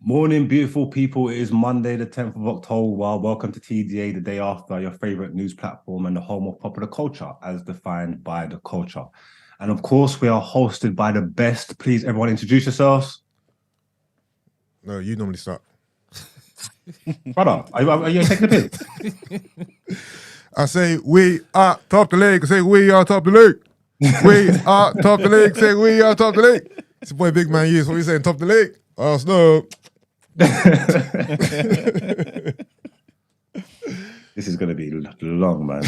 Morning, beautiful people. It is Monday, the 10th of October. Welcome to TDA, the day after, your favorite news platform and the home of popular culture, as defined by the culture. And of course, we are hosted by the best. Please, everyone, introduce yourselves. No, you normally start. Brother, are you taking the piss? I say, we are top the league. I say, we are top the league. We are top the league. Say, we are top the league. It's your boy Big Man Hughes. What are you saying? Top the league? Oh, no. This is going to be long, man.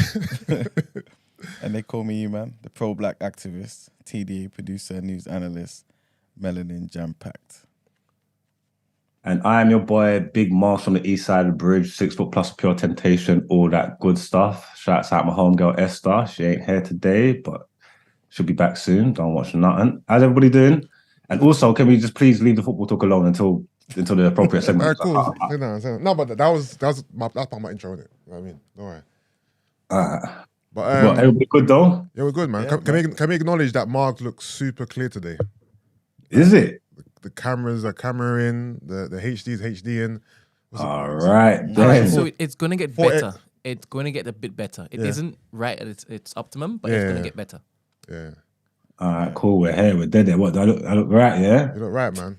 And they call me man, the pro-black activist, TDA producer, news analyst, melanin jam-packed. And I am your boy, Big Marsh from the east side of the bridge, 6 foot plus pure temptation, all that good stuff. Shouts out my homegirl Esther. She ain't here today, but she'll be back soon. Don't watch nothing. How's everybody doing? And also, can we just please leave the football talk alone until the appropriate segment? Cool. No, but that's part of my intro, isn't it? You know what I mean? All right. But everybody good though? Yeah, we're good, man. Yeah, can we acknowledge that Mark looks super clear today? Is it? The cameras are cameraing, the HD's HDing. All right. So it's going to get 4X. better. It's going to get a bit better. It isn't right at its optimum, but it's going to get better. Yeah. All right, cool. We're here. We're dead there. What? I look right, yeah? You look right, man.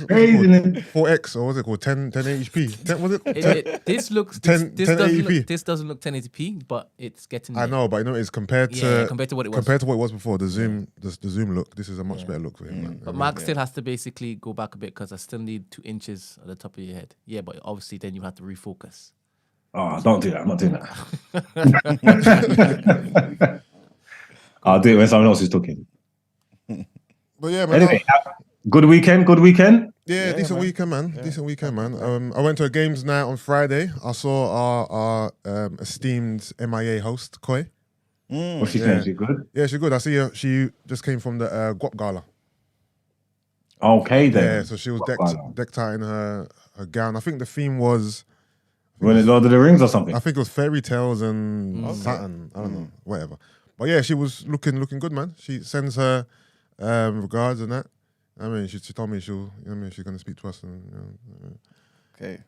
Crazy. 4X, or what's it called? 1080p. 10, was it? This looks 10 this doesn't 1080p. look, this doesn't look 1080p, but it's getting there. I know, but you know, it's compared to what it was. Compared to what it was before, the Zoom look, this is a much better look for him, man. But Mark still has to basically go back a bit because I still need 2 inches at the top of your head. Yeah, but obviously then you have to refocus. Oh, don't do that. I'm not doing that. I'll do it when someone else is talking. But yeah, man. Anyway, good weekend. Yeah, decent weekend, man. Yeah. Decent weekend, man. I went to a games night on Friday. I saw our esteemed MIA host, Koi. What's she saying? She good? Yeah, she's good. I see her. She just came from the Govt Gala. Okay, then. Yeah, so she was decked out in her gown. I think the theme was... When it's Lord of the Rings or something? I think it was fairy tales and Saturn. I don't know, whatever. But yeah, she was looking good, man. She sends her regards and that. I mean, she told me she's gonna speak to us and Okay.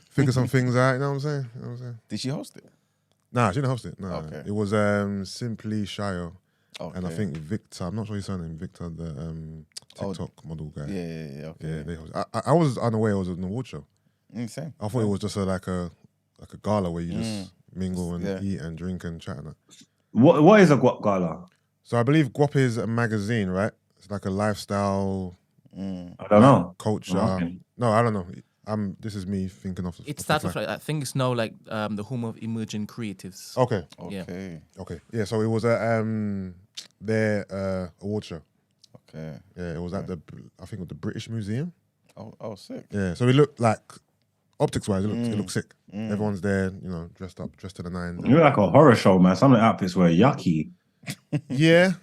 figure some things out. You know what I'm saying? Did she host it? Nah, she didn't host it. Nah, Okay. it was Simply Shayo, and I think Victor. I'm not sure his surname. Victor, the TikTok model guy. Yeah. Okay. Yeah, they host. I was unaware it was an award show. Same. I thought it was just like a gala where you just mingle and eat and drink and chat and that. What is a Guap Gala? So I believe Guap is a magazine, right? It's like a lifestyle. I don't know. Culture. Oh, okay. No, I don't know. This is me thinking of. It starts off like I think it's now like the home of emerging creatives. Okay. Yeah. Yeah. So it was their award show. Okay. Yeah, it was at I think it was the British Museum. Oh, sick. Yeah. So it looked like optics wise, it looked sick. Everyone's there, dressed to the nines. You look like a horror show, man. Some of the outfits were yucky. Yeah.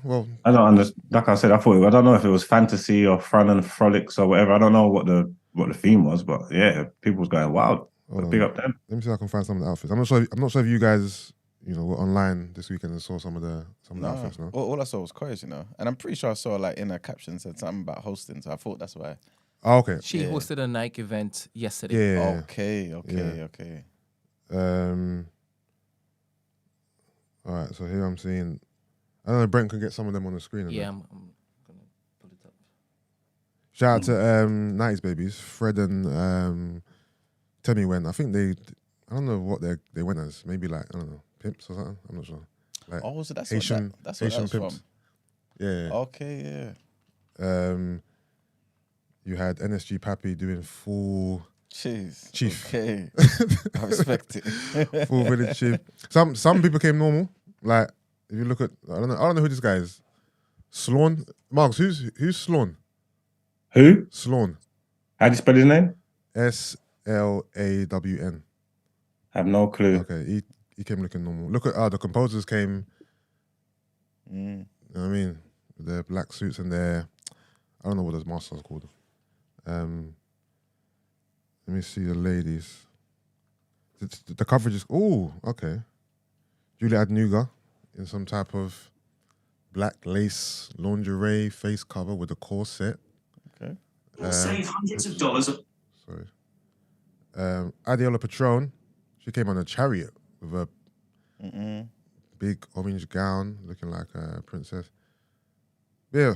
Well, I don't understand. Like I said, I don't know if it was fantasy or fun and frolics or whatever. I don't know what the theme was, but yeah, people was going wild. Big up them. Let me see if I can find some of the outfits. I'm not sure if you guys, were online this weekend and saw some of the outfits. No. All I saw was Koya's, and I'm pretty sure I saw like in her caption said something about hosting, so I thought that's why. Oh, okay. She hosted a Nike event yesterday. Yeah. Okay. All right, so here I'm seeing. I don't know. Brent can get some of them on the screen. Yeah, I'm gonna pull it up. Shout out to 90s babies. Fred and Temmie went. I think I don't know what they went as. Maybe like, I don't know, pimps or something. I'm not sure. Like So that's Haitian that's Haitian what that pimps. was Yeah. from. Okay. You had NSG Pappy doing full Jeez. chief. Okay. I respect it. Full village chief. Some people came normal. Like if you look at, I don't know who this guy is. Sloan. Marks, who's Sloan? Who? Sloan. How do you spell his name? SLAWN. I have no clue. Okay, he came looking normal. Look at the composers came. You know what I mean? Their black suits and their, I don't know what those masters are called. Let me see the ladies. The coverage is, okay. Julia Adnuga in some type of black lace lingerie face cover with a corset. Okay. Save hundreds of dollars. Sorry. Adiola Patron, she came on a chariot with a big orange gown, looking like a princess. Yeah.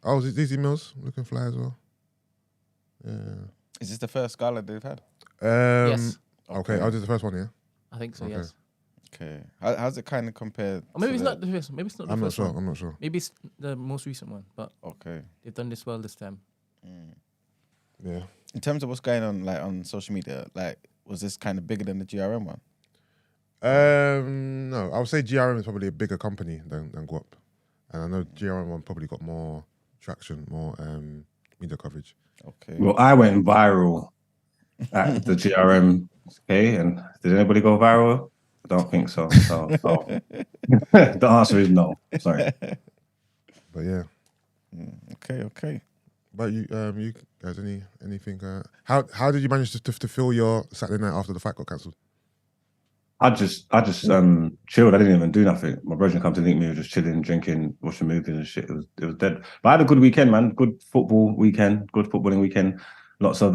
Oh, is it these emails looking fly as well? Yeah. Is this the first gala they've had? Yes. Okay. Oh, this is the first one, yeah? I think so. Okay. Yes. Okay. How's it kind of compared? Or maybe to it's the- not the first. Maybe it's not the I'm not first sure. one. I'm not sure. Maybe it's the most recent one. But Okay. they've done this well this time. Yeah. In terms of what's going on, like on social media, like was this kind of bigger than the GRM one? No, I would say GRM is probably a bigger company than Gwp. And I know GRM one probably got more traction, more media coverage. Okay. Well, I went viral at the GRM. Okay, and did anybody go viral? I don't think so. So the answer is no. Sorry. But yeah. Okay. But you guys, anything? How did you manage to fill your Saturday night after the fight got cancelled? I just chilled. I didn't even do nothing. My brother come to link me. We were just chilling, drinking, watching movies and shit. It was dead. But I had a good weekend, man. Good football weekend. Good footballing weekend. Lots of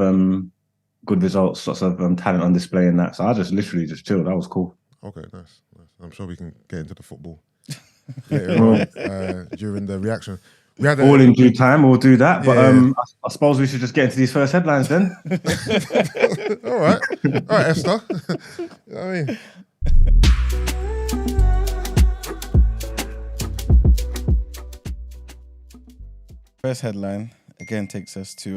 good results. Lots of talent on display and that. So I just literally just chilled. That was cool. Okay, nice. I'm sure we can get into the football later on, during the reaction. We had All in due time. We'll do that. But I suppose we should just get into these first headlines then. all right, Esther. You know what I mean. First headline again takes us to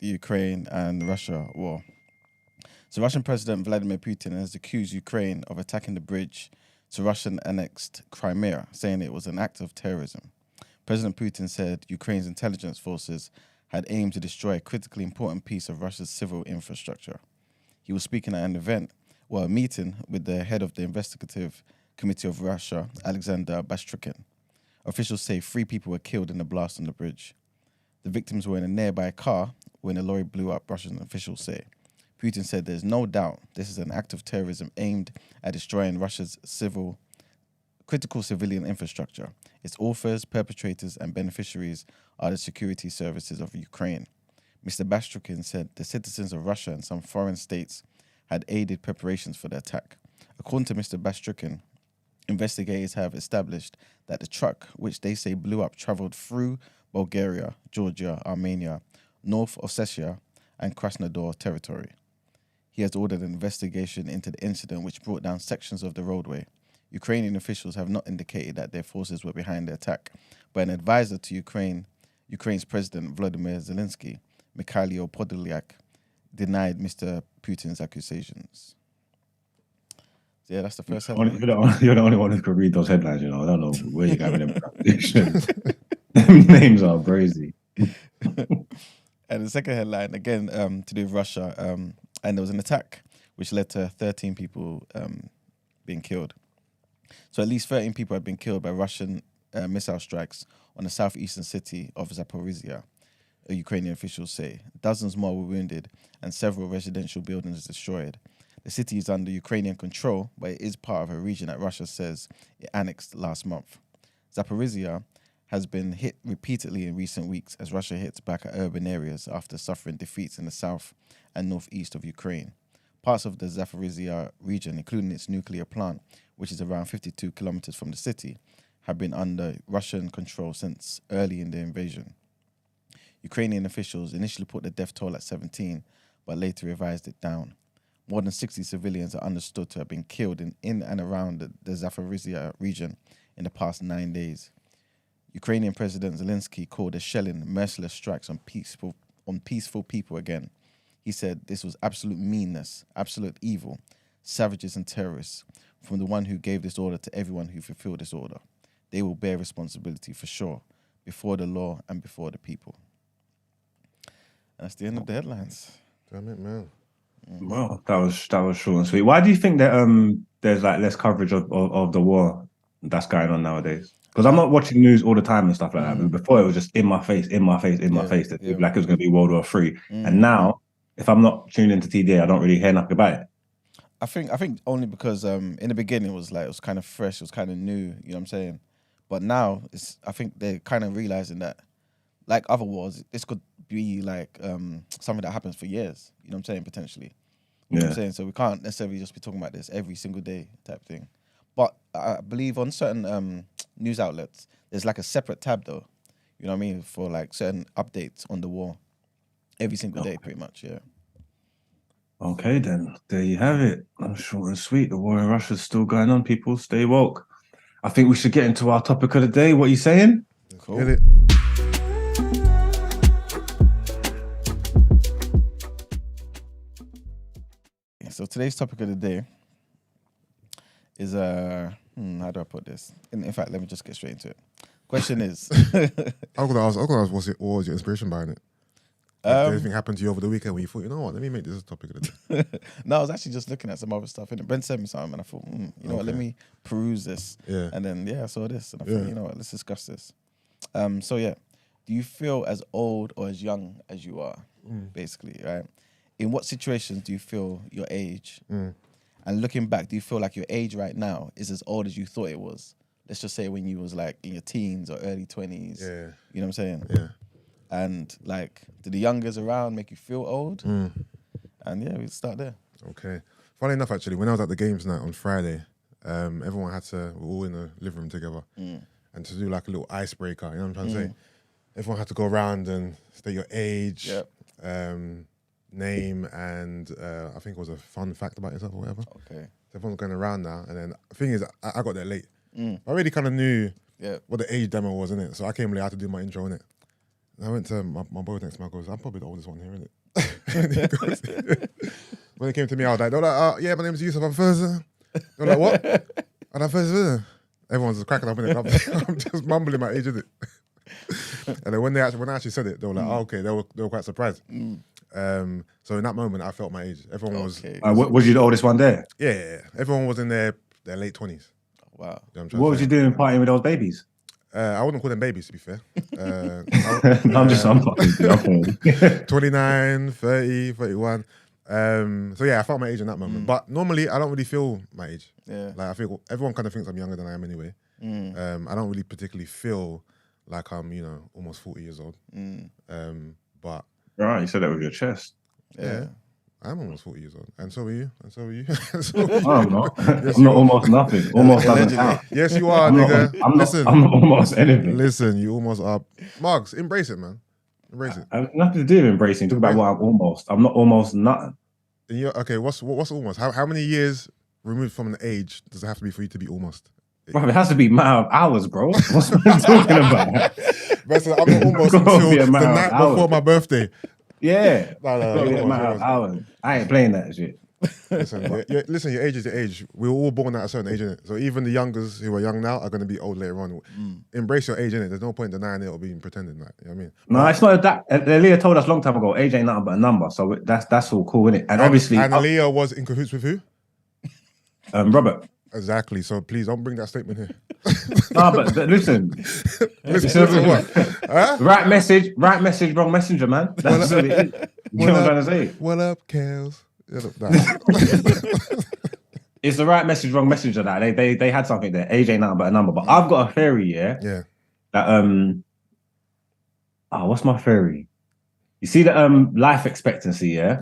the Ukraine and Russia war. So Russian President Vladimir Putin has accused Ukraine of attacking the bridge to Russian-annexed Crimea, saying it was an act of terrorism. President Putin said Ukraine's intelligence forces had aimed to destroy a critically important piece of Russia's civil infrastructure. He was speaking at a meeting with the head of the investigative committee of Russia, Alexander Bastrukin. Officials say 3 people were killed in the blast on the bridge. The victims were in a nearby car when a lorry blew up, Russian officials say. Putin said there's no doubt this is an act of terrorism aimed at destroying Russia's critical civilian infrastructure. Its authors, perpetrators, and beneficiaries are the security services of Ukraine. Mr. Bastrukin said the citizens of Russia and some foreign states had aided preparations for the attack. According to Mr. Bastrukin, investigators have established that the truck, which they say blew up, traveled through Bulgaria, Georgia, Armenia, North Ossetia, and Krasnodar territory. He has ordered an investigation into the incident, which brought down sections of the roadway. Ukrainian officials have not indicated that their forces were behind the attack, but an advisor to Ukraine's President Volodymyr Zelensky, Mikhailo Podolyak, denied Mr. Putin's accusations. So yeah, that's the first headline. You're the only one who can read those headlines. You know, I don't know where you're getting them predictions. Them names are crazy. And the second headline, again, to do with Russia, and there was an attack which led to 13 people being killed. So at least 13 people had been killed by Russian missile strikes on the southeastern city of Zaporizhia, Ukrainian officials say. Dozens more were wounded and several residential buildings destroyed. The city is under Ukrainian control, but it is part of a region that Russia says it annexed last month. Zaporizhia has been hit repeatedly in recent weeks as Russia hits back at urban areas after suffering defeats in the south and northeast of Ukraine. Parts of the Zaporizhia region, including its nuclear plant, which is around 52 kilometers from the city, have been under Russian control since early in the invasion. Ukrainian officials initially put the death toll at 17, but later revised it down. More than 60 civilians are understood to have been killed in and around the Zaporizhia region in the past 9 days. Ukrainian President Zelensky called the shelling merciless strikes on peaceful people again. He said this was absolute meanness, absolute evil, savages and terrorists, from the one who gave this order to everyone who fulfilled this order. They will bear responsibility for sure, before the law and before the people. And that's the end of the headlines. Damn it, man. Well, that was short and sweet. Why do you think that there's like less coverage of the war that's going on nowadays? Because I'm not watching news all the time and stuff like that. But before it was just in my face. Like it was going to be World War III. And now, if I'm not tuned into TDA, I don't really hear nothing about it. I think only because in the beginning it was kind of fresh, it was kind of new, you know what I'm saying? But now I think they're kind of realizing that, like other wars, this could be like something that happens for years. You know what I'm saying? Potentially. You know what I'm saying? So we can't necessarily just be talking about this every single day type thing. But I believe on certain news outlets, there's like a separate tab though. You know what I mean? For like certain updates on the war. Every single day, pretty much, yeah. Okay, then. There you have it. I'm short and sweet. The war in Russia's still going on, people. Stay woke. I think we should get into our topic of the day. What are you saying? Cool. Get it. So today's topic of the day is how do I put this? In fact, let me just get straight into it. Question is, I'm gonna ask, what was your inspiration behind it? Did anything happen to you over the weekend when you thought, you know what, let me make this a topic of the day? No, I was actually just looking at some other stuff. And Ben sent me something, and I thought, you know what, let me peruse this. Yeah. And then I saw this, and I thought, you know what, let's discuss this. So yeah, do you feel as old or as young as you are, basically, right? In what situations do you feel your age? And looking back, do you feel like your age right now is as old as you thought it was? Let's just say when you was like in your teens or early 20s. Yeah. You know what I'm saying? Yeah. And like, do the youngers around make you feel old? And yeah, we start there. Okay. Funny enough, actually, when I was at the games night on Friday, everyone we're all in the living room together. And to do like a little icebreaker, you know what I'm trying to say? Everyone had to go around and state your age, name, and I think it was a fun fact about yourself or whatever. Okay. So everyone's going around now. And then the thing is, I got there late. I already kind of knew what the age demo was, innit? So I came late, I had to do my intro, innit? And I went to my boy next to me, I goes, I'm probably the oldest one here, innit? When it came to me, I was like, they're like, yeah, my name's Yusuf, I'm first. They're like, what? And I'm first. Everyone's just cracking up, innit? I'm just mumbling my age, innit? And then when I actually said it, they were like, oh, okay, they were quite surprised. So in that moment, I felt my age. Everyone was... Was you the oldest one there? Yeah. Everyone was in their late 20s. Wow. You know what was you doing partying with those babies? I wouldn't call them babies, to be fair. I'm just 29, 30, 31. So yeah, I felt my age in that moment. But normally, I don't really feel my age. Yeah. Like I feel everyone kind of thinks I'm younger than I am anyway. I don't really particularly feel like I'm, almost 40 years old. But right, you said that with your chest. Yeah. I'm almost 40 years old. And so are you. I'm not. Yes, I'm not almost nothing. Almost doesn't count. Yes, you are, nigga. I'm not almost anything. Listen, you almost are. Marks, embrace it, man. Embrace it. I have nothing to do with embracing. Talk about what I'm almost. I'm not almost nothing. Okay, what's almost? How many years removed from an age does it have to be for you to be almost? Bro, it has to be matter of hours, bro. What's what I'm talking about? But so I'm not almost until the night before my birthday. Yeah. No, matter of hours. I ain't playing that shit. Listen, your age is your age. We were all born at a certain age, innit? So even the youngers who are young now are going to be old later on. Embrace your age, innit? There's no point denying it or being pretending that. You know what I mean? No, it's not that. Leah told us a long time ago, age ain't nothing but a number. So that's all cool, innit? And obviously... And Leah was in cahoots with who? Robert. Exactly. So please don't bring that statement here. No, but listen. Listen what? Huh? Right message, wrong messenger, man. That's what it is. You know what I'm trying to say? What up, Kels? It's the right message, wrong messenger. That they had something there. Age ain't nothing but a number. But I've got a theory, yeah. That what's my theory? You see the life expectancy, yeah?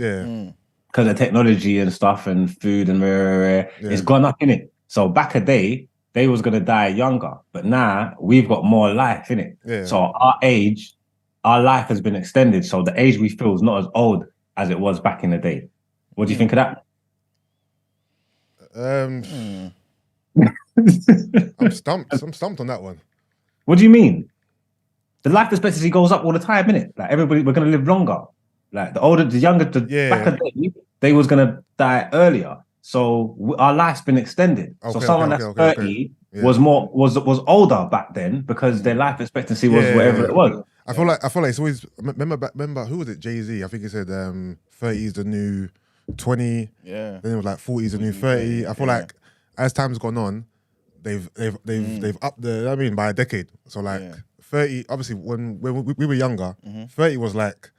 Because of technology and stuff and food and it's gone up, innit? So back a day, they was gonna die younger, but now we've got more life, innit? Yeah. So our age, our life has been extended. So the age we feel is not as old as it was back in the day. What do you think of that? I'm stumped. I'm stumped on that one. What do you mean? The life expectancy goes up all the time, innit? Like everybody, we're gonna live longer. Like the younger, back in the day, they was gonna die earlier. So our life's been extended. So someone that's 30 was older back then because their life expectancy was whatever it was. I feel like it's always remember who was it? Jay-Z. I think he said 30 is the new 20. Yeah. Then it was like 40 is the new 30. I feel like as time's gone on, they've upped by a decade. So like 30. Obviously, when we were younger, 30 was like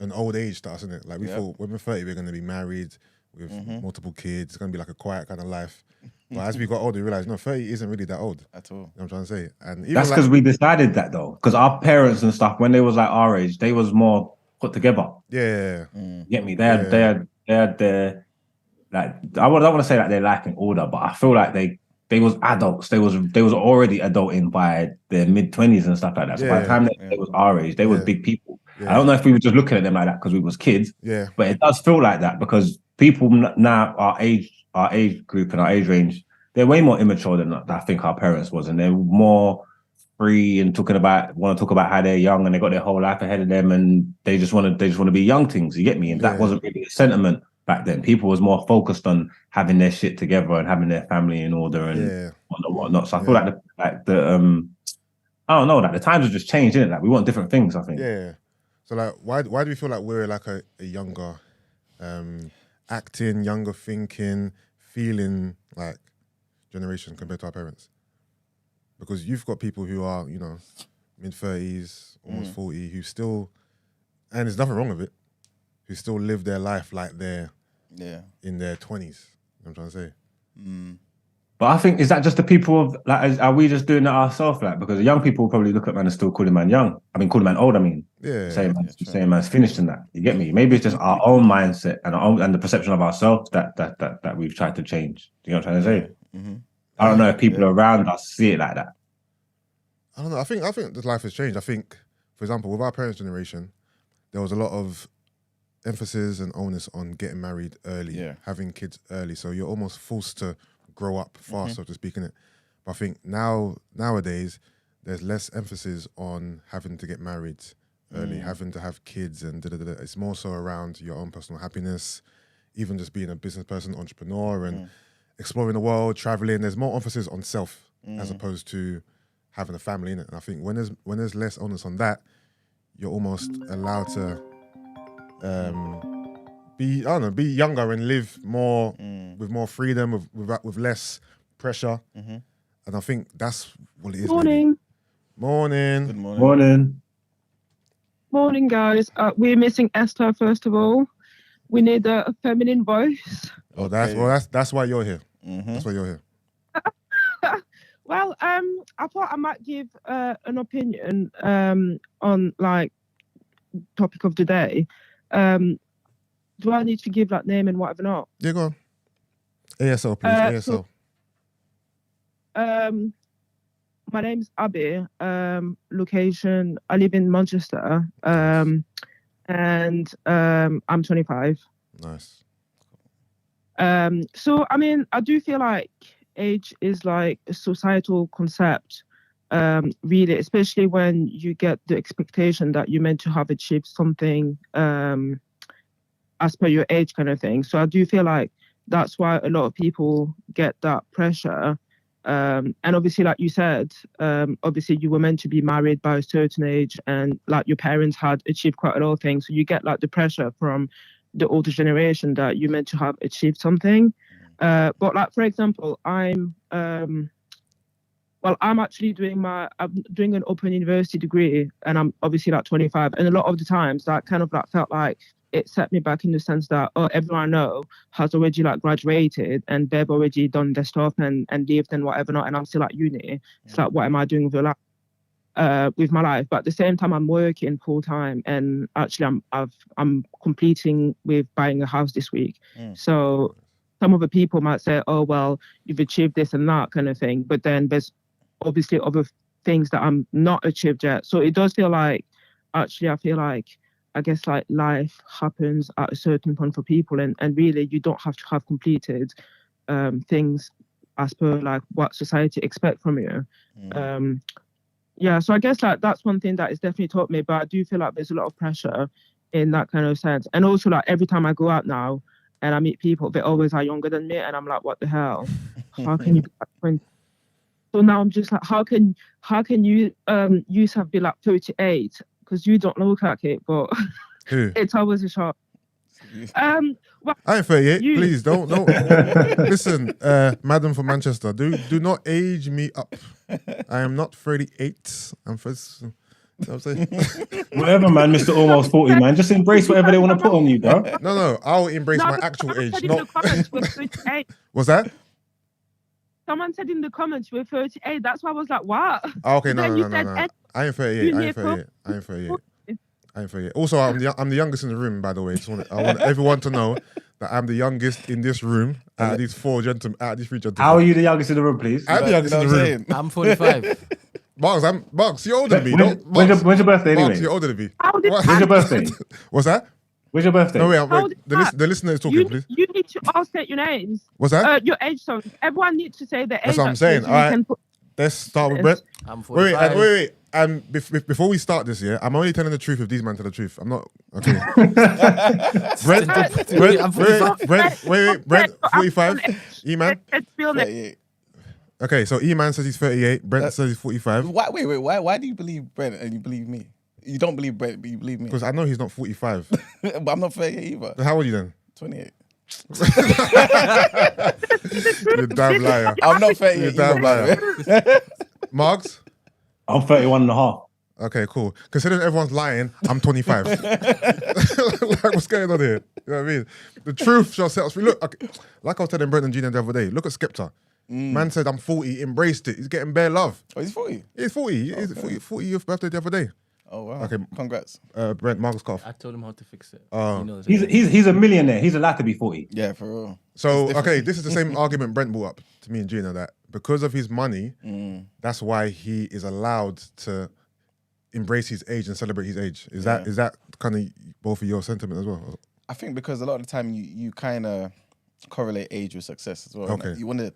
an old age to us, isn't it? Like we thought when we're 30, we're gonna be married with multiple kids. It's gonna be like a quiet kind of life. But as we got older, we realized, no, 30 isn't really that old. At all. You know what I'm trying to say? And even That's because we decided that though. Because our parents and stuff, when they was like our age, they was more put together. Yeah. You get me? They had their like don't want to say that they're lacking order, but I feel like they was adults. They was already adulting by their mid-20s and stuff like that. So by the time they was our age, they was big people. I don't know if we were just looking at them like that because we was kids. Yeah. But it does feel like that because people now our age group and our age range, they're way more immature than I think our parents was, and they're more free and want to talk about how they're young and they got their whole life ahead of them and they just want to be young things. You get me? And that wasn't really a sentiment back then. People was more focused on having their shit together and having their family in order and whatnot. So I feel like the I don't know, like the times have just changed, innit? Like we want different things, I think. Yeah. So like why do we feel like we're like a younger acting, younger thinking, feeling like generation compared to our parents? Because you've got people who are, you know, mid-30s, almost 40, who still, and there's nothing wrong with it, who still live their life like they're in their 20s. You know what I'm trying to say? But I think, is that just the people of, like, are we just doing that ourselves? Like, because the young people will probably look at man and still call him man young. I mean, call him man old, saying man's finished in that. You get me? Maybe it's just our own mindset and the perception of ourselves that we've tried to change. Do you know what I'm trying to say? Mm-hmm. I don't know if people around us see it like that. I don't know. I think this life has changed. I think, for example, with our parents' generation, there was a lot of emphasis and onus on getting married early, having kids early. So you're almost forced to grow up fast, so to speak, innit? But I think nowadays, there's less emphasis on having to get married early, having to have kids, and It's more so around your own personal happiness, even just being a business person, entrepreneur, and exploring the world, traveling. There's more emphasis on self as opposed to having a family in it. And I think when there's less onus on that, you're almost allowed to be younger and live more with more freedom, with less pressure. And I think that's what it is. Morning. Morning. Good morning. Morning. Morning, guys. We're missing Esther, first of all. We need a feminine voice. Oh, that's why you're here. That's why you're here. Well, I thought I might give an opinion on like topic of the day. Do I need to give that name and whatever not? Yeah, go on. ASL, please. ASL. So, my name's Abby. Location, I live in Manchester. And I'm 25. Nice. So, I mean, I do feel like age is like a societal concept, really, especially when you get the expectation that you're meant to have achieved something as per your age kind of thing. So I do feel like that's why a lot of people get that pressure. And obviously, like you said, obviously you were meant to be married by a certain age and like your parents had achieved quite a lot of things. So you get like the pressure from the older generation that you're meant to have achieved something. But like, for example, I'm actually doing an open university degree and I'm obviously like 25. And a lot of the times that kind of like felt like it set me back in the sense that, everyone I know has already like graduated and they've already done their stuff and lived and whatever not. And I'm still at uni. It's like, what am I doing with your life? With my life? But at the same time, I'm working full time and actually I'm completing with buying a house this week. So some other people might say, oh, well, you've achieved this and that kind of thing. But then there's obviously other things that I'm not achieved yet. So it does feel like, actually, I feel like, I guess like life happens at a certain point for people and really you don't have to have completed things as per like what society expect from you. So I guess like that's one thing that it's definitely taught me, but I do feel like there's a lot of pressure in that kind of sense. And also like every time I go out now and I meet people, they always are younger than me and I'm like, what the hell? How can you be like 20? So now I'm just like, how can you have been like 38? Because you don't look like it, but it's always a shock. Well, I ain't 38. Please don't. Listen, madam from Manchester, do not age me up. I am not 38. I'm first. You know what I'm saying? Whatever, man, Mr. Almost 40, man. Just embrace whatever they want to put on you, bro. No, I'll embrace my actual age. Not... What's that? Someone said in the comments you were 38. That's why I was like, what? Oh, okay, But no, then no, you no, no, said no. Ed, I ain't 38. I Junior ain't 38. I ain't 38. Pope. I ain't 38. Also, I'm the youngest in the room, by the way. I want everyone to know that I'm the youngest in this room out of these three gentlemen. How are you the youngest in the room, please? I'm the youngest in the room. I'm 45. Marks, you're older than me. Don't, When's your birthday Marks, anyway? you're older than me. How did When's your birthday? What's that? When's your birthday? No, wait, How wait. did that? The listener is talking, please. You need to all state your names. What's that? Your age, sorry. Everyone needs to say their age. That's what I'm actually, saying. so All we right. can put- Let's start with Brett. I'm Wait, 45. wait. Before we start this, yeah, I'm only telling the truth if these men tell the truth. I'm not okay. I'm 45. Brent, 45. E-man. Let's be honest. 38. Okay, so E-man says he's 38. Brent says he's 45. Wait. Why do you believe Brent and you believe me? You don't believe Brent, but you believe me. Because I know he's not 45. But I'm not 38 either. How old are you then? 28. You're a damn liar. I'm not 38 You're a damn either. liar. Marks? I'm 31 and a half. Okay, cool. Considering everyone's lying, I'm 25. Like, what's going on here? You know what I mean? The truth shall set us free. Look, okay, like I was telling Brendan Jr. the other day, look at Skepta. Man said, I'm 40, embraced it. He's getting bare love. Oh, he's 40. He's 40. He's 40th birthday the other day. Oh, wow. Okay. Congrats. Brent, Marcus Cough. I told him how to fix it. Oh. He knows. He's a millionaire. He's allowed to be 40. Yeah, for real. So, okay, this is the same argument Brent brought up to me and Gina, that because of his money, that's why he is allowed to embrace his age and celebrate his age. Is that kind of both of your sentiment as well? I think because a lot of the time you kind of correlate age with success as well. Okay. You want to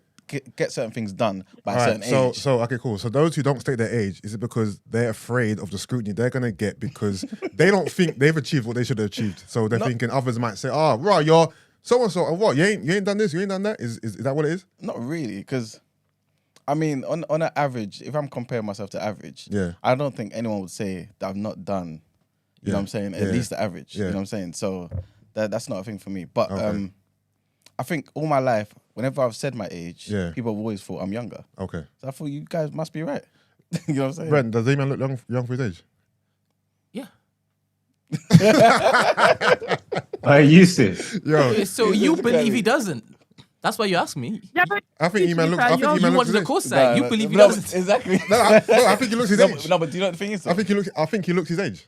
get certain things done by a All certain right, age. so okay, cool. So those who don't state their age, is it because they're afraid of the scrutiny they're gonna get because they don't think they've achieved what they should have achieved? So they're thinking others might say, "Oh, right, you're so and so, and what? You ain't done this, you ain't done that." Is that what it is? Not really, because I mean, on an average, if I'm comparing myself to average, Yeah. I don't think anyone would say that I've not done. You know what I'm saying? At least the average. You know what I'm saying? So that's not a thing for me. But I think all my life, whenever I've said my age, people have always thought I'm younger. Okay. So I thought you guys must be right. You know what I'm saying? Brent, does anyone look young for his age? Yeah. I used to. Yo, So you believe he doesn't? That's why you ask me. Yeah, but I think E-man looks. I think You E-man You looks wanted the his age. co-sign. You believe he no, doesn't. Exactly. No, I think he looks his age. No, but do you know what the thing is? I think he looks his age.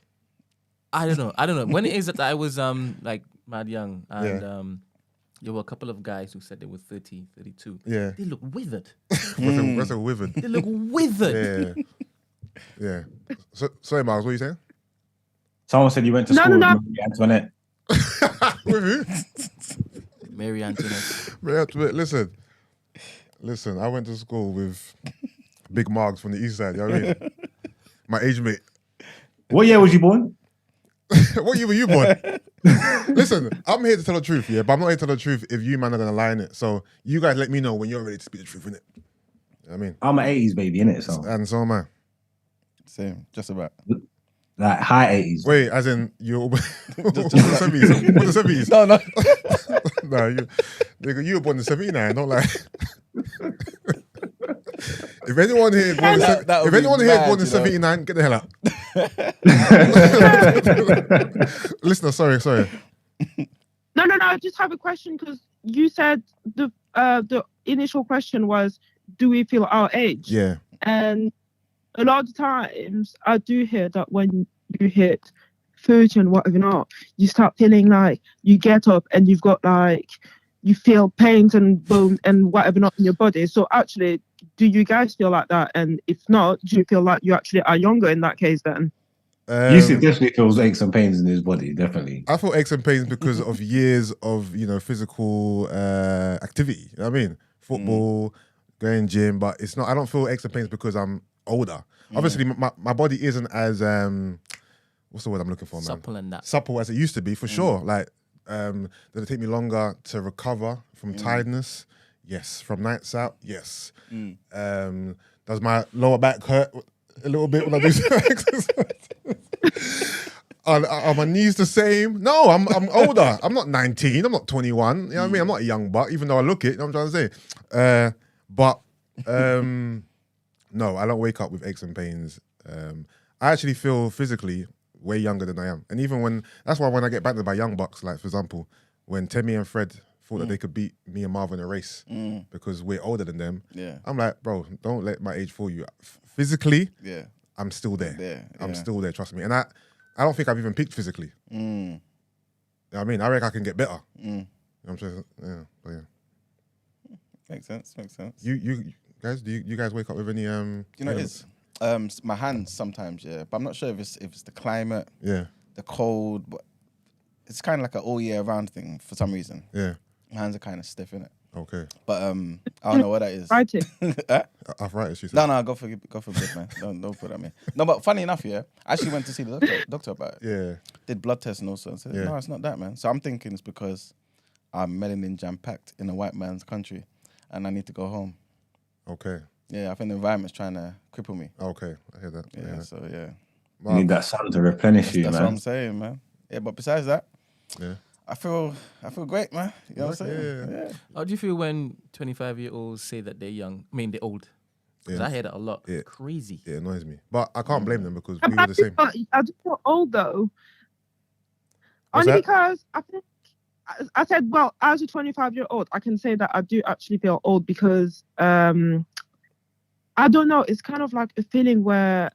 I don't know. When it is that I was like mad young and there were a couple of guys who said they were 30, 32. Yeah. They look withered. That's a withered. They look withered. Yeah. So, sorry, Miles, what are you saying? Someone said you went to No, school no, no. with Marie Antoinette. With who? Mary Antoinette. Listen, I went to school with big Margs from the east side, you know what I mean? My age mate. What year was you born? What year were you born? Listen, I'm here to tell the truth, yeah, but I'm not here to tell the truth if you man are gonna lie in it. So you guys let me know when you're ready to speak the truth, innit? You know what I mean? I'm an 80s baby, innit? So And so am I. Same, just about. like high 80s. Wait, as in you're what the 70s? What the 70s? No. No, nigga, you were born in 79, don't lie. If anyone here is born in That would if be anyone here is mad, born in you know. 79, get the hell out. Listener, sorry. No. I just have a question because you said the initial question was, do we feel our age? Yeah. And a lot of the times I do hear that when you hit 30 and whatever not, you start feeling like you get up and you've got like, you feel pains and bone and whatever not in your body. So actually, do you guys feel like that? And if not, do you feel like you actually are younger in that case then? Yusuf definitely feels aches and pains in his body, definitely. I feel aches and pains because of years of, physical activity. You know what I mean? Football, going gym, but it's not. I don't feel aches and pains because I'm older. Obviously, my body isn't as what's the word I'm looking for, man? Supple and that. Supple as it used to be, for sure. Like, does it take me longer to recover from tiredness? Yes. From nights out? Yes. Does my lower back hurt a little bit when I do some exercise? Are my knees the same? No, I'm older. I'm not 19. I'm not 21. You know what I mean? I'm not a young buck, even though I look it. You know what I'm trying to say? But no, I don't wake up with aches and pains. I actually feel physically way younger than I am. And even that's why when I get battered by young bucks, like for example, when Temi and Fred thought that they could beat me and Marvin in a race because we're older than them. Yeah. I'm like, bro, don't let my age fool you. Physically, Yeah. I'm still there. Yeah. I'm still there, trust me. And I don't think I've even peaked physically. You know what I mean? I reckon I can get better. You know what I'm saying? Yeah. But yeah. Makes sense. You guys, do you guys wake up with any You know, it's my hands sometimes, yeah. But I'm not sure if it's the climate, the cold, but it's kind of like an all year round thing for some reason. Yeah. My hands are kind of stiff, innit? Okay. But I don't know what that is. Right. Arthritis, you said. No, God forbid, man. Don't put that me. No, but funny enough, yeah, I actually went to see the doctor about it. Yeah. Did blood tests and also and said, no, it's not that, man. So I'm thinking it's because I'm melanin jam packed in a white man's country, and I need to go home. Okay. Yeah, I think the environment's trying to cripple me. Okay, I hear that. Yeah, so yeah. You need that sun to replenish you, That's man. what I'm saying, man. Yeah, but besides that, I feel great, man. You know what I'm saying? Yeah. How do you feel when 25-year-olds say that they're young? I mean, they're old. Because I hear that a lot. Yeah. Crazy. It annoys me. But I can't blame them because we were the same. I do feel old though. What's Only that? because I think I said, well, as a 25-year-old, I can say that I do actually feel old because I don't know. It's kind of like a feeling where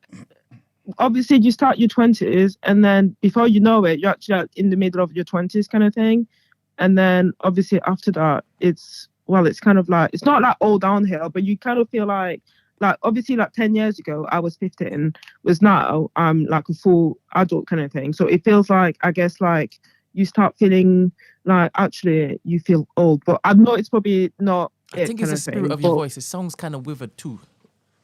obviously you start your 20s and then before you know it, you're actually in the middle of your 20s kind of thing. And then obviously after that, it's kind of like, it's not like all downhill, but you kind of feel like obviously like 10 years ago, I was 15, was now I'm like a full adult kind of thing. So it feels like, I guess like you start feeling like actually you feel old, but I know it's probably not. I think it's the spirit of your voice. It sounds kind of withered too.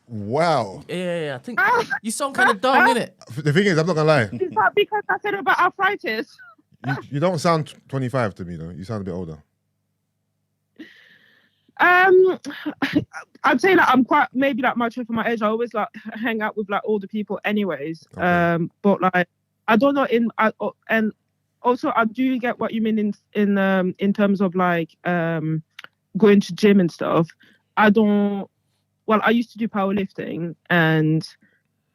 Wow. Yeah. I think you sound kind of dumb, innit? The thing is, I'm not going to lie. Is that because I said about arthritis? You don't sound 25 to me, though. You sound a bit older. I'd say that I'm quite maybe like mature for my age. I always like hang out with like older people, anyways. Okay. But like I don't know and also I do get what you mean in terms of like going to gym and stuff. I used to do powerlifting, and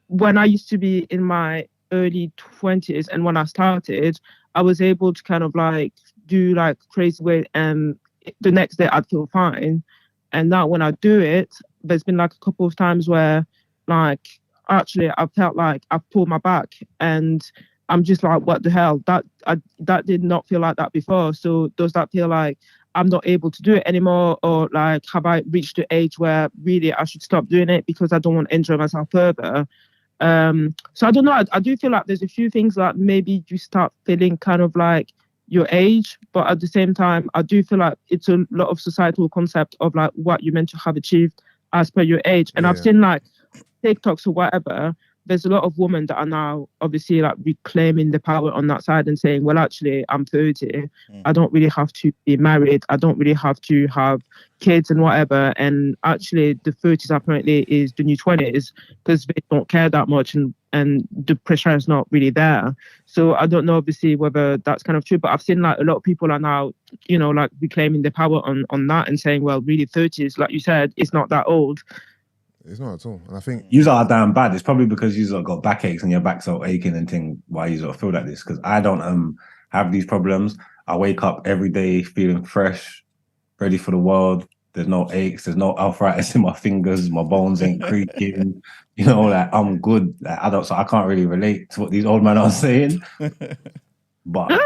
when I used to be in my early 20s and when I started, I was able to kind of like do like crazy weight and the next day I'd feel fine. And now when I do it, there's been like a couple of times where like actually I felt like I've pulled my back and I'm just like, what the hell? That did not feel like that before. So does that feel like I'm not able to do it anymore, or like have I reached the age where really I should stop doing it because I don't want to injure myself further? So I don't know. I do feel like there's a few things that maybe you start feeling kind of like your age, but at the same time, I do feel like it's a lot of societal concept of like what you're meant to have achieved as per your age. And I've seen like TikToks or whatever. There's a lot of women that are now obviously like reclaiming the power on that side and saying, well, actually, I'm 30. I don't really have to be married. I don't really have to have kids and whatever. And actually, the 30s apparently is the new 20s because they don't care that much and the pressure is not really there. So I don't know, obviously, whether that's kind of true. But I've seen like a lot of people are now, you know, like reclaiming the power on that and saying, well, really 30s, like you said, it's not that old. It's not at all. And I think You are damn bad. It's probably because you got backaches and your back's all aching and thing why you feel like this. Because I don't have these problems. I wake up every day feeling fresh, ready for the world. There's no aches. There's no arthritis in my fingers. My bones ain't creaking. You know, like I'm good. Like so I can't really relate to what these old men are saying. But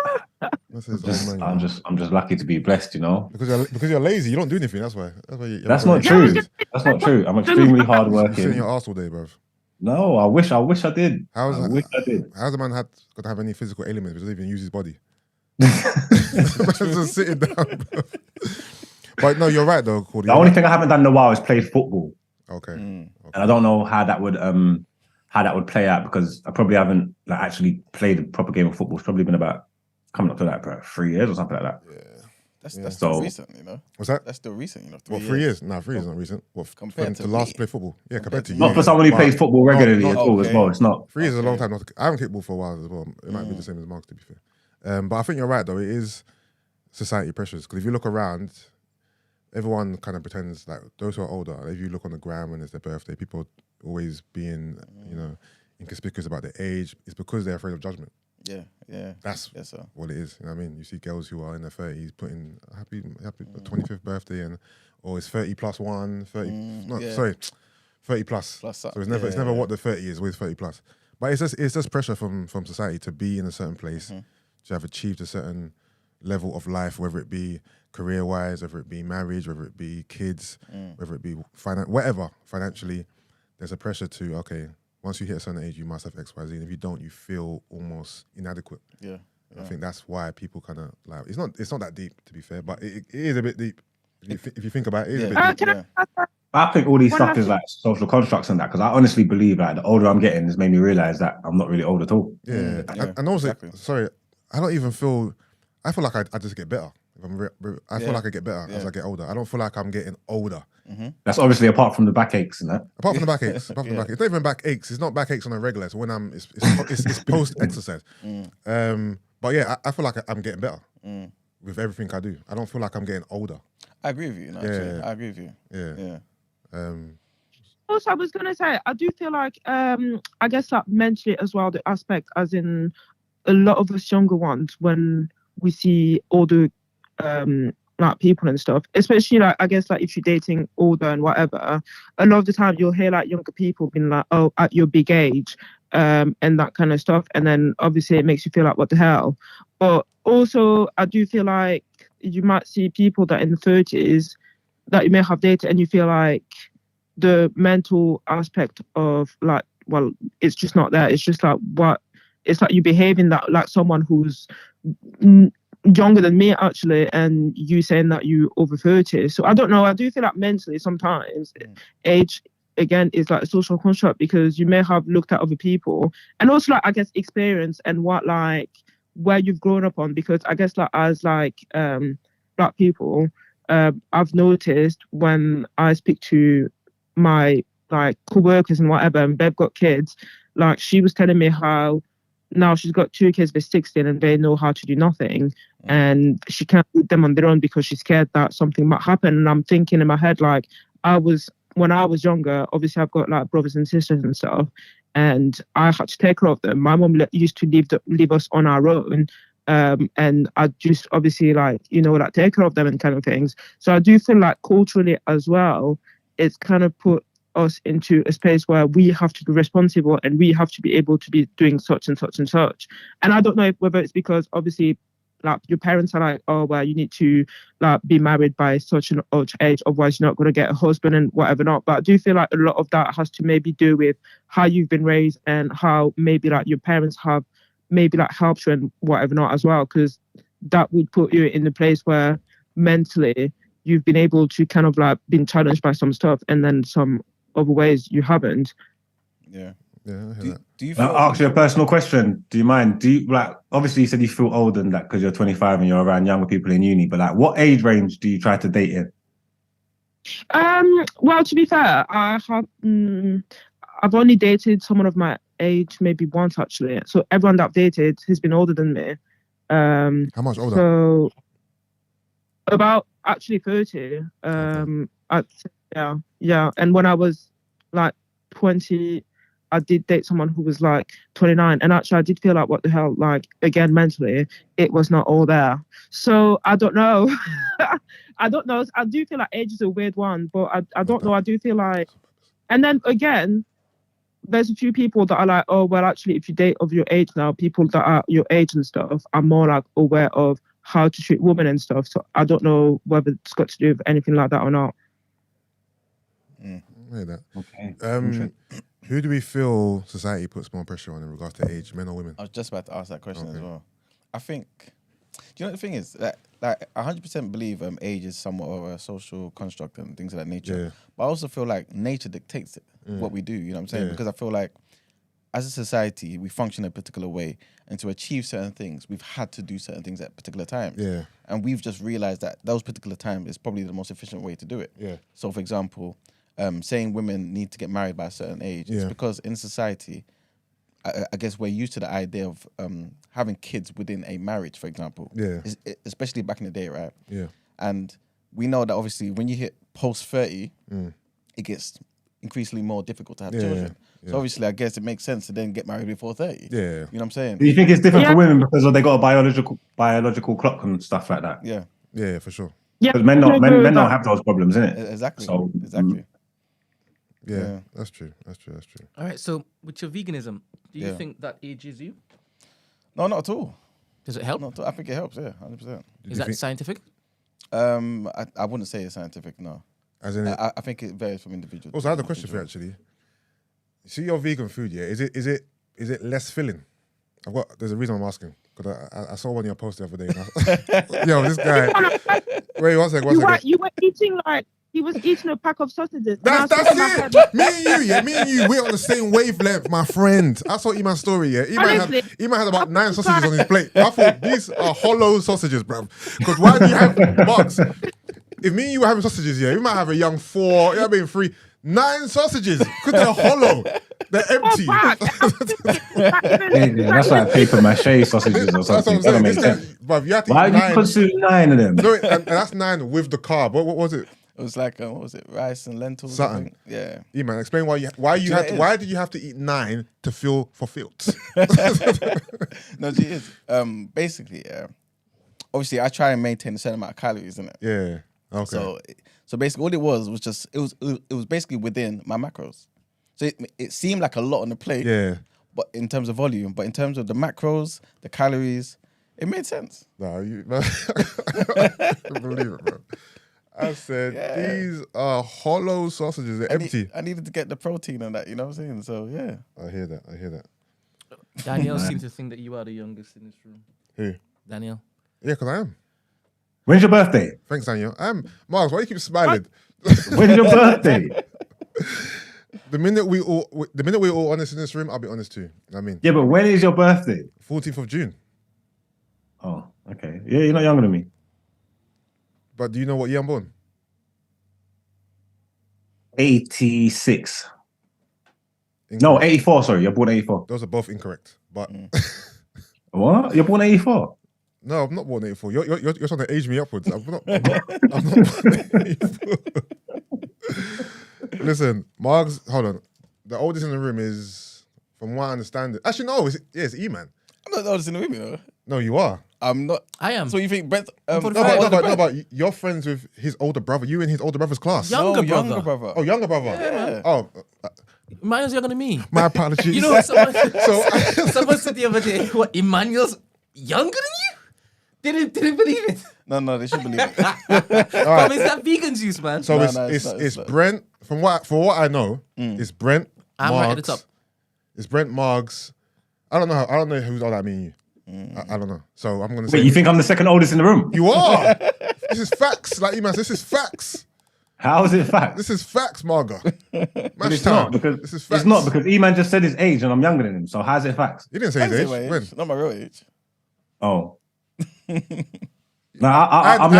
I'm just lucky to be blessed, you know. Because you're lazy, you don't do anything. That's why. That's not true. That's not true. I'm extremely hardworking. You sit in your arse all day, bruv. No, I wish I did. How's the man got to have any physical ailments? He doesn't even use his body. Just sitting down, bruv. But no, you're right though, Cordy. The only thing I haven't done in a while is played football. Okay. And I don't know how that would play out because I probably haven't like actually played a proper game of football. It's probably been about coming up to like 3 years or something like that. Yeah. That's still recent, you know. What's that? That's still recent, you know. 3 years? No, 3 years is not recent. What compared to last me? play football? Yeah, compared to you. Not for someone who plays football regularly at all okay. as well. It's not. 3 years is a long time. I haven't kicked ball for a while as well. It might be the same as Mark's, to be fair. But I think you're right though. It is society pressures because if you look around, everyone kind of pretends like those who are older. If you look on the gram when it's their birthday, people always being, you know, inconspicuous about their age. It's because they're afraid of judgment. Yeah. That's Yes, sir. what it is. You know what I mean? You see girls who are in their 30s putting happy 25th birthday or it's 30 plus 1, 30 30 plus. So it's never what the 30 is, with 30 plus. But it's just pressure from society to be in a certain place, to have achieved a certain level of life, whether it be career-wise, whether it be marriage, whether it be kids, whether it be whatever, financially. There's a pressure to, okay, once you hit a certain age, you must have X, Y, Z. And if you don't, you feel almost inadequate. Yeah. I think that's why people kind of like, it's not that deep, to be fair, but it is a bit deep. If you think about it, it is a bit deep. I think all these stuff is like social constructs and that, because I honestly believe that the older I'm getting, it's made me realize that I'm not really old at all. Yeah. And also, sorry, I don't even feel, I feel like I just get better. I feel like I get better as I get older. I don't feel like I'm getting older. That's obviously apart from the backaches and that. Apart from the backaches. It's not even backaches. It's not backaches on a regular. So when it's post exercise. But yeah, I feel like I'm getting better with everything I do. I don't feel like I'm getting older. I agree with you. Actually. I agree with you. Yeah. Also, I was gonna say, I do feel like, I guess like mentally as well, the aspect as in a lot of us younger ones, when we see older like people and stuff, especially like, I guess like if you're dating older and whatever, a lot of the time you'll hear like younger people being like, oh, at your big age, and that kind of stuff. And then obviously it makes you feel like, what the hell? But also I do feel like you might see people that in the 30s that you may have dated and you feel like the mental aspect of like, well, it's just not there. It's just like it's like you behaving that like someone who's younger than me actually, and you saying that you over 30. So I don't know. I do feel like mentally sometimes age again is like a social construct, because you may have looked at other people and also like I guess experience and what like where you've grown up on, because I guess like as like black people, I've noticed when I speak to my like co-workers and whatever, and they've got kids, like she was telling me how now she's got 2 kids, they're 16 and they know how to do nothing, and she can't leave them on their own because she's scared that something might happen. And I'm thinking in my head, like when I was younger, obviously I've got like brothers and sisters and stuff, and I had to take care of them. My mom used to leave us on our own, and I just obviously like, like take care of them and kind of things. So I do feel like culturally as well, it's kind of put us into a space where we have to be responsible and we have to be able to be doing such and such and such. And I don't know whether it's because obviously like your parents are like, oh well, you need to like be married by such an age, otherwise you're not going to get a husband and whatever not. But I do feel like a lot of that has to maybe do with how you've been raised and how maybe like your parents have maybe like helped you and whatever not as well, because that would put you in the place where mentally you've been able to kind of like been challenged by some stuff, and then some other ways you haven't. Yeah. Do you I'll ask you a personal question. Do you mind? Do you like? Obviously, you said you feel older than that because you're 25 and you're around younger people in uni. But like, what age range do you try to date in? Well, to be fair, I've only dated someone of my age maybe once actually. So everyone that I've dated has been older than me. How much older? So about actually 30. Yeah. And when I was like 20, I did date someone who was like 29, and actually I did feel like, what the hell, like again mentally it was not all there. So I don't know. I don't know. I do feel like age is a weird one, but I don't know. I do feel like, and then again, there's a few people that are like, oh well, actually if you date of your age now, people that are your age and stuff are more like aware of how to treat women and stuff. So I don't know whether it's got to do with anything like that or not. Okay. Who do we feel society puts more pressure on in regards to age, men or women? I was just about to ask that question as well. I think, do you know what the thing is? Like 100% believe age is somewhat of a social construct and things of that nature. Yeah. But I also feel like nature dictates it, what we do, you know what I'm saying? Because I feel like as a society, we function a particular way, and to achieve certain things, we've had to do certain things at particular times. Yeah. And we've just realized that those particular times is probably the most efficient way to do it. Yeah. So for example, saying women need to get married by a certain age, it's because in society, I guess we're used to the idea of having kids within a marriage, for example. Yeah. Especially back in the day, right? Yeah. And we know that obviously when you hit post 30, it gets increasingly more difficult to have Yeah, children. yeah. So obviously, I guess it makes sense to then get married before 30. Yeah. You know what I'm saying? Do you think it's different Yeah. for women because they got a biological clock and stuff like that? Yeah, Yeah, for sure. Yeah, Because men I don't agree with don't that. have those problems, innit? exactly. So Exactly. Yeah, Yeah. that's true. That's true. All right. So with your veganism, do you Yeah. think that ages you? No, not at all. Does it help? Not at all. I think it helps. Yeah, 100%. Is that scientific? I wouldn't say it's scientific. No, As in, I think it varies from individual. also, I had a question for you actually. See your vegan food, yeah? Is it less filling? There's a reason I'm asking because I saw one of your posts the other day. Yo, this guy. Wait, one second. You were eating like he was eating a pack of sausages. That's it. Me and you, we're on the same wavelength, my friend. I saw Iman's story, yeah. Honestly, Iman had about 9 sausages on his plate. I thought these are hollow sausages, bruv. Because why do you have Marks? If me and you were having sausages, yeah, we might have a young 4, you know what I mean, 3, 9 sausages because they're hollow. They're empty. That's like paper mache sausages or That's what something. I'm saying. That makes sense. Bruv, you had to Why eat do you 9. consume 9 of them? No, and that's 9 with the carb. What was it? It was like what was it? Rice and lentils. Something. I think. Yeah. Iman, explain why did you have to eat 9 to feel fulfilled? No, it is. Basically, obviously, I try and maintain a certain amount of calories in it. Yeah. Okay. So basically, all it was just it was basically within my macros. So it seemed like a lot on the plate. Yeah. But in terms of volume, but in terms of the macros, the calories, it made sense. No, I can't believe it, bro. I said these are hollow sausages. They're empty. I needed to get the protein on that. You know what I'm saying? So yeah. I hear that. Danielle seems to think that you are the youngest in this room. Who? Danielle. Yeah, because I am. When's your birthday? Thanks, Daniel. I am. Miles, why do you keep smiling? When's your birthday? The minute we all honest in this room, I'll be honest too. You know what I mean? Yeah, but when is your birthday? 14th of June. Oh, okay. Yeah, you're not younger than me. But do you know what year I'm born? 86. Incorrect. No, 84. Sorry, you're born 84. Those are both incorrect. But What? You're born 84? no, I'm not born 84. You're trying to age me upwards. I'm not born 84. Listen, Margs, hold on. The oldest in the room is, from what I understand it. Actually, no, it's E-Man. I'm not the oldest in the room, you know. No, you are. I'm not. I am. So you think Brent? I'm No, 45. but you're friends with his older brother. You in his older brother's class. Younger brother. Younger brother. Oh, younger brother. Yeah. Oh, Emmanuel's younger than me. my apologies. You know what someone, So- someone said the other day, what, Emmanuel's younger than you? Didn't believe it. No, they should believe it. But it's that vegan juice, man. So No, it's no, it's not, it's it's not. Brent. For what I know, it's Brent. I'm Margs, right at the top. It's Brent Margs. I don't know who's all that mean you. I don't know. So I'm gonna say Wait, you think I'm the second oldest in the room? you are. This is facts. Like Iman, this is facts. How is it fact? This is facts, Marga. But Match it's time. not because This is facts. it's not because E-Man just said his age and I'm younger than him. So how's it facts? He didn't say his That's age. my age. When? Not my real age. Oh. No, I'm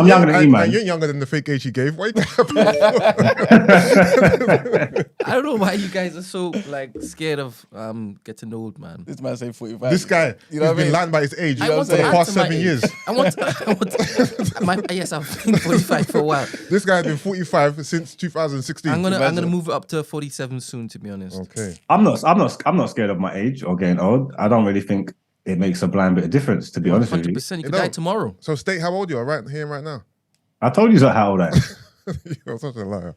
younger than E-Man. And you're younger than the fake age he gave. Why you I don't know why you guys are so like scared of getting old, man. This man say 45. This guy, You know he's what I been mean? lying by his age I for want the to add past to my 7 age. years. Yes, I've been 45 for a while. This guy's been 45 since 2016. I'm gonna move it up to 47 soon, to be honest. Okay. I'm not scared of my age or getting old. I don't really think it makes a blind bit of difference, to be honest with you. 100%. You could know- die tomorrow. So state how old you are right here and right now. I told you how old I am. You're such a liar.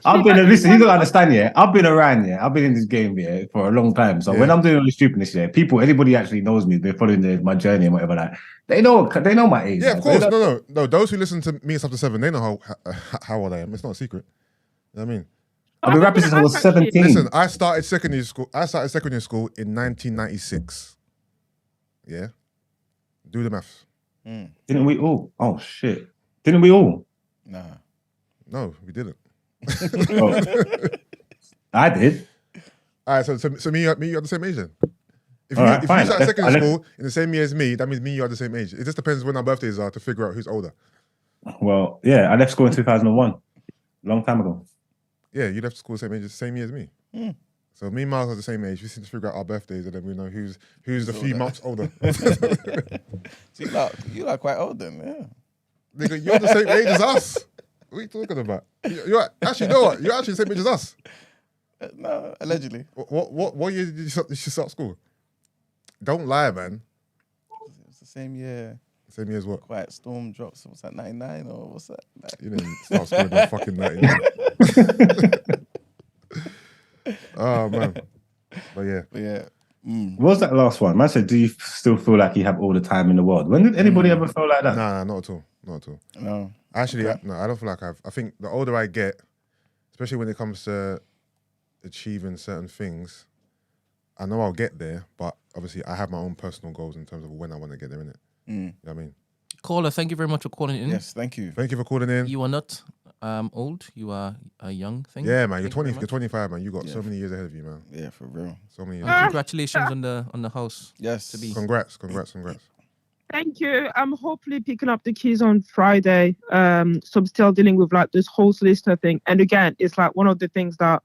I've been, listen, you don't understand, yeah. I've been around, yeah. I've been in this game, yeah, for a long time. So when I'm doing all this stupidness, yeah, anybody actually knows me. They're following my journey and whatever. Like, they know my age. Yeah, man. of course. They know- No. Those who listen to me and After 7, they know how old I am. It's not a secret. You know what I mean? I've been rapping since I was 17. Listen, I started secondary school in 1996. Yeah. Do the maths. Didn't we all? Oh, shit. Didn't we all? Nah. No, we didn't. Oh. I did. All right, so me, you are the same age then. If All you, right, if fine. you start I secondary left- school in the same year as me, that means me and you are the same age. It just depends when our birthdays are to figure out who's older. Well, yeah, I left school in 2001. Long time ago. Yeah, you left school the same year as me. So me and Miles are the same age. We seem to figure out our birthdays and then we know who's a few months older. So you like quite old then, yeah. Nigga, you're the same age as us. What are you talking about? You actually know what? You're actually the same age as us. No, allegedly. What year did you start school? Don't lie, man. It's the same year. Same year as what? Quiet Storm drops. What's that, 99 or what's that? You didn't start school in fucking 99. Oh, man. But yeah. What was that last one? Man said, do you still feel like you have all the time in the world? When did anybody ever feel like that? Nah, not at all. Not at all. No. Actually, no, I don't feel like I think the older I get, especially when it comes to achieving certain things, I know I'll get there, but obviously I have my own personal goals in terms of when I want to get there, innit? You know what I mean? Caller, thank you very much for calling in. Yes, thank you. Thank you for calling in. You are not old. You are a young thing. Yeah, man. You're 20. You're 25, man. You got so many years ahead of you, man. Yeah, for real. So many years. Congratulations on the house. Yes. To be. Congrats. Thank you. I'm hopefully picking up the keys on Friday. So I'm still dealing with like this whole solicitor thing. And again, it's like one of the things that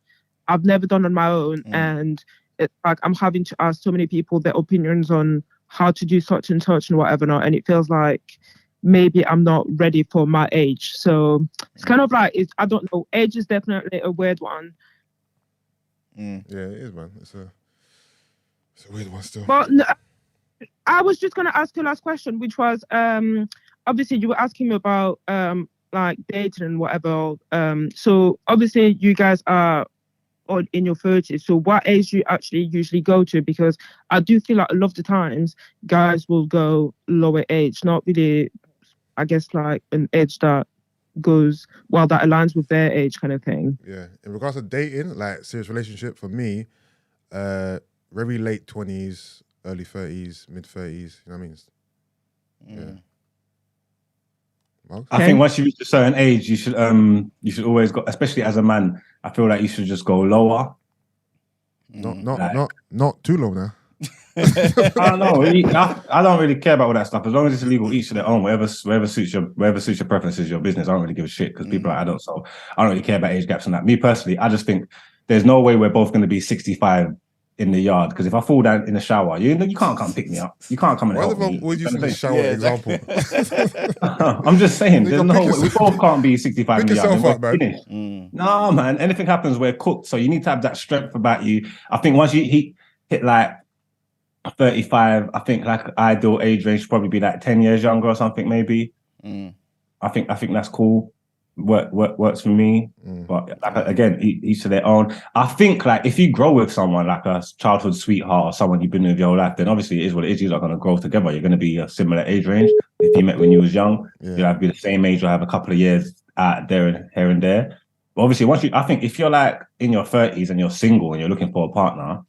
I've never done on my own. And it's like I'm having to ask so many people their opinions on how to do such and such and whatever not. And it feels like maybe I'm not ready for my age. So it's kind of like, I don't know. Age is definitely a weird one. Yeah, it is, man. It's a weird one still. But no, I was just going to ask you last question, which was, obviously you were asking me about like dating and whatever. So obviously you guys are in your 30s. So what age do you actually usually go to? Because I do feel like a lot of the times guys will go lower age, not really, I guess, like an age that goes, well, that aligns with their age kind of thing. Yeah. In regards to dating, like serious relationship, for me, very late 20s, early 30s, mid 30s, you know what I mean? Yeah. Mark? I think once you reach a certain age, you should always go, especially as a man, I feel like you should just go lower. Not too low now. I don't know. I don't really care about all that stuff. As long as it's illegal, each to their own. Whatever suits your preferences, your business. I don't really give a shit because people are adults, so I don't really care about age gaps and that. Me personally, I just think there's no way we're both going to be 65 in the yard, because if I fall down in the shower, you can't come pick me up. You can't come and help me. Why the fuck would you use the shower example? I'm just saying, there's no way. We both can't be 65 pick in the yard. yourself up, man. No, man. Anything happens, we're cooked. So you need to have that strength about you. I think once you hit like 35, I think like ideal age range should probably be like 10 years younger or something, maybe. I think that's cool. Works for me. But like, again, each to their own. I think like if you grow with someone like a childhood sweetheart or someone you've been with your whole life, then obviously it is what it is. You're not going to grow together. You're going to be a similar age range. If you met when you was young, you'll have to be the same age or have a couple of years there and here and there. But obviously, I think if you're like in your 30s and you're single and you're looking for a partner,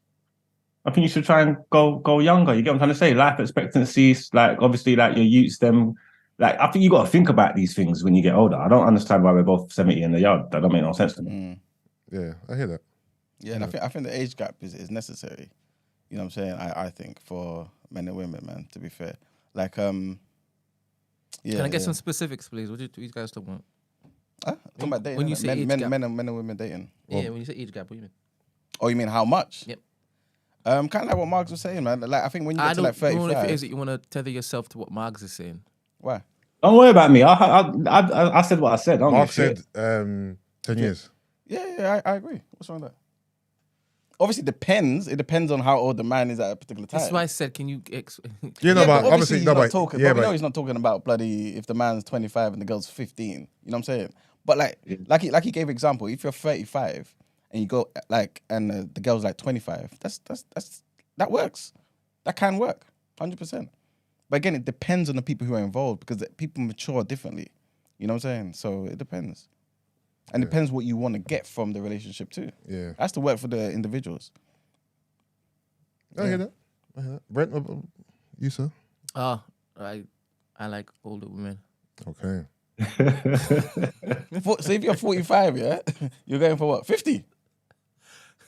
I think you should try and go younger. You get what I'm trying to say? Life expectancy, like obviously like your youths, them. Like, I think you got to think about these things when you get older. I don't understand why we're both 70 in the yard. That don't make no sense to me. Yeah, I hear that. Yeah, and I think the age gap is necessary. You know what I'm saying? I think for men and women, man, to be fair. Like, yeah. Can I get some specifics, please? What are you guys talking about? Talking about dating. When you say age gap. Men and women dating. Yeah, when you say age gap, what do you mean? Oh, you mean how much? Yep. Kind of like what Marks was saying, man. Like, I think when you get to like 35... I don't know if it is that you want to tether yourself to what Marks is saying. Why? Don't worry about me. I said what I said. Mark said 10 years. Yeah, I agree. What's wrong with that? Obviously, it depends on how old the man is at a particular time. That's why I said, can you... You know, but obviously... he's not talking. But we know he's not talking about bloody if the man's 25 and the girl's 15. You know what I'm saying? But like he gave example, if you're 35 and you go like, and the girl's like 25, that works. That can work, 100%. But again, it depends on the people who are involved because people mature differently. You know what I'm saying? So it depends. And it depends what you want to get from the relationship too. Yeah. It has to work for the individuals. I hear that. Brent, you, sir? I like older women. Okay. So if you're 45, yeah, you're going for what? 50?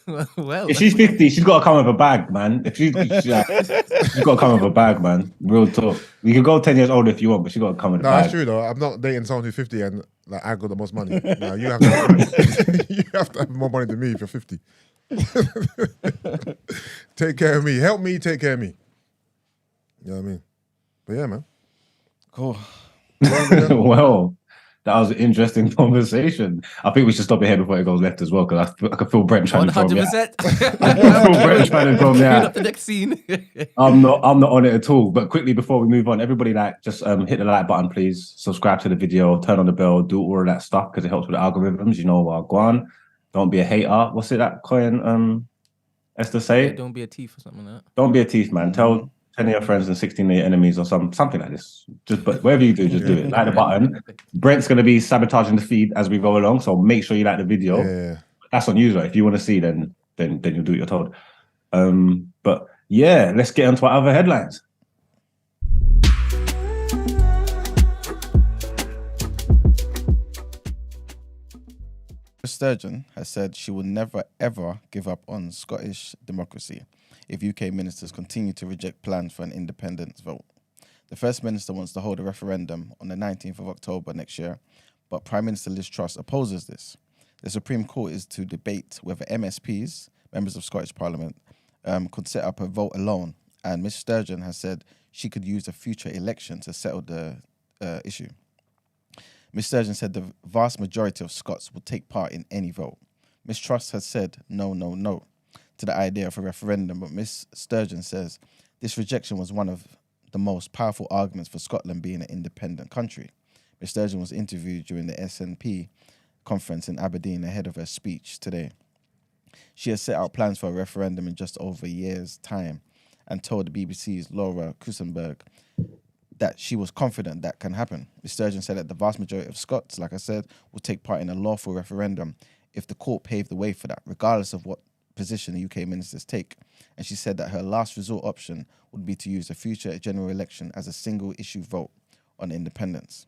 Well, if she's 50, she's got to come with a bag, man. She's got to come with a bag, man. Real talk. You can go 10 years older if you want, but she's got to come with a bag. No, that's true though. I'm not dating someone who's 50 and like I got the most money. No, you have to. You have to have more money than me if you're 50. Take care of me. Help me take care of me. You know what I mean? But yeah, man. Cool. Well, That was an interesting conversation. I think we should stop it here before it goes left as well, because I can feel Brent trying to draw me out. 100%. I can feel Brent trying to draw me Queuing out. up the next scene. I'm not on it at all. But quickly before we move on, everybody just hit the like button, please. Subscribe to the video, turn on the bell, do all of that stuff because it helps with the algorithms. You know, go on. Don't be a hater. What's it that coin Esther say? Yeah, don't be a thief or something like that. Don't be a thief, man. Tell 10 of your friends and 16 of your enemies or something like this. But whatever you do, just do it. Like the button. Brent's going to be sabotaging the feed as we go along, so make sure you like the video. Yeah. That's on you, though. If you want to see, then you'll do what you're told. But yeah, let's get onto our other headlines. Sturgeon has said she will never ever give up on Scottish democracy if UK ministers continue to reject plans for an independence vote. The First Minister wants to hold a referendum on the 19th of October next year, but Prime Minister Liz Truss opposes this. The Supreme Court is to debate whether MSPs, members of Scottish Parliament, could set up a vote alone, and Ms Sturgeon has said she could use a future election to settle the issue. Ms Sturgeon said the vast majority of Scots will take part in any vote. Ms Truss has said no to the idea of a referendum, but Ms Sturgeon says this rejection was one of the most powerful arguments for Scotland being an independent country. Ms Sturgeon was interviewed during the SNP conference in Aberdeen ahead of her speech today. She has set out plans for a referendum in just over a year's time and told the BBC's Laura Kusenberg that she was confident that can happen. Ms Sturgeon said that the vast majority of Scots, like I said, will take part in a lawful referendum if the court paved the way for that, regardless of what position the UK ministers take. And she said that her last resort option would be to use a future general election as a single issue vote on independence.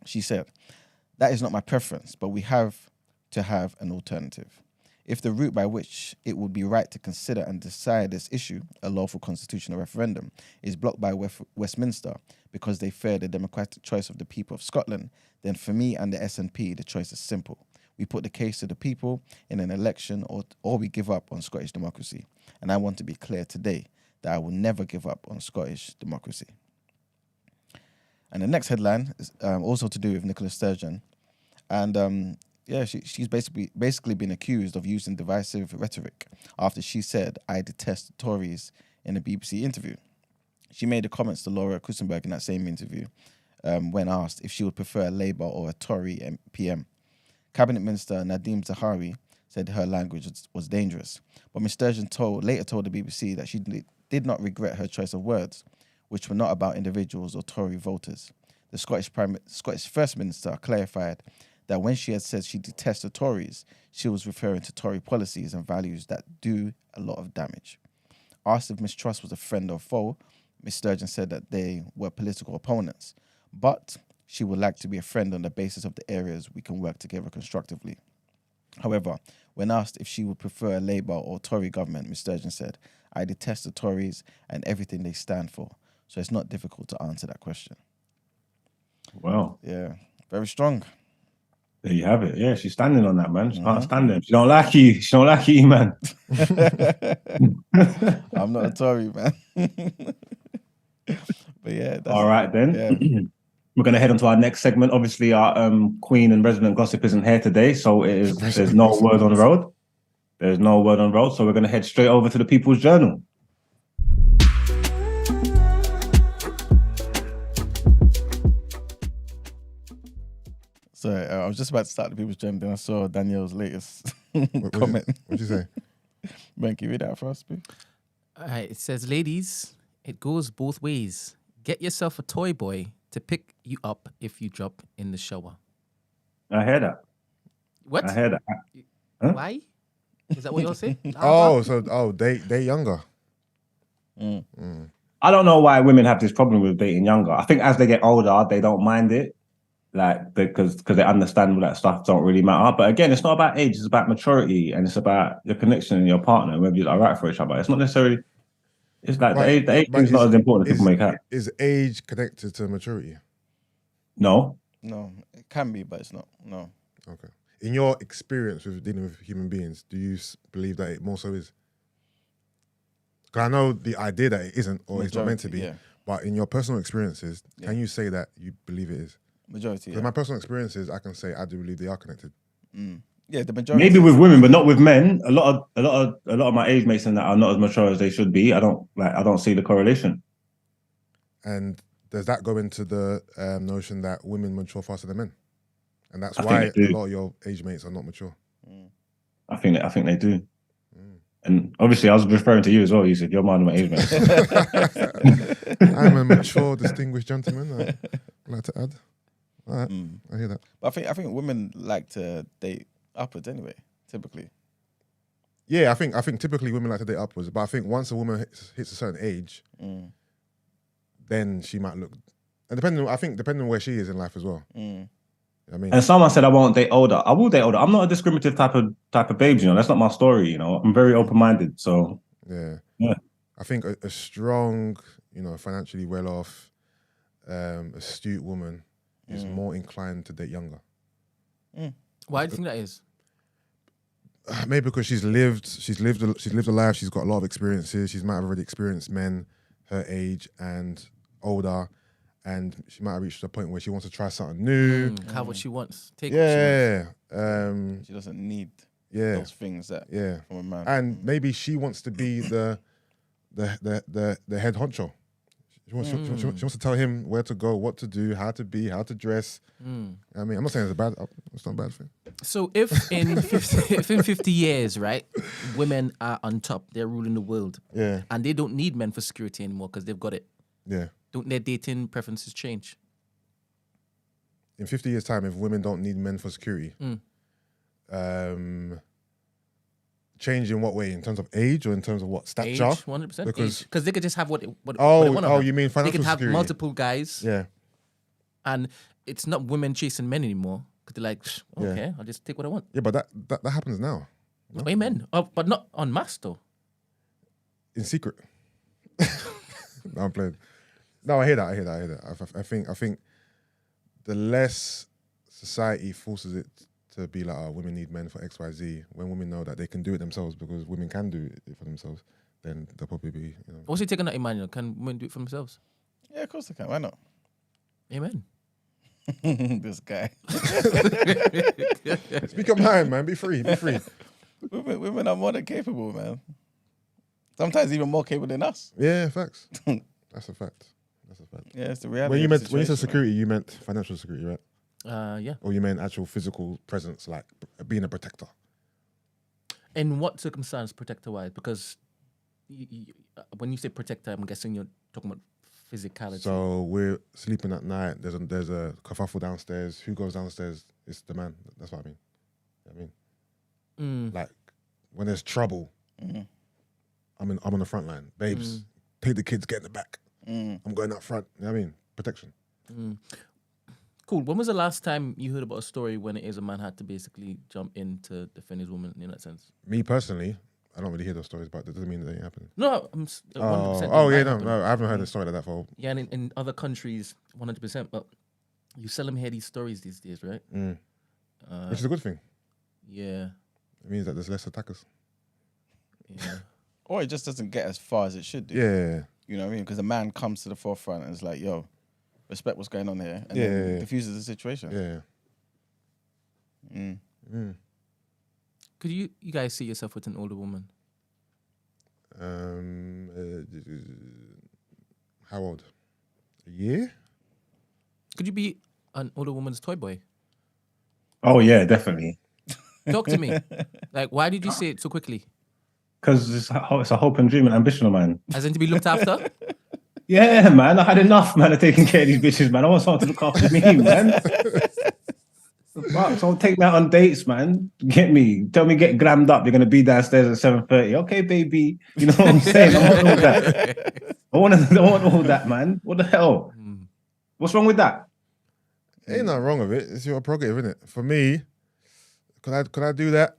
She said, "That is not my preference, but we have to have an alternative. If the route by which it would be right to consider and decide this issue, a lawful constitutional referendum, is blocked by Westminster because they fear the democratic choice of the people of Scotland, then for me and the SNP, the choice is simple. We put the case to the people in an election or we give up on Scottish democracy. And I want to be clear today that I will never give up on Scottish democracy." And the next headline is also to do with Nicola Sturgeon. And she's basically been accused of using divisive rhetoric after she said, "I detest the Tories," in a BBC interview. She made the comments to Laura Kusenberg in that same interview when asked if she would prefer a Labour or a Tory PM. Cabinet Minister Nadeem Zahawi said her language was dangerous, but Ms Sturgeon later told the BBC that she did not regret her choice of words, which were not about individuals or Tory voters. The Scottish First Minister clarified that when she had said she detests the Tories, she was referring to Tory policies and values that do a lot of damage. Asked if Ms Truss was a friend or foe, Ms Sturgeon said that they were political opponents, but she would like to be a friend on the basis of the areas we can work together constructively. However, when asked if she would prefer a Labour or Tory government, Ms Sturgeon said, "I detest the Tories and everything they stand for, so it's not difficult to answer that question." Wow. Yeah, very strong. There you have it. Yeah, she's standing on that, man. She can't stand him. She don't like you. She don't like you, man. I'm not a Tory, man. But yeah. All right, then. Yeah. We're going to head on to our next segment. Obviously, our Queen and resident gossip isn't here today, so there's no word on the road. There's no word on the road, so we're going to head straight over to the People's Journal. Sorry, I was just about to start the People's Journal, then I saw Danielle's latest comment. What'd you say? Ben, can you read that for us, please? All right, it says, "Ladies, it goes both ways. Get yourself a toy boy to pick you up if you drop in the shower." I hear that. What? I hear that. Huh? Why? Is that what you're saying? They younger. I don't know why women have this problem with dating younger. I think as they get older, they don't mind it. Like, because they understand all that stuff don't really matter. But again, it's not about age, it's about maturity, and it's about your connection and your partner, whether you're right for each other. It's not necessarily, it's like the age is not as important as people make out. Is age connected to maturity? No. No, it can be, but it's not. No. Okay. In your experience with dealing with human beings, do you believe that it more so is? Because I know the idea that it isn't or it's not meant to be, yeah. but in your personal experiences, can you say that you believe it is? Majority. Because Yeah. my personal experiences, I can say I do believe they are connected. Yeah, the majority. Maybe with women, but not with men. A lot of my age mates and that are not as mature as they should be. I don't see the correlation. And does that go into the notion that women mature faster than men? And that's I why think they a do. lot of your age mates are not mature. I think they do. And obviously, I was referring to you as well. You said you're my age mate. I'm a mature, distinguished gentleman. I'd like to add. All right, I hear that. But I think women like to date upwards anyway, typically. Yeah, I think typically women like to date upwards, but I think once a woman hits a certain age, then she might look. And depending on where she is in life as well. I mean, And someone said I won't date older. I will date older. I'm not a discriminative type of babe. That's not my story. I'm very open minded. So yeah. Yeah. I think a strong, financially well off, astute woman is more inclined to date younger. Why do you think that is? Maybe because she's lived a life. She's got a lot of experiences. She might have already experienced men her age and older, and she might have reached a point where she wants to try something new. Have what she wants. Take what she wants. Yeah. She doesn't need Yeah. those things that from a man. And maybe she wants to be the head honcho. She wants to tell him where to go, what to do, how to be, how to dress. I mean, I'm not saying it's not a bad thing. So if in 50 years, right, women are on top, they're ruling the world, and they don't need men for security anymore because they've got it. Yeah. Don't their dating preferences change? In 50 years' time, if women don't need men for security, change in what way? In terms of age or in terms of what? Stature? Age, 100%. Because they could just have what they want. You mean financial They could have security? multiple guys. Yeah. And it's not women chasing men anymore. Because they're like, okay, I'll just take what I want. Yeah, but that happens now. No? Amen. But not en masse, though. In secret. No, I'm playing. No, I hear that. I think the less society forces it to be like, women need men for X, Y, Z, when women know that they can do it themselves because women can do it for themselves, then they'll probably be, What's he taking that, Emmanuel? Can women do it for themselves? Yeah, of course they can. Why not? Amen. This guy. Speak your mind, man. Be free. Women are more than capable, man. Sometimes even more capable than us. Yeah, facts. That's a fact. Yeah, it's the reality. When you said situation, security, you meant financial security, right? Yeah. Or you meant actual physical presence, like being a protector? In what circumstance, protector-wise? Because when you say protector, I'm guessing you're talking about physicality. So we're sleeping at night. There's a kerfuffle downstairs. Who goes downstairs? It's the man. That's what I mean. You know what I mean, like when there's trouble, I'm on the front line. Babes, take the kids, get in the back. I'm going up front. You know what I mean? Protection. Cool. When was the last time you heard about a story when it is a man had to basically jump in to defend his woman in that sense? Me personally, I don't really hear those stories, but that doesn't mean that they ain't happening. No, I'm 100%. No, I haven't heard a story like that for. Yeah, and in other countries, 100%. But you seldom hear these stories these days, right? Which is a good thing. Yeah. It means that there's less attackers. Yeah. Or it just doesn't get as far as it should do. Yeah. You know what I mean? Because a man comes to the forefront and is like, yo, respect what's going on here. And then diffuses the situation. Yeah. Could you guys see yourself with an older woman? How old? A year? Could you be an older woman's toy boy? Oh yeah, definitely. Talk to me. Like, why did you say it so quickly? Because it's a hope and dream and ambition of mine. As in to be looked after? Yeah, man. I had enough, man, of taking care of these bitches, man. I want someone to look after me, man. Someone take me out on dates, man. Get me. Tell me get glammed up. You're going to be downstairs at 7:30. Okay, baby. You know what I'm saying? I want all that. I want all that, man. What the hell? What's wrong with that? Ain't nothing wrong with it. It's your prerogative, isn't it? For me, could I do that?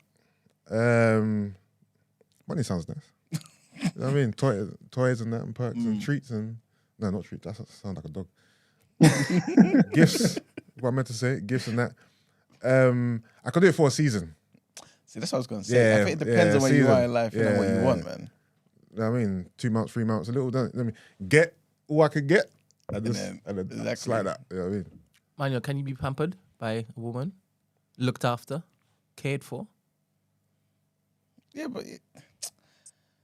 Money sounds nice. You know what I mean? Toys and that and perks and treats and... No, not treats. That sounds like a dog. Gifts. What I meant to say. Gifts and that. I could do it for a season. See, that's what I was going to say. I think it depends on where you are in life and what you want, man. You know what I mean? 2 months, 3 months, a little... I mean, get all I could get and then exactly. slide that. You know what I mean? Manuel, can you be pampered by a woman? Looked after? Cared for? Yeah, but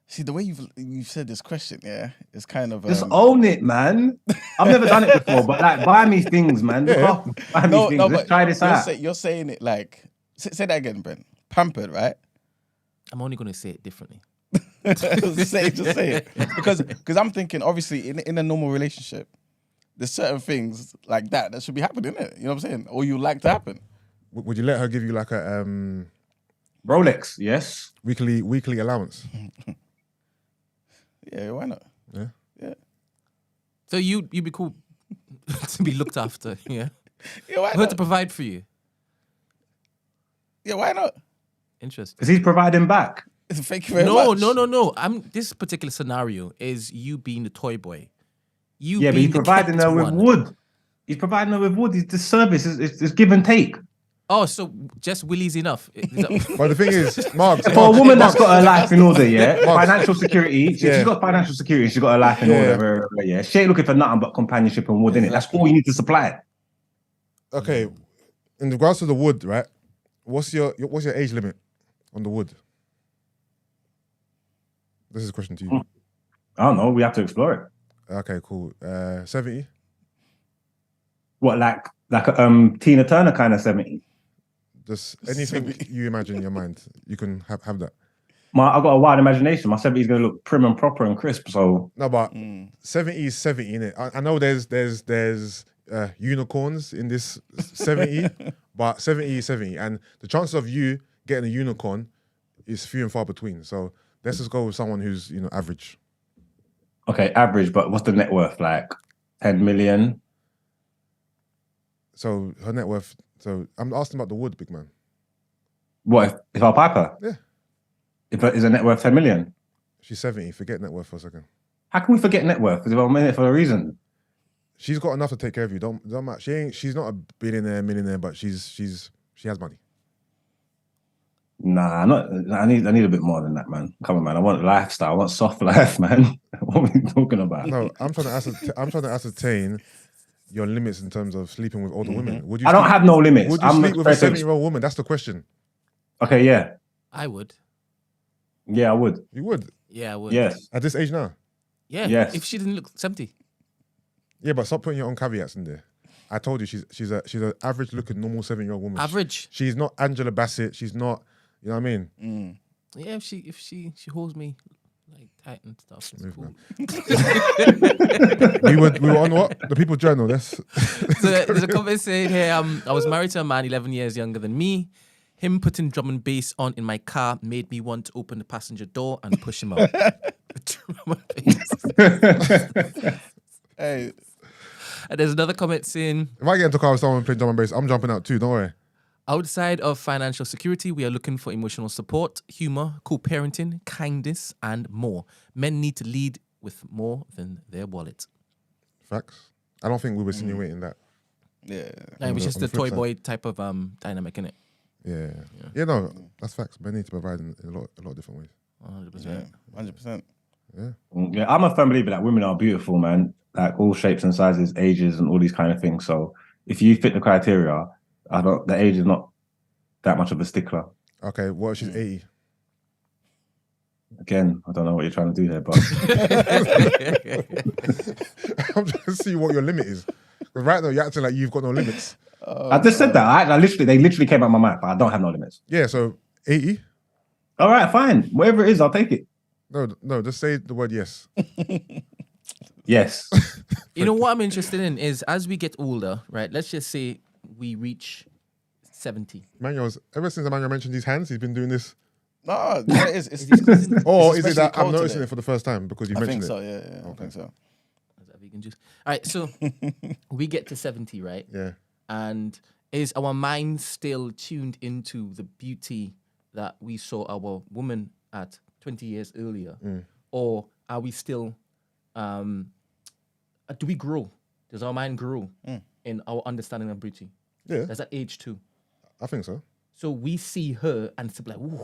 see the way you've said this question, yeah, it's kind of Just own it, man. I've never done it before, but like, buy me things, man. Look Yeah. after, buy me things. Let's try this out. You're saying it like say that again, Ben. Pampered, right? I'm only going to say it differently. Just say it. Because I'm thinking, obviously, in a normal relationship, there's certain things like that should be happening, innit? You know what I'm saying? Or you like to happen. Would you let her give you like a Rolex, yes. weekly allowance? Yeah, why not? Yeah. So you'd be cool to be looked after, yeah? Yeah, why Her not? to provide for you. Yeah, why not? Interesting. Because he's providing back. Thank you very much. No. This particular scenario is you being the toy boy. You Yeah, but being he's the providing kept her with one. wood. He's providing her with wood. It's the service. It's give and take. Oh, so just Willie's enough. Is that- But the thing is, Mark, For a woman that's got her life in order, yeah, Mark. financial security. She's Yeah. got financial security. She's got her life in Yeah. order. Yeah, she ain't looking for nothing but companionship and wood, innit? That's all you need to supply. okay, in regards to the wood, right? What's your age limit on the wood? This is a question to you. I don't know. We have to explore it. Okay, cool. 70? What, like a Tina Turner kind of 70? Just anything you imagine in your mind, you can have that. I've got a wild imagination. My 70 is going to look prim and proper and crisp. So No, but 70 is 70, innit? I know there's unicorns in this 70, but 70 is 70. And the chances of you getting a unicorn is few and far between. So let's just go with someone who's, average. okay, average. But what's the net worth? Like 10 million? So her net worth, so I'm asking about the wood, big man. What if I pipe her? Yeah. Is her net worth 10 million? She's 70, forget net worth for a second. How can we forget net worth? Because I'm in it for a reason. She's got enough to take care of you. Don't matter. She's not a billionaire, millionaire, but she has money. Nah, I need a bit more than that, man. Come on, man. I want lifestyle. I want soft life, man. What are we talking about? No, I'm trying to ascertain your limits in terms of sleeping with older women. Would you I don't have no limits. Would you I'm sleep with a prepared to- 70-year-old woman? That's the question. Okay, yeah. I would. Yeah, I would. You would Yeah, I would. Yes. at this age now. Yeah. Yes. If she didn't look 70. Yeah, but stop putting your own caveats in there. I told you she's an average looking normal 7-year-old woman. Average. She's not Angela Bassett. She's not. You know what I mean? Yeah, if she holds me like tight and stuff. It's Move, cool. we were on what? The People's Journal. That's So there's a comment saying here, I was married to a man 11 years younger than me. Him putting drum and bass on in my car made me want to open the passenger door and push him out. Drum and bass. Hey, And there's another comment saying, if I get into a car with someone playing drum and bass, I'm jumping out too. Don't worry. outside of financial security, we are looking for emotional support, humor, co-parenting, kindness, and more. Men need to lead with more than their wallet. Facts. I don't think we were insinuating that. yeah. Like, it's just on the the flip toy side. boy type of dynamic, innit? Yeah. No, that's facts. Men need to provide in a lot of different ways. 100%. Yeah, 100%. Yeah, I'm a firm believer that women are beautiful, man. Like all shapes and sizes, ages, and all these kind of things. So if you fit the criteria, the age is not that much of a stickler. Okay, what if she's 80? Again, I don't know what you're trying to do there, but I'm trying to see what your limit is. Because right now you're acting like you've got no limits. I just said that. They literally came out of my mouth. But I don't have no limits. Yeah, so 80? All right, fine. Whatever it is, I'll take it. No, just say the word yes. Yes. You know what I'm interested in is as we get older, right? Let's just say we reach 70. Ever since Emmanuel mentioned these hands, he's been doing this. No, it's Or is it especially that I'm cold noticing today. it for the first time because you I mentioned think it? so, yeah. I think so. Is that vegan juice? All right, so we get to 70, right? Yeah. And is our mind still tuned into the beauty that we saw our woman at 20 years earlier? Or are we still, do we grow? Does our mind grow in our understanding of beauty? Yeah, Does that age too? I think so. So we see her and it's like, ooh.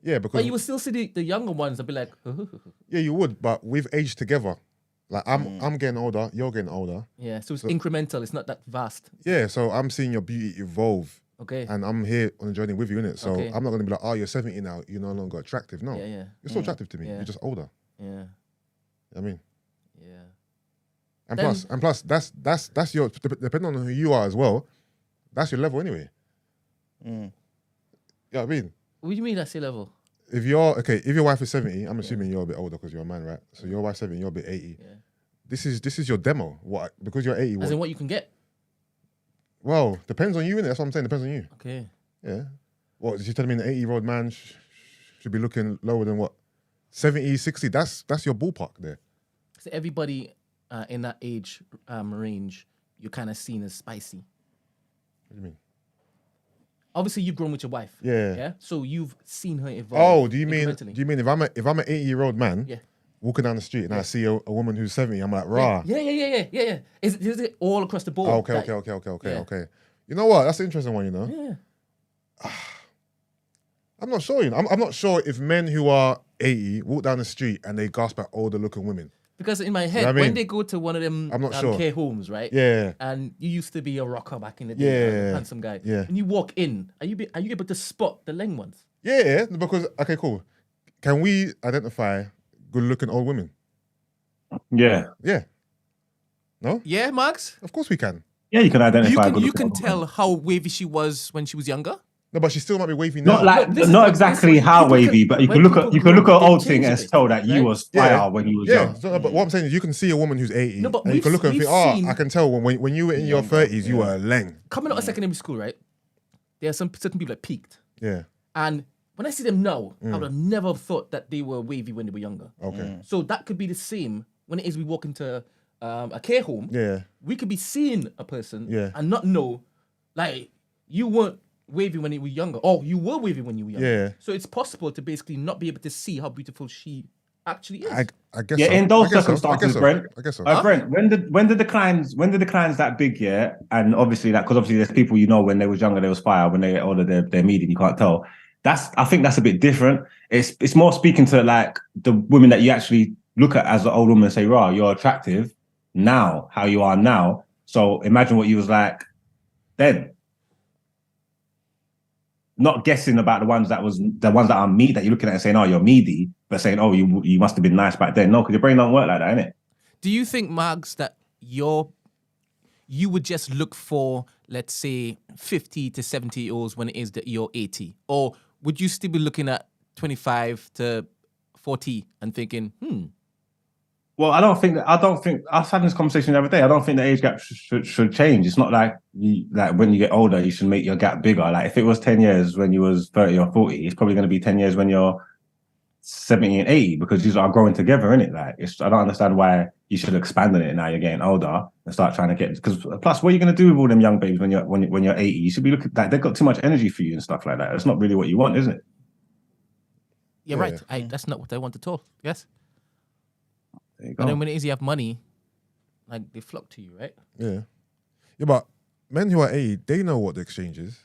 Yeah, because But you will still see the younger ones that be like, yeah, you would, but we've aged together. Like I'm getting older, you're getting older. Yeah, so it's incremental. It's not that vast. Yeah, so I'm seeing your beauty evolve. Okay. And I'm here on the journey with you, innit? So Okay. I'm not going to be like, oh, you're 70 now, you're no longer attractive. No. Yeah, yeah. You're still attractive to me. Yeah. You're just older. Yeah. You know what I mean? Yeah. And Then- plus, that's your, depending on who you are as well, that's your level anyway. You know what I mean? What do you mean that's your level? If your wife is 70, I'm assuming you're a bit older because you're a man, right? So your wife's 70, you're a bit 80. Yeah. This is your demo. What? Because you're 80. As in what you can get. Well, depends on you, innit? That's what I'm saying. Depends on you. Okay. Yeah. What? Is you telling me an 80-year-old man should be looking lower than what? 70, 60? That's your ballpark there. So everybody in that age range, you're kind of seen as spicy. What do you mean? Obviously, you've grown with your wife. Yeah. Yeah. So you've seen her evolve. Oh, do you mean incrementally. if I'm an 80-year-old man Yeah. walking down the street and I see a woman who's 70, I'm like, rah. Yeah. Is it all across the board? Oh, okay. You know what? That's an interesting one, you know? Yeah. I'm not sure, you know. I'm not sure if men who are 80 walk down the street and they gasp at older looking women. Because in my head, You know what I when mean? they go to one of them I'm not sure. care homes, right? Yeah. And you used to be a rocker back in the day, Yeah. handsome guy. Yeah. When you walk in, are you able to spot the leng ones? Yeah, because, okay, cool. Can we identify good looking old women? Yeah. Yeah. No? Yeah, Max? Of course we can. Yeah, you can identify. You can tell how wavy she was when she was younger. No, but she still might be wavy now. Not like No, this is not what- exactly this is- how people wavy, can- but you when can look people at grow, old they thing change and a bit, tell that you right? was fire when you was Yeah, young. so, but what I'm saying is you can see a woman who's 80 No, but and you can look at her and we've think, seen- I can tell when you were in your 30s, you were a leng. Coming out of secondary school, right? There are some certain people that peaked. Yeah, And when I see them now, I would have never thought that they were wavy when they were younger. okay. So that could be the same when it is we walk into a care home. Yeah, We could be seeing a person Yeah. and not know, like, you weren't wavy when you were younger. Or you were wavy when you were younger. Yeah. So it's possible to basically not be able to see how beautiful she actually is. I guess Yeah, so. in those I guess so. circumstances, Brent. I guess so. Brent, when the declines that big, yeah, and obviously that because obviously there's people you know when they was younger they was fire, when they get older they're medium, you can't tell. I think that's a bit different. It's more speaking to like the women that you actually look at as an old woman and say, "Rah, you're attractive now, how you are now." So imagine what you was like then. Not guessing about the ones that are meat that you're looking at and saying, "Oh, you're meaty," but saying, "Oh, you must have been nice back then." No, because your brain don't work like that, innit? Do you think, Mags, that you would just look for, let's say, 50 to 70-year-olds when it is that you're 80? Or would you still be looking at 25 to 40 and thinking, Well, I don't think I was having this conversation the other day. I don't think the age gap should change. It's not like when you get older, you should make your gap bigger. Like if it was 10 years when you was 30 or 40, it's probably going to be 10 years when you're 70 and 80 because these are growing together, innit? Like I don't understand why you should expand on it now you're getting older and start trying to get, because plus what are you going to do with all them young babes when you're 80? You should be looking like they've got too much energy for you and stuff like that. It's not really what you want, isn't it? you're right, that's not what I want at all. Yes? There you But go. then when it is you have money, like they flock to you, right? Yeah, but men who are 80, they know what the exchange is.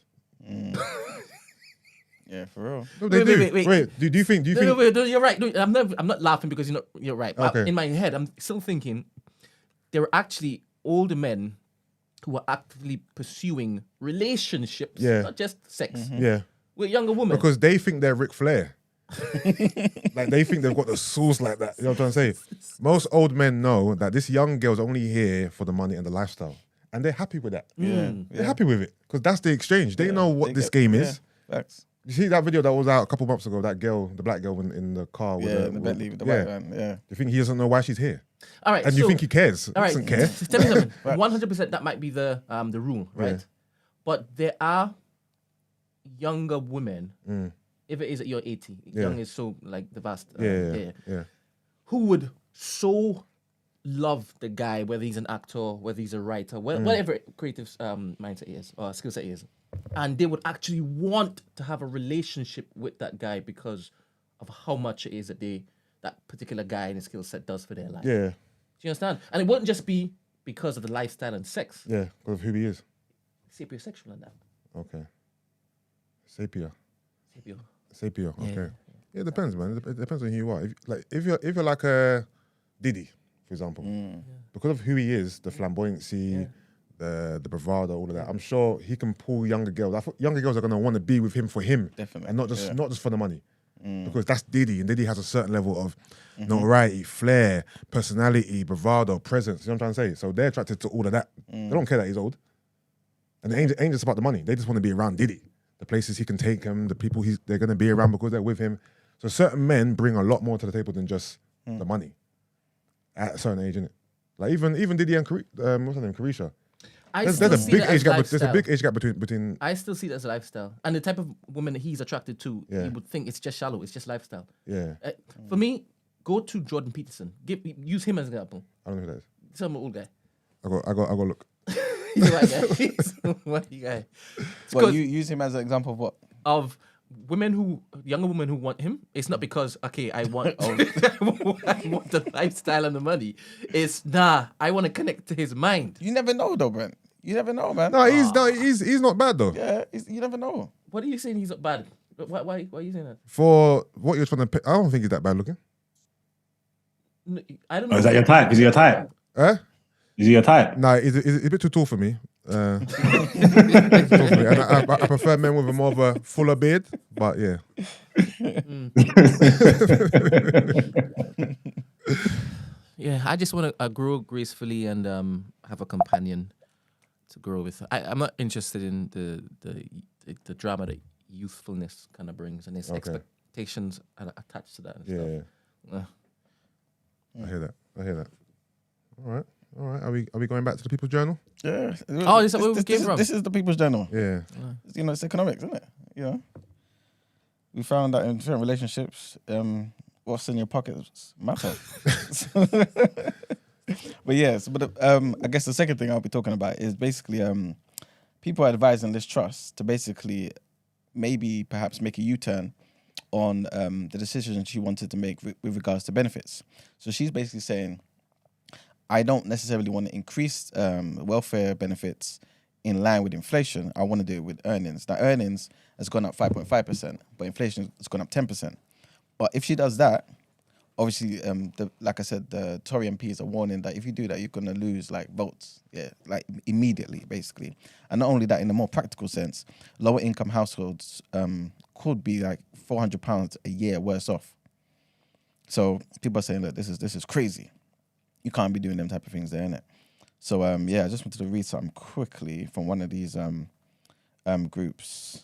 Yeah, for real. No, they Wait, do. wait. Do you think? No, you're right. No, I'm not laughing because you're right. But Okay. in my head, I'm still thinking there are actually older men who are actively pursuing relationships, Yeah. not just sex, Yeah, with younger women. because they think they're Ric Flair. Like they think they've got the sauce like that. You know what I'm trying to say? Most old men know that this young girl's only here for the money and the lifestyle, and they're happy with that. They're happy with it because that's the exchange. They know what this game is. Facts. You see that video that was out a couple months ago? That girl, the black girl in the car with Yeah, the Bentley with the white van. Yeah. You think he doesn't know why she's here? All right, And so, you think he cares? all right, He doesn't care. tell me something. 100% that might be the rule, right? Yeah. But there are younger women. If it is that you're 80, young is so like the vast. Yeah. Who would so love the guy, whether he's an actor, whether he's a writer, whatever creative mindset he is or skill set he is, and they would actually want to have a relationship with that guy because of how much it is that that particular guy and his skill set does for their life. Yeah, Do you understand? And it wouldn't just be because of the lifestyle and sex. yeah, because of who he is. Sapiosexual and that. Okay. Sapio. Sapio. Sapio. Okay. Yeah, it depends, man. It depends on who you are. If you're like a Diddy, for example. Because of who he is, the flamboyancy, the bravado, all of that. I'm sure he can pull younger girls. I thought younger girls are gonna want to be with him for him, Definitely. and not just for the money, because that's Diddy, and Diddy has a certain level of notoriety, flair, personality, bravado, presence. You know what I'm trying to say? So they're attracted to all of that. They don't care that he's old, and it ain't just about the money. They just want to be around Diddy, the places he can take him, the people they're gonna be around because they're with him. So certain men bring a lot more to the table than just the money at a certain age, innit? Like even Diddy and what's her name, Carisha. There's a big age gap. There's a big age gap between. I still see it as a lifestyle, and the type of woman that he's attracted to, Yeah. you would think it's just shallow. It's just lifestyle. Yeah, For me, go to Jordan Peterson. Use him as an example. I don't know who that is. Some old guy. I got look. He's a white guy. He's a white guy. Well, you use him as an example of what? Of younger women who want him. It's not because I want I want the lifestyle and the money. It's I want to connect to his mind. You never know though, Brent. You never know, man. No, he's not bad though. Yeah, you never know. What are you saying? He's not bad. Why are you saying that? For what you're trying to pick, I don't think he's that bad looking. No, I don't know. Oh, is that your type? Is he your type? Eh? Is he your type? Nah, he's a bit too tall for me. Too tall for me. And I prefer men with a more of a fuller beard, but yeah. Yeah, I just want to grow gracefully and have a companion to grow with. I'm not interested in the drama that youthfulness kind of brings, and its expectations are attached to that. And stuff. I hear that. All right. Are we going back to the People's Journal? Yeah. Oh, is that where we came from? This is the People's Journal. Yeah. You know, it's economics, isn't it? You know, we found that in different relationships, what's in your pockets matter. But yes, I guess the second thing I'll be talking about is basically people are advising Liz Truss to basically perhaps make a U-turn on the decision she wanted to make with regards to benefits. So she's basically saying, I don't necessarily want to increase welfare benefits in line with inflation. I want to do it with earnings. Now, earnings has gone up 5.5%, but inflation has gone up 10%. But if she does that, obviously, like I said, the Tory MPs are warning that if you do that, you're going to lose votes, immediately, basically. And not only that, in a more practical sense, lower income households could be £400 a year worse off. So people are saying, look, this is crazy. You can't be doing them type of things there, innit? So I just wanted to read something quickly from one of these groups.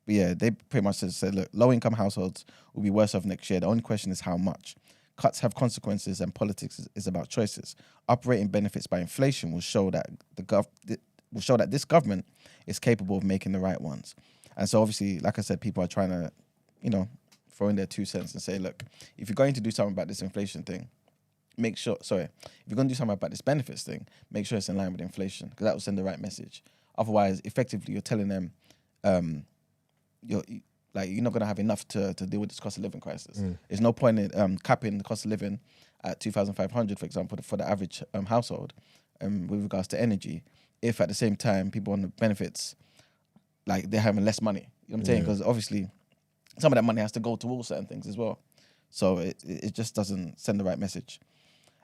But yeah, they pretty much said, look, low-income households will be worse off next year. The only question is how much. Cuts have consequences, and politics is about choices. Operating benefits by inflation will show that this government is capable of making the right ones. And so obviously, like I said, people are trying to, throw in their 2 cents and say, look, if you're going to do something about this inflation thing, if you're going to do something about this benefits thing, make sure it's in line with inflation, because that will send the right message. Otherwise, effectively, you're telling them, you're not going to have enough to deal with this cost of living crisis. There's no point in capping the cost of living at 2,500, for example, for the average household with regards to energy, if at the same time people on the benefits, they're having less money. You know what I'm saying? Because obviously some of that money has to go towards certain things as well. So it just doesn't send the right message.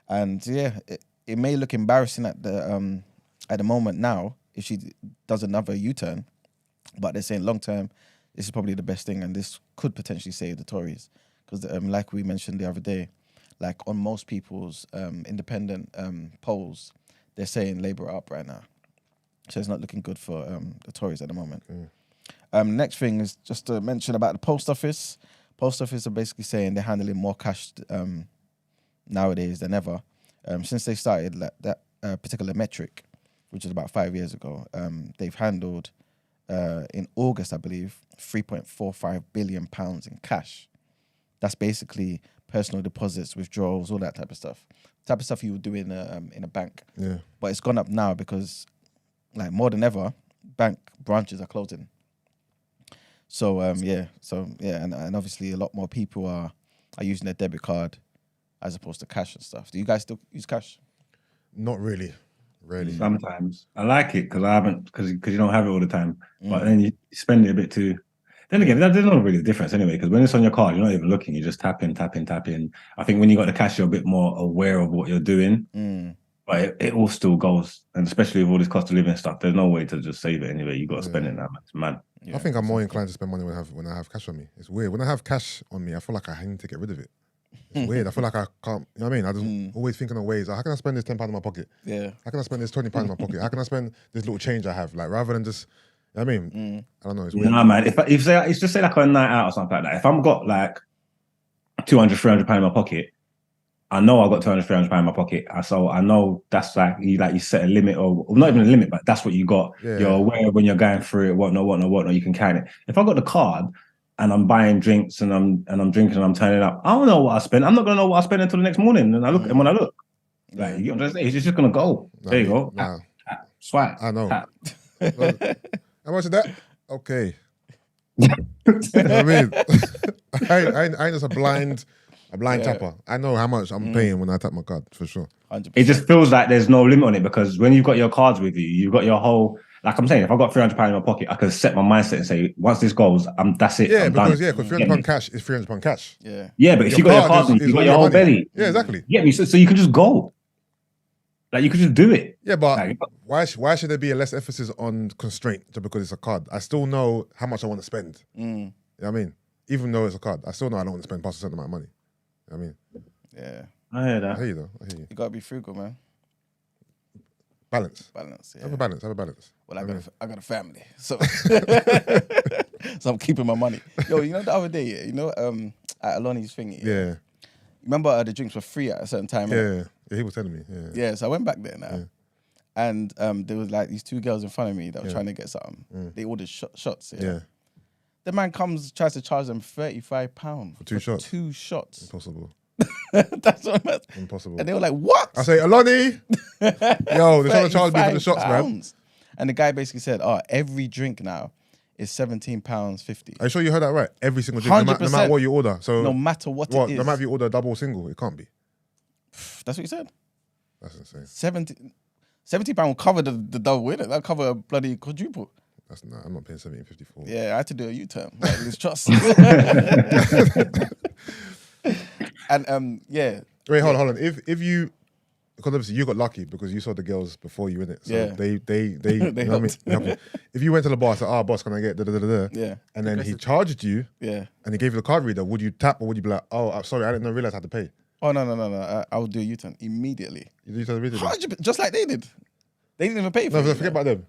And it may look embarrassing at the moment now if she does another U-turn, but they're saying long term, this is probably the best thing, and this could potentially save the Tories. Because like we mentioned the other day, on most people's independent polls, they're saying Labour are up right now. So it's not looking good for the Tories at the moment. Next thing is just to mention about the post office. Post office are basically saying they're handling more cash nowadays than ever. Since they started that particular metric, which was about 5 years ago, they've handled, in August, I believe, £3.45 billion in cash. That's basically personal deposits, withdrawals, all that type of stuff. Type of stuff you would do in a bank. Yeah. But it's gone up now because, more than ever, bank branches are closing. So and obviously a lot more people are using their debit card as opposed to cash and stuff. Do you guys still use cash? Not really. Rarely. Sometimes I like it because you don't have it all the time. But then you spend it a bit too. Then again, there's not really a difference anyway, because when it's on your card, you're not even looking. You're just tapping. I think when you got the cash, you're a bit more aware of what you're doing. But it all still goes. And especially with all this cost of living stuff, there's no way to just save it anyway. You got to spend it now. It's mad. I think I'm more inclined to spend money when I have cash on me. It's weird. When I have cash on me, I feel like I need to get rid of it. It's weird. I feel like I can't, you know what I mean? I just always thinking of ways. Like, how can I spend this £10 in my pocket? Yeah. How can I spend this £20 in my pocket? How can I spend this little change I have? Like, rather than just, you know what I mean? I don't know. It's weird. Nah, man. If it's just say like on a night out or something like that, if I've got like 200, 300 pounds in my pocket, I know I've got 200, 300 pounds in my pocket. So I know that's like you set a limit, or not even a limit, but that's what you got. Yeah. You're aware when you're going through it, whatnot, you can count it. If I've got the card and I'm buying drinks and I'm drinking and I'm turning up, I don't know what I spend. I'm not gonna know what I spend until the next morning. And when I look, like, you know what I'm saying? It's just gonna go. There you go. Tap, swipe. I know. Tap. How much is that? Okay. You know what I mean? I ain't just a blind tapper. I know how much I'm paying when I tap my card, for sure. 100%. It just feels like there's no limit on it, because when you've got your cards with you, you've got your whole, like I'm saying, if I've got £300 in my pocket, I can set my mindset and say, once this goes, that's it. Yeah, I'm because done. £300 cash is £300 cash. Yeah. Yeah, but if Your you got your card cards, is you got all your your whole money. belly. Yeah, exactly. Yeah, so you can just go. Like, you could just do it. Yeah, but Like, why should there be a less emphasis on constraint just because it's a card? I still know how much I want to spend. You know what I mean? Even though it's a card, I still know I don't want to spend past a certain amount of money. You know what I mean? Yeah. I hear I that. hear you though. I hear you. You gotta be frugal, man. Balance. Balance. Yeah. Have a balance. Well, I got a family, so so I'm keeping my money. Yo, you know the other day, at Aloni's thing. Yeah. Remember the drinks were free at a certain time. Yeah, he was telling me. Yeah. Yeah, so I went back there now. Yeah. And there was like these two girls in front of me that were trying to get something. They ordered shots. Yeah. The man tries to charge them £35 For 2 shots? 2 shots. Impossible. That's what I'm Impossible. And they were like, what? I say, Aloni! Yo, they're trying to charge me for the shots, man. And the guy basically said, every drink now is £17.50. Are you sure you heard that right? Every single drink, no matter what you order. So no matter what it is. No matter if you order a double or single, it can't be. That's what he said. That's insane. £70 will cover the double, innit? That'll cover a bloody quadruple. I'm not paying $17.54. Yeah, I had to do a U-turn. Like, this trust. And yeah. Wait, hold on. If you, because obviously you got lucky because you saw the girls before you in it. So Yeah. they you know what I mean? They helped you. If you went to the bar and said, boss, can I get da-da-da-da-da? Yeah. And then he charged you Yeah. and he gave you the card reader, would you tap or would you be like, I'm sorry, I didn't realize I had to pay? Oh, no. I would do a U-turn immediately. You did the reader? 100%, just like they did. They didn't even pay for No, it. forget about them.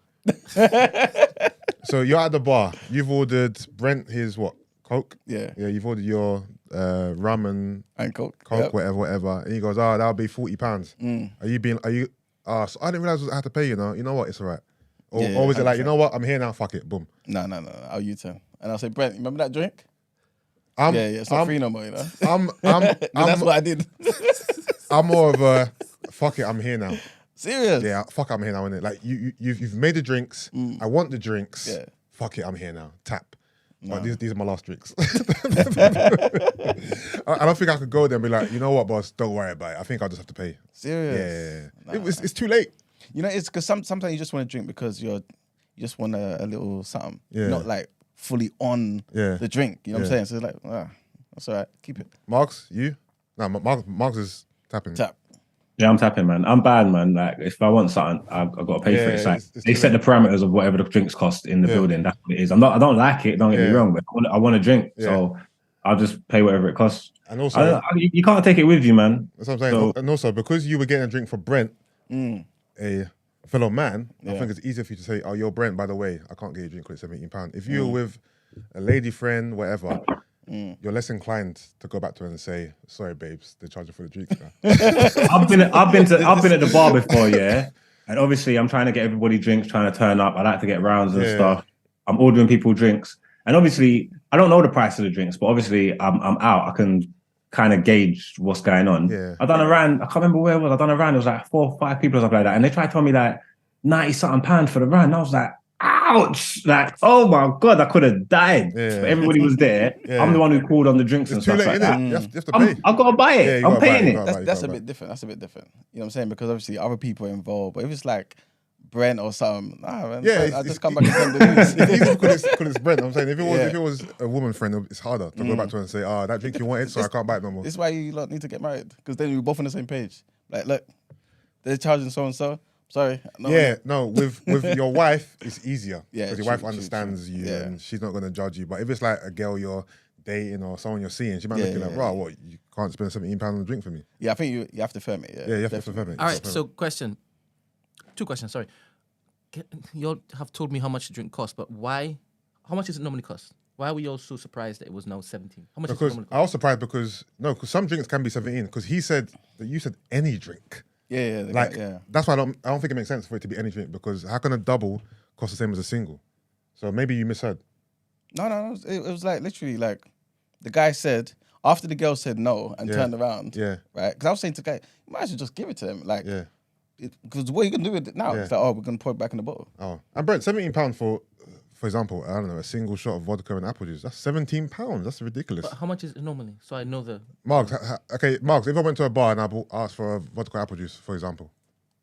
So you're at the bar. You've ordered Brent his what? Coke? Yeah. Yeah, you've ordered your rum and Coke. Coke, whatever. And he goes, that'll be £40. So I didn't realize I had to pay, you know. You know what? It's all right. Or was it like, you know what? I'm here now, fuck it. Boom. No. I'll U-turn. And I'll say, Brent, remember that drink? Yeah, it's not free no more, you know. That's what I did. I'm more of a fuck it, I'm here now. Serious? Yeah, fuck it, I'm here now, innit? Like you've made the drinks. I want the drinks. Yeah. Fuck it, I'm here now. Tap. No. These are my last drinks. I don't think I could go there and be like, you know what, boss, don't worry about it. I think I'll just have to pay. Serious? Yeah. It's too late. You know, it's because sometimes you just want to drink because you just want a little something. Yeah. Not like fully on the drink. You know what I'm saying? So it's like, that's all right. Keep it. Marks, you? No, Marks is tapping. Tap. Yeah, I'm tapping, man. I'm bad, man. Like, if I want something, I've got to pay for it. It's like it's they set the parameters of whatever the drinks cost in the building. That's what it is. I don't like it. Don't get me wrong, but I want to drink, so I'll just pay whatever it costs. And also, you can't take it with you, man. That's what I'm saying. So, and also, because you were getting a drink for Brent, a fellow man, I think it's easier for you to say, you're Brent, by the way, I can't get you a drink for £17. If you're with a lady friend, whatever, you're less inclined to go back to her and say, sorry, babes, they're charging for the drinks now. I've been at the bar before, yeah. And obviously I'm trying to get everybody drinks, trying to turn up. I like to get rounds and stuff. I'm ordering people drinks. And obviously I don't know the price of the drinks, but obviously I'm out. I can kind of gauge what's going on. Yeah. I done a round, I can't remember where it was. I done a round, it was like 4 or 5 people or something like that. And they tried to tell me like 90-something pounds for the round. And I was like, ouch! Like, oh my God, I could have died. Yeah. But everybody was there. I'm the one who called on the drinks and It's too stuff late, like that. innit? You have to pay. I've got to buy it. Yeah, you I'm gotta buy paying it, it. you gotta buy it, That's you a gotta bit different. That's a bit different. You know what I'm saying? Because obviously other people are involved. But if it's like Brent or something. Nah, man. Yeah, I just come back and send the news. It's easy because it's Brent. I'm saying if Yeah. it was a woman friend, it's harder to go back to her and say, that drink you wanted, so I can't buy it no more. This is why you lot need to get married, because then you're both on the same page. Like, look, they're charging so and so. Sorry. No, with your wife, it's easier. Yeah, because your true, wife true, understands true. you Yeah. and she's not going to judge you. But if it's like a girl you're dating or someone you're seeing, she might look at like, bro, what, you can't spend £17 on a drink for me? Yeah, I think you have to firm it. Yeah, you have to firm it. All right, so two questions, sorry. You all have told me how much the drink costs, but why? How much does it normally cost? Why were you all so surprised that it was now 17? How much does it Because normally I was surprised because some drinks can be 17 because he said that you said any drink. Yeah, That's why I don't think it makes sense for it to be any drink because how can a double cost the same as a single? So maybe you misheard. No. It was like literally like the guy said after the girl said no and turned around. Yeah. Right. Because I was saying to the guy, you might as well just give it to them. Like, Yeah. Because what are you gonna do with it now? Yeah. It's like, we're gonna pour it back in the bottle. Oh, and Brent, £17 for example, I don't know, a single shot of vodka and apple juice. That's £17. That's ridiculous. But how much is it normally? So I know the... Marks, Marks, if I went to a bar and I asked for a vodka apple juice, for example,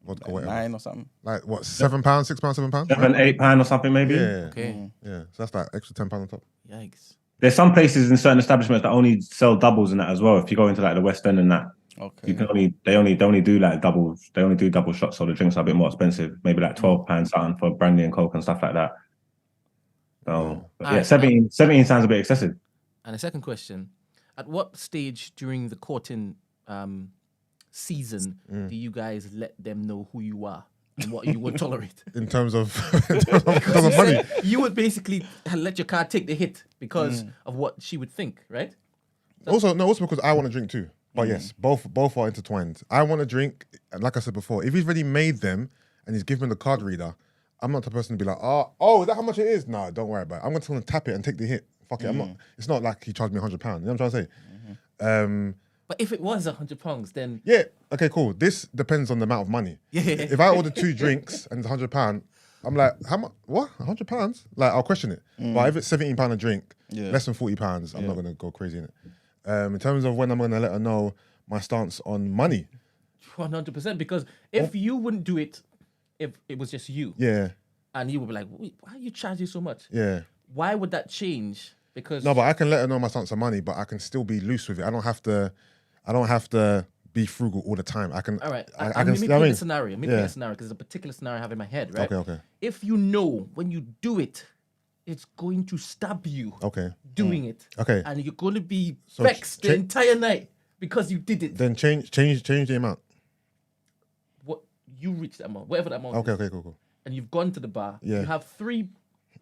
vodka Like whatever, 9 or something. like what, £7, £6, £7? £7, £8 or something maybe. Yeah. Okay. Yeah. So that's like extra £10 on top. Yikes. There's some places in certain establishments that only sell doubles and that as well. If you go into like the West End and that, Okay. you can they only do like doubles. They only do double shots, so the drinks are a bit more expensive. Maybe like £12 something for brandy and coke and stuff like that. So but yeah, Alright, 17 sounds a bit excessive. And the second question, at what stage during the courting season do you guys let them know who you are and what you would tolerate? In terms of, money. You would basically let your car take the hit because of what she would think, right? Also because I want to drink too. But yes, both are intertwined. I want to drink, and like I said before, if he's already made them and he's given me the card reader, I'm not the person to be like, is that how much it is? No, don't worry about it. I'm going to tell him to tap it and take the hit. Fuck it. I'm not. It's not like he charged me £100. You know what I'm trying to say? But if it was £100, then Yeah. Okay. Cool. This depends on the amount of money. Yeah. If I order 2 drinks and it's £100, I'm like, how much? What? £100? Like I'll question it. But if it's £17 a drink, less than £40, I'm not going to go crazy in it. In terms of when I'm going to let her know my stance on money. 100%. Because if you wouldn't do it, if it was just you, and you would be like, wait, why are you charging so much? Yeah. Why would that change? Because No, but I can let her know my stance on money, but I can still be loose with it. I don't have to be frugal all the time. I can. all right, I let can. me I paint mean, a scenario. Let me paint a scenario because there's a particular scenario I have in my head, right? Okay. If you know when you do it, it's going to stab you. Okay. Doing it. Okay. And you're going to be So vexed the entire night because you did it. Then change the amount. What you reach that amount, whatever that amount is. Okay. Cool. And you've gone to the bar. Yeah. You have 3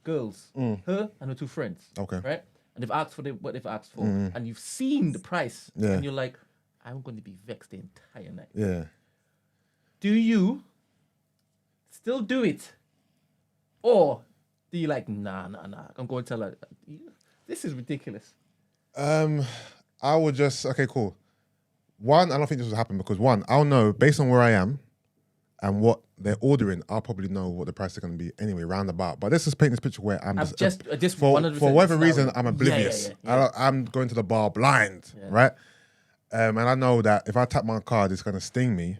girls, her and her 2 friends. Okay. Right? And they've asked for what they've asked for. And you've seen the price. Yeah. And you're like, I'm going to be vexed the entire night. Yeah. Do you still do it? Or do you like, nah, I'm going to tell her, this is ridiculous. I would just cool. One, I don't think this will happen because one, I'll know based on where I am and what they're ordering, I'll probably know what the price is going to be anyway, roundabout. But let's just paint this picture where I'm just for 100% whatever scenario. reason, I'm oblivious. Yeah. I'm going to the bar blind, right? And I know that if I tap my card, it's going to sting me.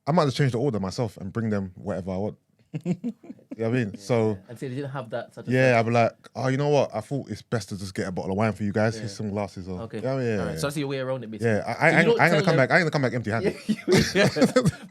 I might just change the order myself and bring them whatever I want. You know what I mean? So And say they didn't have that. I'll be like, you know what? I thought it's best to just get a bottle of wine for you guys. Here's some glasses. Or, Okay. Yeah. All right. So that's your way around it, basically. Yeah, I So ain't you don't gonna tell come them- back. I ain't gonna come back empty-handed.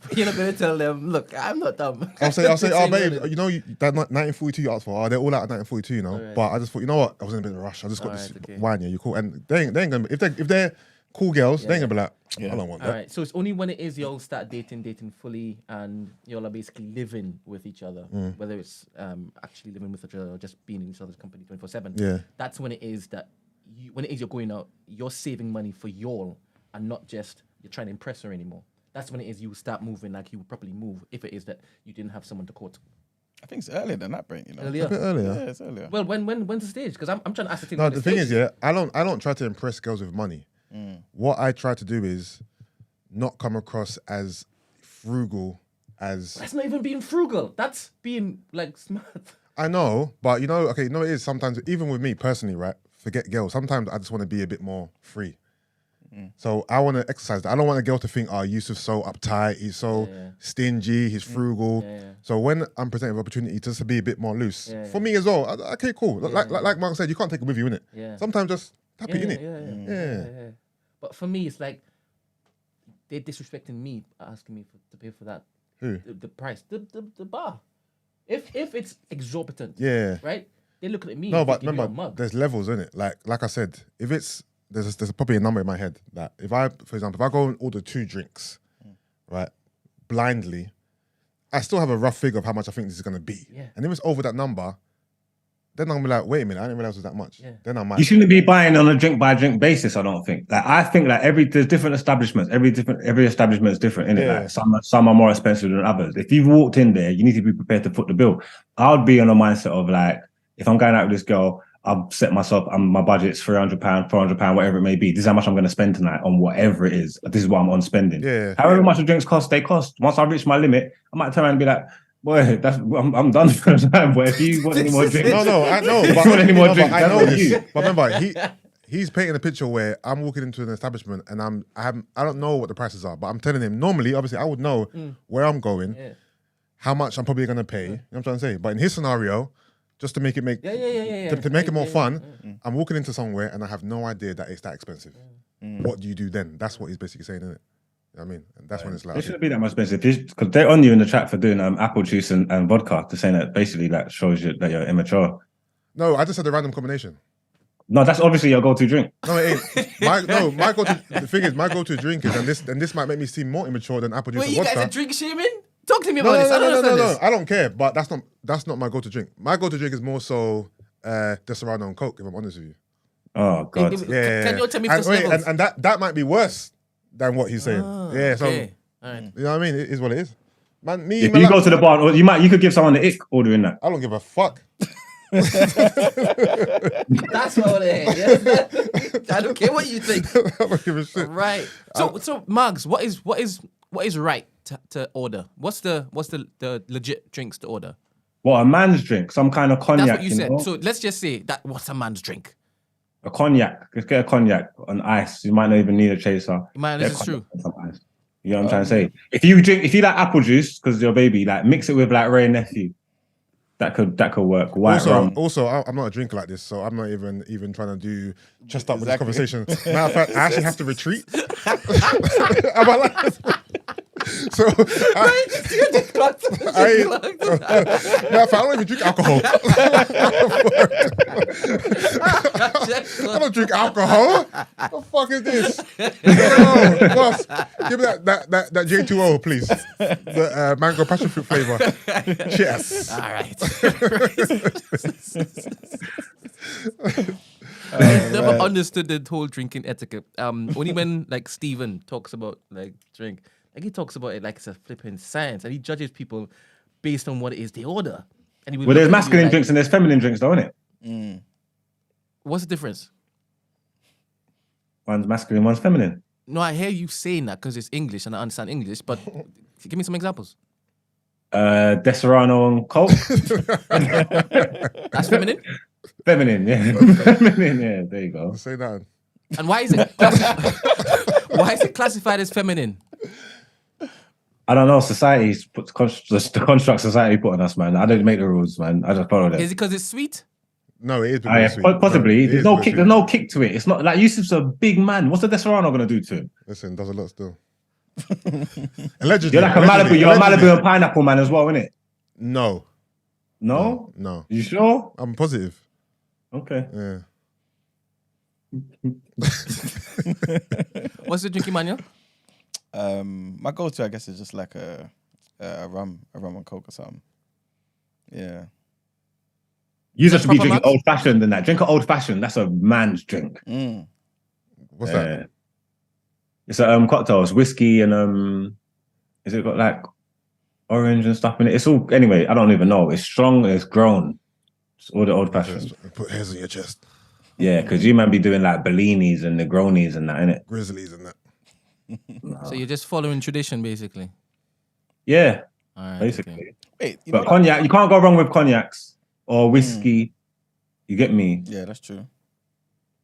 But you're not going to tell them, look, I'm not dumb. I'll say, Same babe, with it. you know that 1942 you asked for. They're all out at 1942, you know. Alright. But I just thought, you know what? I was in a bit of a rush. I just got this Alright, okay. wine. Yeah, you cool. And they ain't gonna. If they're cool girls, they ain't gonna be like, I don't want All that. right. So it's only when it is y'all start dating fully, and y'all are basically living with each other, whether it's actually living with each other or just being in each other's company 24/7. Yeah. That's when it is that when it is you're going out, you're saving money for y'all, and not just you're trying to impress her anymore. That's when it is you start moving like you would properly move if it is that you didn't have someone to court. I think it's earlier than that, Brent. You know. Earlier. A bit earlier. Yeah, it's earlier. Well, when's the stage? Because I'm trying to ascertain. No, when the the thing stage is, I don't try to impress girls with money. What I try to do is not come across as frugal as That's not even being frugal. That's being like smart. I know, but it is sometimes even with me personally, right? Forget girls. Sometimes I just want to be a bit more free. So I want to exercise that. I don't want a girl to think, oh, Yusuf's so uptight, he's so stingy, he's frugal. So when I'm presented with opportunity just to be a bit more loose, for me as well, okay, cool. Like Mark said, you can't take it with you, innit? Yeah. Sometimes just tap it, innit? Yeah. But for me, it's like they're disrespecting me, asking me to pay for that. Who? The price, the bar. If it's exorbitant, right? They're looking at me. No, but thinking, "You're a remember, mug." there's levels in it. Like I said, if it's there's probably a number in my head that if I, for example, if I go and order 2 drinks, right, blindly, I still have a rough figure of how much I think this is gonna be. Yeah. And if it's over that number, then I'm gonna be like, wait a minute, I didn't realize it was that much. Yeah. Then I might. You shouldn't be buying on a drink by drink basis. I don't think. Like I think like there's different establishments. Every establishment is different, innit? Yeah. Like some are more expensive than others. If you've walked in there, you need to be prepared to foot the bill. I would be on a mindset of like, if I'm going out with this girl, I've set myself. My budget's £300, £400, whatever it may be. This is how much I'm going to spend tonight on whatever it is. This is what I'm on spending. Yeah. However much the drinks cost, they cost. Once I reach my limit, I might turn around and be like, boy, I'm done for the time. Boy, if you want any more drinks, No, I know. If But, you want any more drinks, I that's know on this. you. But remember, he's painting a picture where I'm walking into an establishment and I don't know what the prices are, but I'm telling him normally, obviously, I would know where I'm going, how much I'm probably gonna pay. You know what I'm trying to say? But in his scenario, just to make it to make it more fun, I'm walking into somewhere and I have no idea that it's that expensive. What do you do then? That's what he's basically saying, isn't it? You know what I mean? And that's when it's like, It shouldn't be that much expensive because they're on you in the chat for doing apple juice and vodka. They're saying that basically that shows you that you're immature. no, I just said a random combination. No, that's obviously your go-to drink. No, it ain't. My go-to. The thing is, my go-to drink is, and this might make me seem more immature than apple juice Wait, and you vodka. guys are drink shaming? Talk to me No, about this. I don't understand this. I don't care, but that's not my go-to drink. My go-to drink is more so Desperado and Coke, if I'm honest with you. Oh God. Can you tell me and, first levels? and that might be worse than what he's saying. Yeah, so Okay. All right. you know what I mean? It is what it is. Man, If you go to the bar, or you could give someone the ick ordering that. I don't give a fuck. That's what it is. I don't care what you think. I don't give a shit. Right. So Mugs, what is right to order? What's the legit drinks to order? What, a man's drink? Some kind of cognac. That's what you said. know? So let's just say that what's a man's drink? A cognac. Let's get a cognac on ice. You might not even need a chaser. Man, Get this a is true. cognac on some ice. You know what I'm trying to say? If you like apple juice because you're a baby, like mix it with like Ray and Nephew. That could work. White rum. Also, I'm not a drinker like this, so I'm not even trying to do chest up with this conversation. Matter of fact, I actually have to retreat. Am I like, so I don't even drink alcohol. I don't drink alcohol. What the fuck is this? No, boss, give me that J2O, please. The mango passion fruit flavor. Cheers. All right. I never understood the whole drinking etiquette. Only when like Steven talks about like drink, like he talks about it like it's a flipping science, and he judges people based on what it is they order. And he Well, there's masculine drinks and there's feminine drinks, though, isn't it? What's the difference? One's masculine, one's feminine. No, I hear you saying that because it's English and I understand English, but give me some examples. Desperado and Coke. That's feminine. Feminine, yeah. Feminine, yeah. There you go. Say that. And why is it classified as feminine? I don't know. Society's put the construct society put on us, man. I don't make the rules, man. I just follow them. Is it because it's sweet? No, it is. Oh, yeah, sweet. possibly. No, There's no kick. There's no kick to it. It's not like Yusuf's a big man. What's the Desperado gonna do to him? Listen, does a lot still. Allegedly. You're like a Malibu. You're a Malibu and pineapple man as well, innit? No. No. No. You sure? I'm positive. Okay. Yeah. What's the drinking manual? My go-to, I guess, is just like a rum and Coke or something. Yeah. You just be proper drinking match? old fashioned than that. Drink an old fashioned. That's a man's drink. What's that? It's a cocktail. It's whiskey and is it got like orange and stuff in it? It's all anyway. I don't even know. It's strong. It's grown. It's all the old fashioned. Put hairs on your chest. Yeah, because you might be doing like Bellinis and Negronis and that, innit? Grizzlies and that. So you're just following tradition, basically. Yeah, All right, basically. okay. Wait, But cognac, you can't go wrong with cognacs or whiskey. You get me? Yeah, that's true.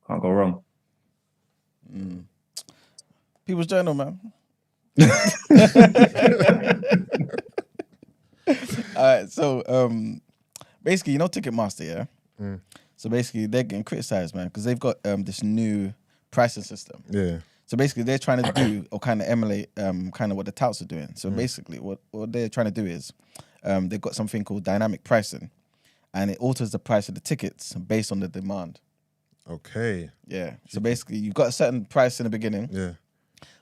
Can't go wrong. People's Journal, man. Alright, so basically, you know Ticketmaster, yeah? Mm. So basically, they're getting criticized, man, because they've got this new pricing system. Yeah. So basically, they're trying to do or kind of emulate kind of what the touts are doing. So basically, what they're trying to do is they've got something called dynamic pricing, and it alters the price of the tickets based on the demand. Okay. Yeah. So basically, you've got a certain price in the beginning. Yeah.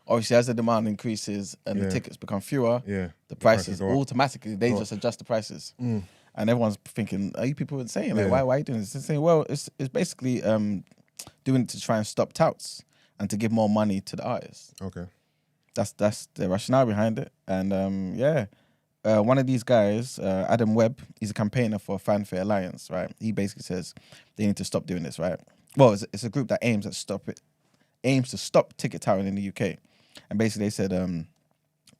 Obviously, as the demand increases and the tickets become fewer, Yeah. the prices go up. automatically they just adjust the prices. Mm. And everyone's thinking, are you people saying like, Yeah. why are you doing this? They're saying, well, it's basically doing it to try and stop touts and to give more money to the artists. Okay. That's the rationale behind it. And one of these guys, Adam Webb, he's a campaigner for Fanfare Alliance, right? He basically says they need to stop doing this, right? Well, it's a group that aims to stop ticket touting in the UK. And basically they said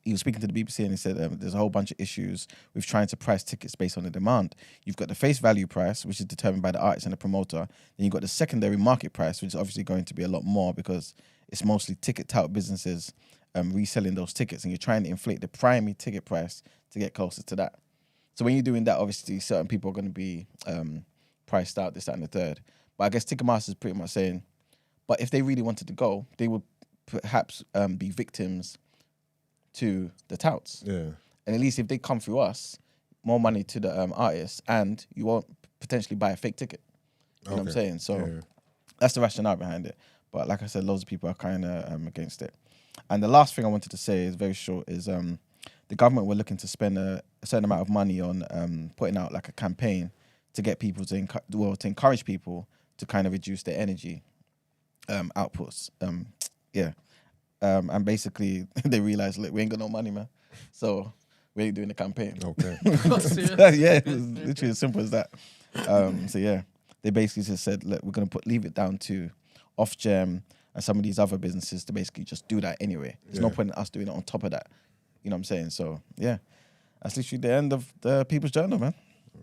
he was speaking to the BBC and he said there's a whole bunch of issues with trying to price tickets based on the demand. You've got the face value price, which is determined by the artist and the promoter. Then you've got the secondary market price, which is obviously going to be a lot more because it's mostly ticket tout businesses reselling those tickets, and you're trying to inflate the primary ticket price to get closer to that. So when you're doing that, obviously certain people are going to be priced out, this, that, and the third. But I guess Ticketmaster is pretty much saying, but if they really wanted to go, they would perhaps be victims to the touts. Yeah. And at least if they come through us, more money to the artists, and you won't potentially buy a fake ticket. You know what I'm saying? So that's the rationale behind it. But like I said, loads of people are kind of against it. And the last thing I wanted to say is very short is the government were looking to spend a certain amount of money on putting out like a campaign to get people to encourage people to kind of reduce their energy outputs. And basically they realized, look, we ain't got no money, man. So we ain't doing the campaign. Okay. Yeah, it was literally as simple as that. So yeah, they basically just said, look, we're gonna leave it down to Ofgem and some of these other businesses to basically just do that anyway. There's no point in us doing it on top of that. You know what I'm saying? So yeah, that's literally the end of the People's Journal, man.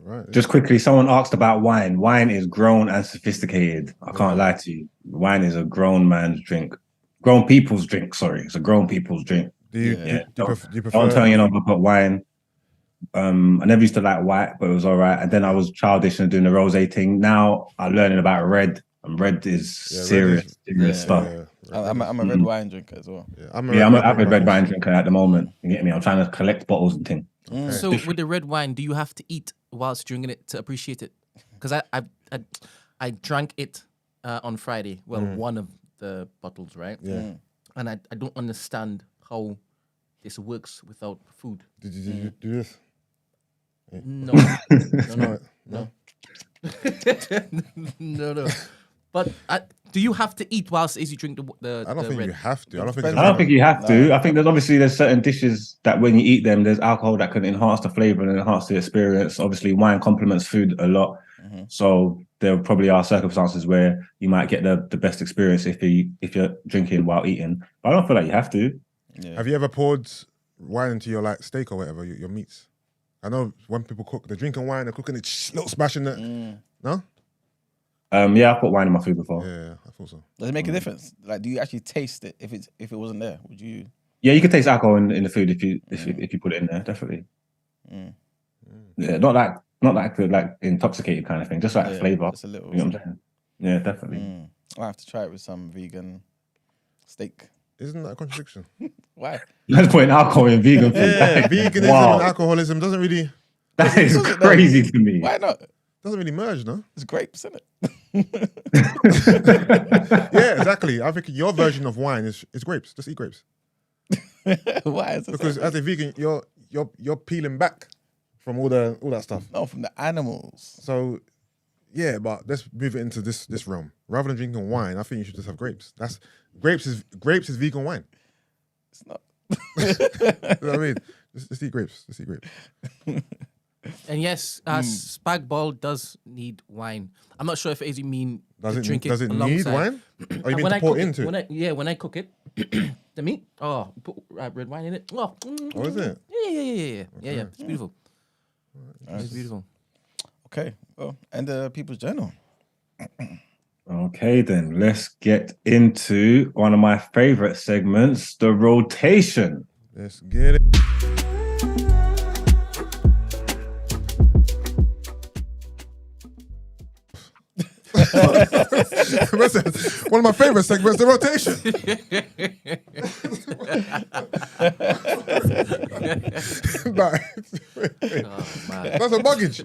Right. Just quickly, someone asked about wine. Wine is grown and sophisticated. I can't lie to you. Wine is a grown man's drink. Grown people's drink, sorry. It's a grown people's drink. Do you prefer? Don't tell me you're not gonna put wine. I never used to like white, but it was all right. And then I was childish and doing the rosé thing. Now I'm learning about red. And red is serious stuff. Yeah. I'm a red wine drinker as well. Yeah, I'm an avid red wine drinker at the moment. You get me? I'm trying to collect bottles and things. Okay. So with the red wine, do you have to eat whilst drinking it to appreciate it? Because I drank it on Friday. Well, one of the bottles, right? Yeah. And I don't understand how this works without food. Did you do this? No. No. No. But do you have to eat whilst as you drink the I don't think red? you have to. I don't think. I don't think you have to. I think there's certain dishes that when you eat them, there's alcohol that can enhance the flavor and enhance the experience. Obviously, wine complements food a lot. So there probably are circumstances where you might get the best experience if you're drinking while eating. But I don't feel like you have to. Yeah. Have you ever poured wine into your like steak or whatever, your meats? I know when people cook, they're drinking wine, they're cooking it, little smashing it. No? Yeah, I put wine in my food before. Yeah, I thought so. Does it make a difference? Like, do you actually taste it if it wasn't there? Would you? Yeah, you can taste alcohol in the food if you put it in there, definitely. Yeah, not like intoxicated kind of thing, just like flavor. Just a little. You know what I'm saying? Yeah, definitely. I'll have to try it with some vegan steak. Isn't that a contradiction? Why? Let's put alcohol in vegan food. Yeah, veganism and alcoholism doesn't really That is crazy to me. Why not? doesn't really merge, no? It's grapes, isn't it? Yeah, exactly. I think your version of wine is grapes. Just eat grapes. Why is it? Because as a vegan, you're peeling back from all that stuff. No, from the animals. So yeah, but let's move it into this realm. Rather than drinking wine, I think you should just have grapes. Grapes is vegan wine. It's not. You know what I mean? Just eat grapes. Just eat grapes. And yes, spag bol does need wine. I'm not sure if it is you mean Does to it drink need alongside. wine? Or you mean When to I pour cook it- into it? when I cook it, the meat. Oh, put red wine in it. Oh, Oh, is it? Yeah. It's beautiful. It's beautiful. Okay. Well, and the People's Journal. Okay, then let's get into one of my favorite segments, the rotation. Let's get it. One of my favorite segments, the rotation. Nah, Oh, man. that's a buggage.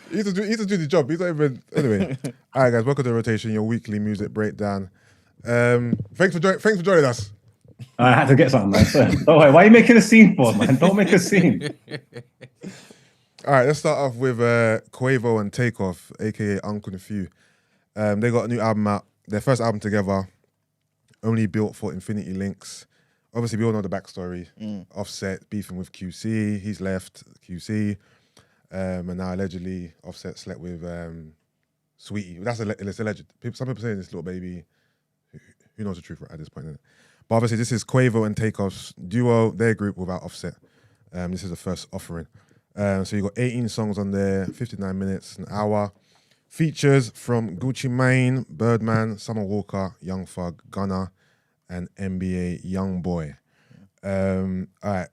He used to do the job. He's not even. Anyway, all right, guys. Welcome to the rotation, your weekly music breakdown. Thanks for joining us. I had to get something, man. Don't worry. Why are you making a scene for, man? Don't make a scene. All right, let's start off with Quavo and Takeoff, aka Uncle and Few. They got a new album out. Their first album together, only built for Infinity Links. Obviously, we all know the backstory. Offset beefing with QC. He's left QC. And now allegedly Offset slept with Sweetie. It's alleged. Some people saying this little baby. Who knows the truth at this point? Isn't it? But obviously, this is Quavo and Takeoff's duo, their group without Offset. This is the first offering. So you got 18 songs on there, 59 minutes, an hour. Features from Gucci Mane, Birdman, Summer Walker, Young Thug, Gunna, and NBA Youngboy. All right.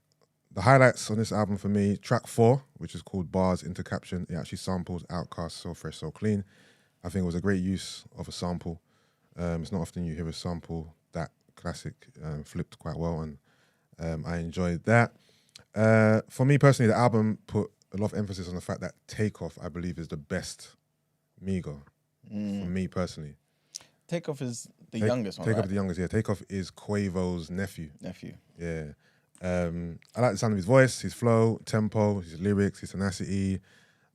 The highlights on this album for me, track 4, which is called Bars Into Caption. It actually samples Outkast, So Fresh, So Clean. I think it was a great use of a sample. It's not often you hear a sample that classic, flipped quite well, and I enjoyed that. For me personally, the album put a lot of emphasis on the fact that Takeoff, I believe, is the best Migo. For me personally. Takeoff is the youngest one, Takeoff right? is the youngest, yeah. Takeoff is Quavo's nephew. Yeah. I like the sound of his voice, his flow, tempo, his lyrics, his tenacity.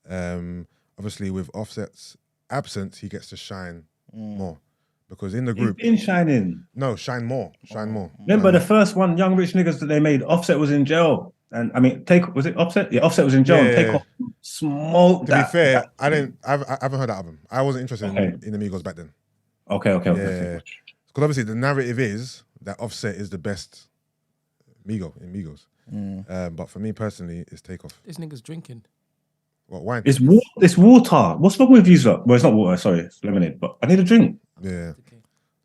Obviously, with Offset's absence, he gets to shine more. Because in the He's group... been shining. No, shine more. Shine more. Remember the first one, Young Rich Niggas that they made, Offset was in jail. And I mean, was it Offset? Yeah, Offset was in jail and Takeoff smoked To that. be fair, I haven't heard that album. I wasn't interested in the Migos back then. Okay. Because obviously the narrative is that Offset is the best Migo in Migos. But for me personally, it's Takeoff. This nigga's drinking. What, wine? It's water. What's wrong with you, sir? Well, it's not water, sorry, it's lemonade, but I need a drink. Yeah. Okay.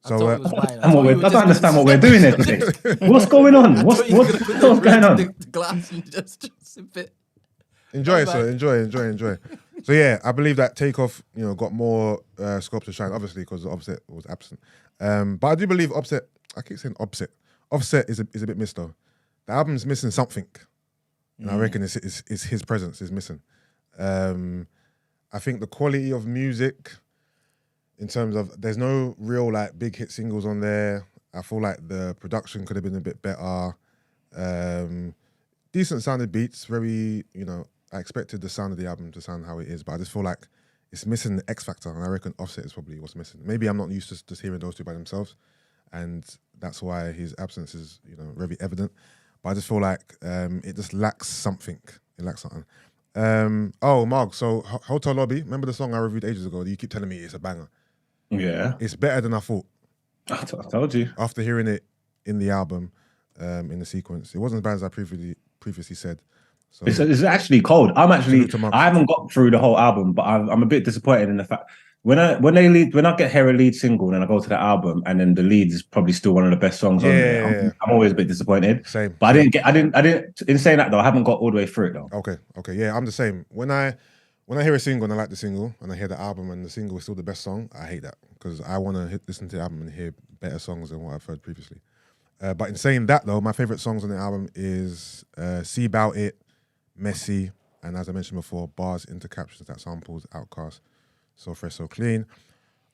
So, I thought it was wine. I don't understand what we're doing here today. What's going on? What's going on? The glass and just sip it. Enjoy it, sir. Enjoy. So yeah, I believe that Takeoff, got more scope to shine, obviously, because Offset was absent. But I do believe Offset, I keep saying Offset. Offset is a bit missed though. The album's missing something. And I reckon it's his presence is missing. I think the quality of music, in terms of, there's no real like big hit singles on there. I feel like the production could have been a bit better. Decent sounded beats, very, I expected the sound of the album to sound how it is, but I just feel like it's missing the X factor, and I reckon Offset is probably what's missing. Maybe I'm not used to just hearing those two by themselves, and that's why his absence is, very evident. But I just feel like it just lacks something. It lacks something. Mark, so Hotel Lobby, remember the song I reviewed ages ago? You keep telling me it's a banger. Yeah. It's better than I thought. I told you. After hearing it in the album, in the sequence, it wasn't as bad as I previously said. So It's actually cold. I haven't got through the whole album, but I'm a bit disappointed in the fact when I hear a lead single and then I go to the album and then the lead is probably still one of the best songs on there. I'm always a bit disappointed. Same. But I didn't. In saying that though, I haven't got all the way through it though. Okay, yeah, I'm the same. When I hear a single and I like the single, and I hear the album and the single is still the best song, I hate that because I want to listen to the album and hear better songs than what I've heard previously. But in saying that though, my favorite songs on the album is See Bout It, Messy, and as I mentioned before, Bars Into Captions that samples Outkast, So Fresh, So Clean.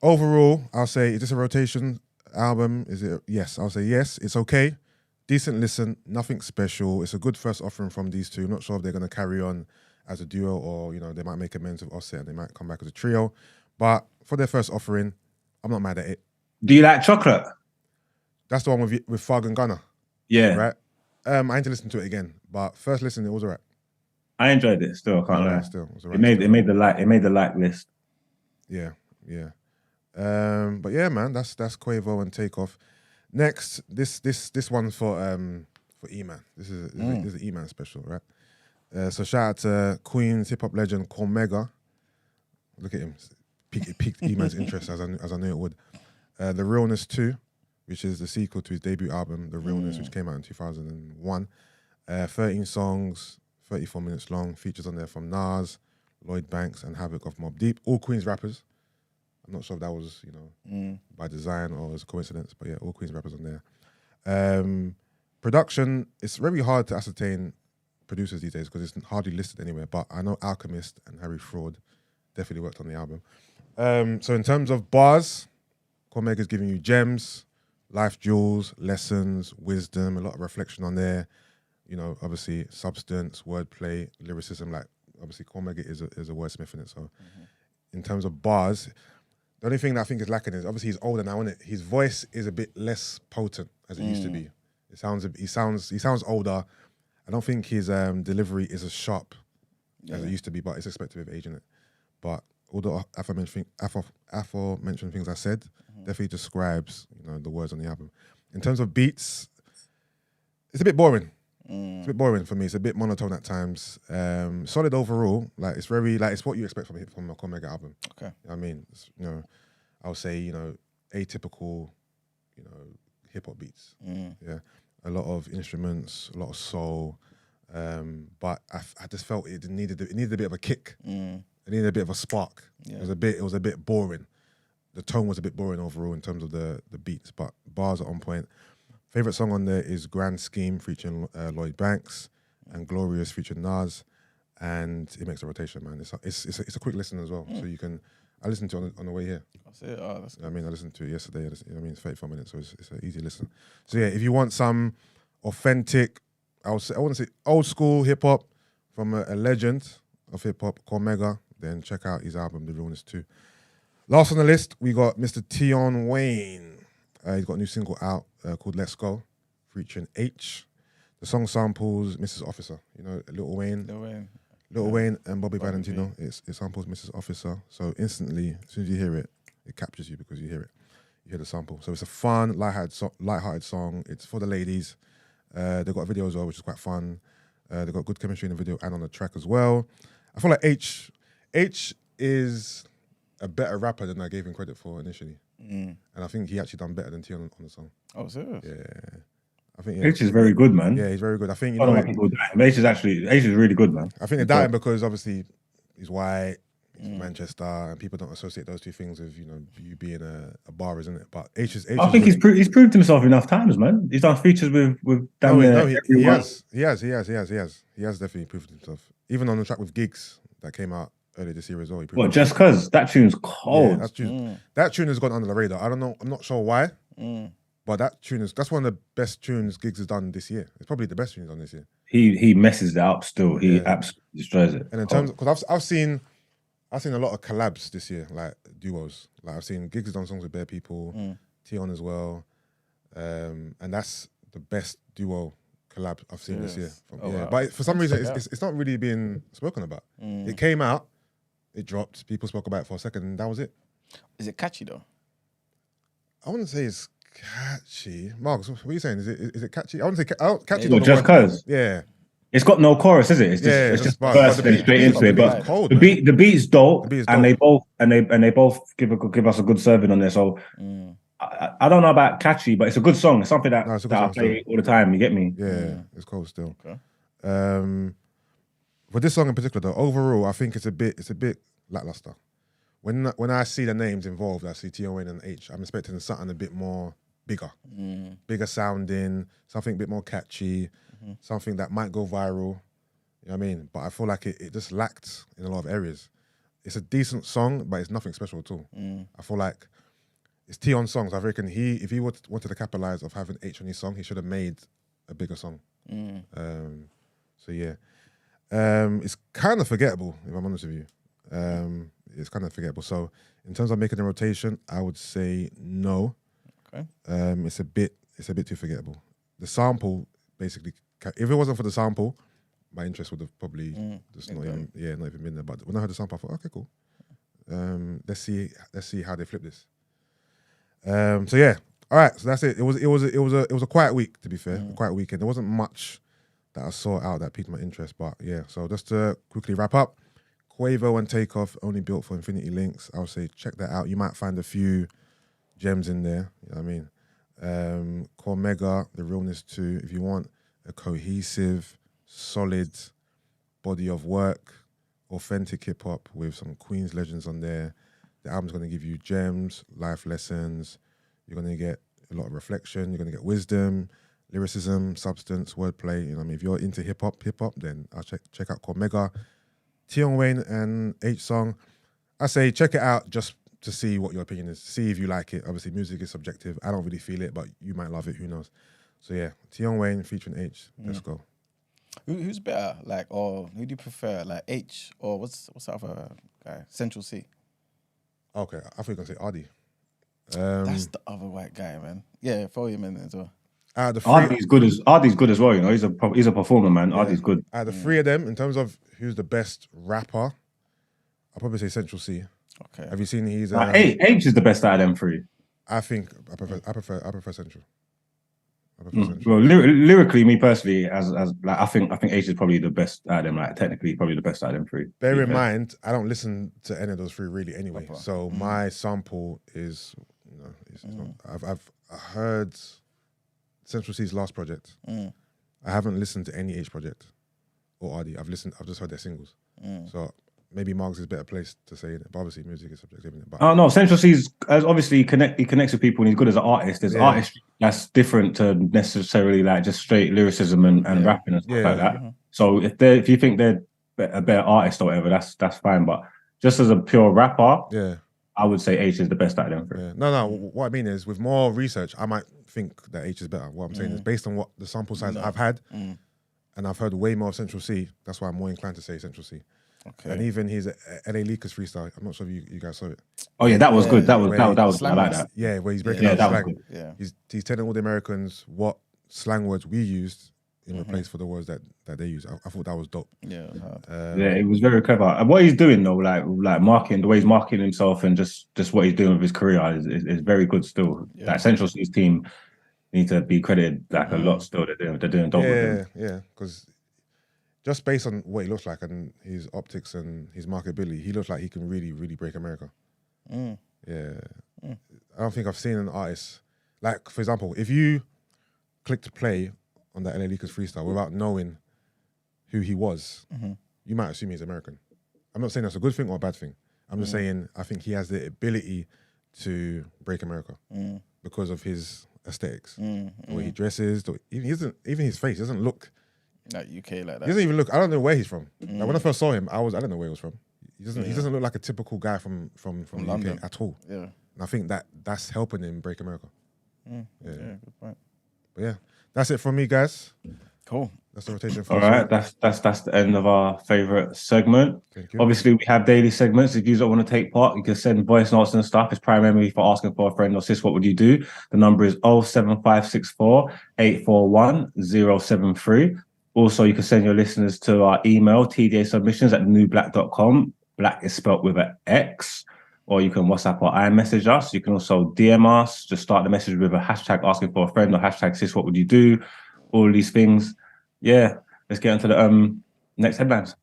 Overall, I'll say, is this a rotation album? Is it? Yes, I'll say yes. It's okay. Decent listen, nothing special. It's a good first offering from these two. I'm not sure if they're going to carry on as a duo or, they might make amends with Offset and they might come back as a trio. But for their first offering, I'm not mad at it. Do you like Chocolate? That's the one with Thug and Gunna. Yeah. Right? I need to listen to it again. But first listen, it was all right. I enjoyed it still, I can't lie. Still, it was all right. It made the like list. Yeah. But yeah, man, that's Quavo and Takeoff. Next, this one's for E-Man. This is an E-Man special, right? So shout out to Queen's hip hop legend Cormega Look at him. It piqued E-Man's interest as I knew it would. The Realness 2, which is the sequel to his debut album, The Realness, which came out in 2001. 13 songs, 34 minutes long. Features on there from Nas, Lloyd Banks, and Havoc of Mobb Deep. All Queens rappers. I'm not sure if that was, by design or as a coincidence, but yeah, all Queens rappers on there. Production, it's very hard to ascertain producers these days because it's hardly listed anywhere, but I know Alchemist and Harry Fraud definitely worked on the album. So in terms of bars, Cormega's giving you gems, life jewels, lessons, wisdom, a lot of reflection on there. Obviously substance, wordplay, lyricism. Like obviously Cormega is a wordsmith in it. So in terms of bars, the only thing that I think is lacking is obviously he's older now, isn't it? His voice is a bit less potent as it used to be. He sounds older. I don't think his delivery is as sharp as it used to be, but it's expected with age in it. But all the aforementioned things I said definitely describes the words on the album. In terms of beats, it's a bit boring. It's a bit boring for me. It's a bit monotone at times. Solid overall. Like it's very it's what you expect from a Cormega album. Okay. I mean, I would say atypical, hip hop beats. Yeah, a lot of instruments, a lot of soul. But I just felt it needed a bit of a kick. It needed a bit of a spark. Yeah. It was a bit boring. The tone was a bit boring overall in terms of the beats, but bars are on point. Favorite song on there is Grand Scheme featuring Lloyd Banks and Glorious featuring Nas, and it makes a rotation, man. It's a quick listen as well, so you can. I listened to it on the way here. That's it. Oh, that's good. I mean, I listened to it yesterday. It's 34 minutes, so it's an easy listen. So yeah, if you want some authentic, I want to say old school hip hop from a legend of hip hop, Cormega, then check out his album, The Realness 2. Last on the list, we got Mr. Tion Wayne. He's got a new single out called Let's Go, featuring H. The song samples Mrs. Officer, Lil Wayne. Lil Wayne and Bobby Valentino. It samples Mrs. Officer. So instantly, as soon as you hear it, it captures you because you hear it. You hear the sample. So it's a fun, lighthearted song. It's for the ladies. They've got a video as well, which is quite fun. They've got good chemistry in the video and on the track as well. I feel like H is a better rapper than I gave him credit for initially. And I think he actually done better than T on the song. Oh, serious? Yeah. I think H is very good, man. Yeah, he's very good. I think I don't know why people doubt him. H is really good, man. I think they doubt him because obviously he's white, he's from Manchester, and people don't associate those two things with you being a bar, isn't it? But H is. I think he's proved himself enough times, man. He's done features with damn near he has definitely proved himself. Even on the track with Gigs that came out earlier this year as well. Well, just because that tune's cold. Yeah, that tune has gone under the radar. I don't know. I'm not sure why. But that's one of the best tunes Giggs has done this year. It's probably the best tune he's done this year. He messes it up still. He absolutely destroys it. And in terms, because I've seen a lot of collabs this year, like duos. Like I've seen Giggs has done songs with Bare People, Tion as well, and that's the best duo collab I've seen this year. Wow. But for some reason, it's not really being spoken about. It came out, it dropped, people spoke about it for a second, and that was it. Is it catchy though? I wouldn't say it's catchy. Marcus, what are you saying? Is it catchy? I wouldn't say catchy. Well, just because. Yeah. It's got no chorus, is it? It's just verse and straight into it. But the beat's dope, and they both give us a good serving on there. So I don't know about catchy, but it's a good song. It's something that I play all the time. You get me? Yeah, it's cold still. Okay. For this song in particular, though, overall, I think it's a bit lackluster. When I see the names involved, I see Tion Wayne and H. I'm expecting something a bit more bigger sounding, something a bit more catchy, something that might go viral. You know what I mean? But I feel like it just lacked in a lot of areas. It's a decent song, but it's nothing special at all. I feel like it's Tion's songs. I reckon if he wanted to capitalize of having H on his song, he should have made a bigger song. So yeah, it's kind of forgettable if I'm honest with you. It's kind of forgettable. So in terms of making a rotation, I would say no. Okay. It's a bit too forgettable. The sample basically, if it wasn't for the sample, my interest would have probably just not even been there. But when I heard the sample, I thought, okay, cool. Let's see how they flip this. So yeah, all right. So that's it. It was a quiet week, to be fair. A quiet weekend. There wasn't much that I saw out that piqued my interest. But yeah, so just to quickly wrap up, Quavo and Takeoff, only built for Infinity Links. I would say check that out. You might find a few gems in there. You know what I mean? Cormega, The Realness 2. If you want a cohesive, solid body of work, authentic hip hop with some Queens legends on there, the album's going to give you gems, life lessons. You're going to get a lot of reflection. You're going to get wisdom, lyricism, substance, wordplay. You know what I mean? If you're into hip hop, then I'll check out Cormega. Tion Wayne and H Song. I say check it out just to see what your opinion is. See if you like it. Obviously, music is subjective. I don't really feel it, but you might love it. Who knows? So yeah, Tion Wayne featuring H. Let's go. Who's better? Like, or who do you prefer? Like H or what's the other guy? Central C. Okay, I thought you were gonna say Ardy. That's the other white guy, man. Yeah, follow him in as well. Out of the Ardy's good as well. You know, he's a performer, man. Ardy's good. Out of the three of them, in terms of who's the best rapper, I'll probably say Central C. Okay. Have you seen he's H is the best out of them three. I think I prefer Central. Central. Well, lyrically, me personally, as like I think H is probably the best out of them. Like technically, probably the best out of them three. Bear in mind, I don't listen to any of those three really anyway. Proper. So my sample is, I've heard Central C's last project. I haven't listened to any H project or Ardy. I've just heard their singles. So maybe Marks is a better place to say it. But obviously, music is subjective. But no, Central C's obviously he connects with people and he's good as an artist. There's artists that's different to necessarily like just straight lyricism and rapping and stuff like that. So if you think they're a better artist or whatever, that's fine. But just as a pure rapper, I would say H is the best out of them three. Yeah. No. What I mean is, with more research, I might think that H is better. What I'm saying is, based on what the sample size I've had, and I've heard way more of Central C. That's why I'm more inclined to say Central C. Okay. And even his LA Lakers freestyle, I'm not sure if you guys saw it. Oh yeah, that was good. That was I like that. Yeah, where he's breaking down slang. Yeah. He's telling all the Americans what slang words we used in replace for the words that they use. I thought that was dope. Yeah, it was very clever. And what he's doing though, like marketing, the way he's marketing himself and just what he's doing with his career is very good still. Yeah. Like Central C's team need to be credited like a lot still. They're doing dope with him. Yeah, because just based on what he looks like and his optics and his marketability, he looks like he can really, really break America. Yeah. I don't think I've seen an artist, like, for example, if you click to play on that LA Lakers freestyle without knowing who he was, you might assume he's American. I'm not saying that's a good thing or a bad thing. I'm just saying I think he has the ability to break America because of his aesthetics, the way he dresses, even his face doesn't look like UK like that. He doesn't even look. I don't know where he's from. Like when I first saw him, I don't know where he was from. He doesn't look like a typical guy from London UK at all. Yeah, and I think that's helping him break America. Yeah, good point. But yeah, that's it from me, guys. Cool. That's the rotation for all right. That's the end of our favorite segment. Thank you. Obviously, we have daily segments. If you don't want to take part, you can send voice notes and stuff. It's primarily for asking for a friend or sis. What would you do? The number is 07564 841 073. Also, you can send your listeners to our email, tdasubmissions@newblack.com. Black is spelt with an X. Or you can WhatsApp or iMessage us. You can also DM us. Just start the message with a hashtag asking for a friend or hashtag sis, what would you do? All these things. Yeah, let's get into the next headlines.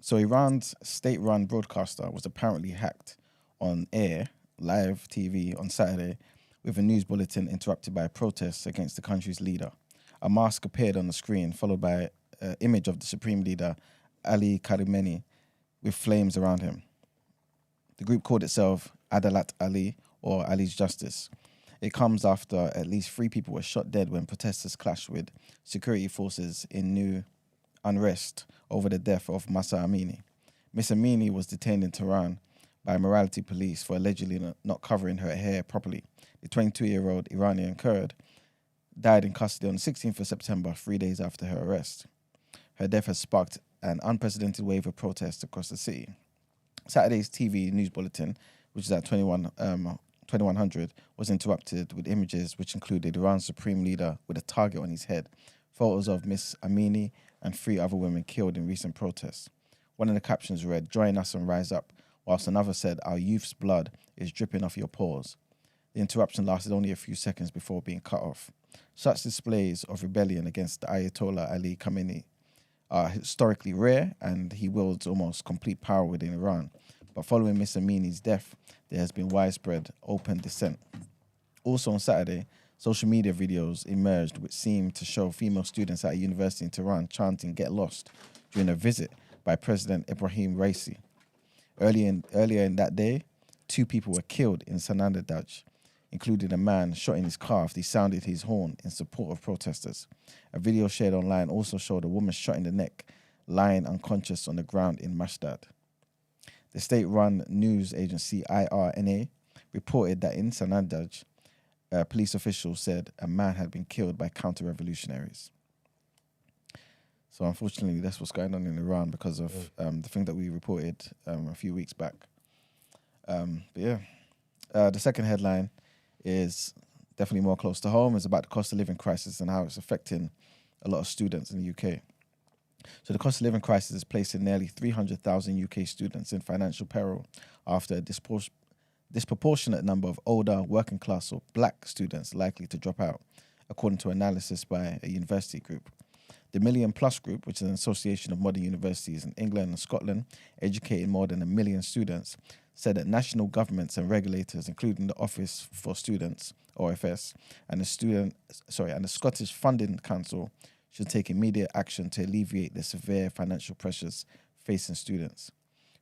So Iran's state-run broadcaster was apparently hacked on air, live TV on Saturday, with a news bulletin interrupted by protests against the country's leader. A mask appeared on the screen, followed by an image of the Supreme Leader, Ali Khamenei, with flames around him. The group called itself Adalat Ali, or Ali's Justice. It comes after at least 3 people were shot dead when protesters clashed with security forces in new unrest over the death of Mahsa Amini. Miss Amini was detained in Tehran by morality police for allegedly not covering her hair properly. The 22-year-old Iranian Kurd died in custody on the 16th of September, 3 days after her arrest. Her death has sparked an unprecedented wave of protests across the city. Saturday's TV news bulletin, which is at 2100, was interrupted with images which included Iran's supreme leader with a target on his head, photos of Miss Amini and 3 other women killed in recent protests. One of the captions read, "Join us and rise up," whilst another said, "Our youth's blood is dripping off your pores." The interruption lasted only a few seconds before being cut off. Such displays of rebellion against the Ayatollah Ali Khamenei are historically rare, and he wields almost complete power within Iran. But following Mr. Amini's death, there has been widespread open dissent. Also on Saturday, social media videos emerged which seemed to show female students at a university in Tehran chanting "Get Lost" during a visit by President Ibrahim Raisi. Earlier in that day, 2 people were killed in Sanandaj, including a man shot in his car after he sounded his horn in support of protesters. A video shared online also showed a woman shot in the neck, lying unconscious on the ground in Mashdad. The state-run news agency IRNA reported that in Sanandaj, police officials said a man had been killed by counter-revolutionaries. So unfortunately, that's what's going on in Iran because of the thing that we reported a few weeks back. The second headline is definitely more close to home. It's about the cost of living crisis and how it's affecting a lot of students in the UK. So the cost of living crisis is placing nearly 300,000 UK students in financial peril after a disproportionate number of older, working class or black students likely to drop out, according to analysis by a university group. The Million Plus Group, which is an association of modern universities in England and Scotland, educating more than 1 million students, said that national governments and regulators, including the Office for Students (OFS) and the Scottish Funding Council, should take immediate action to alleviate the severe financial pressures facing students.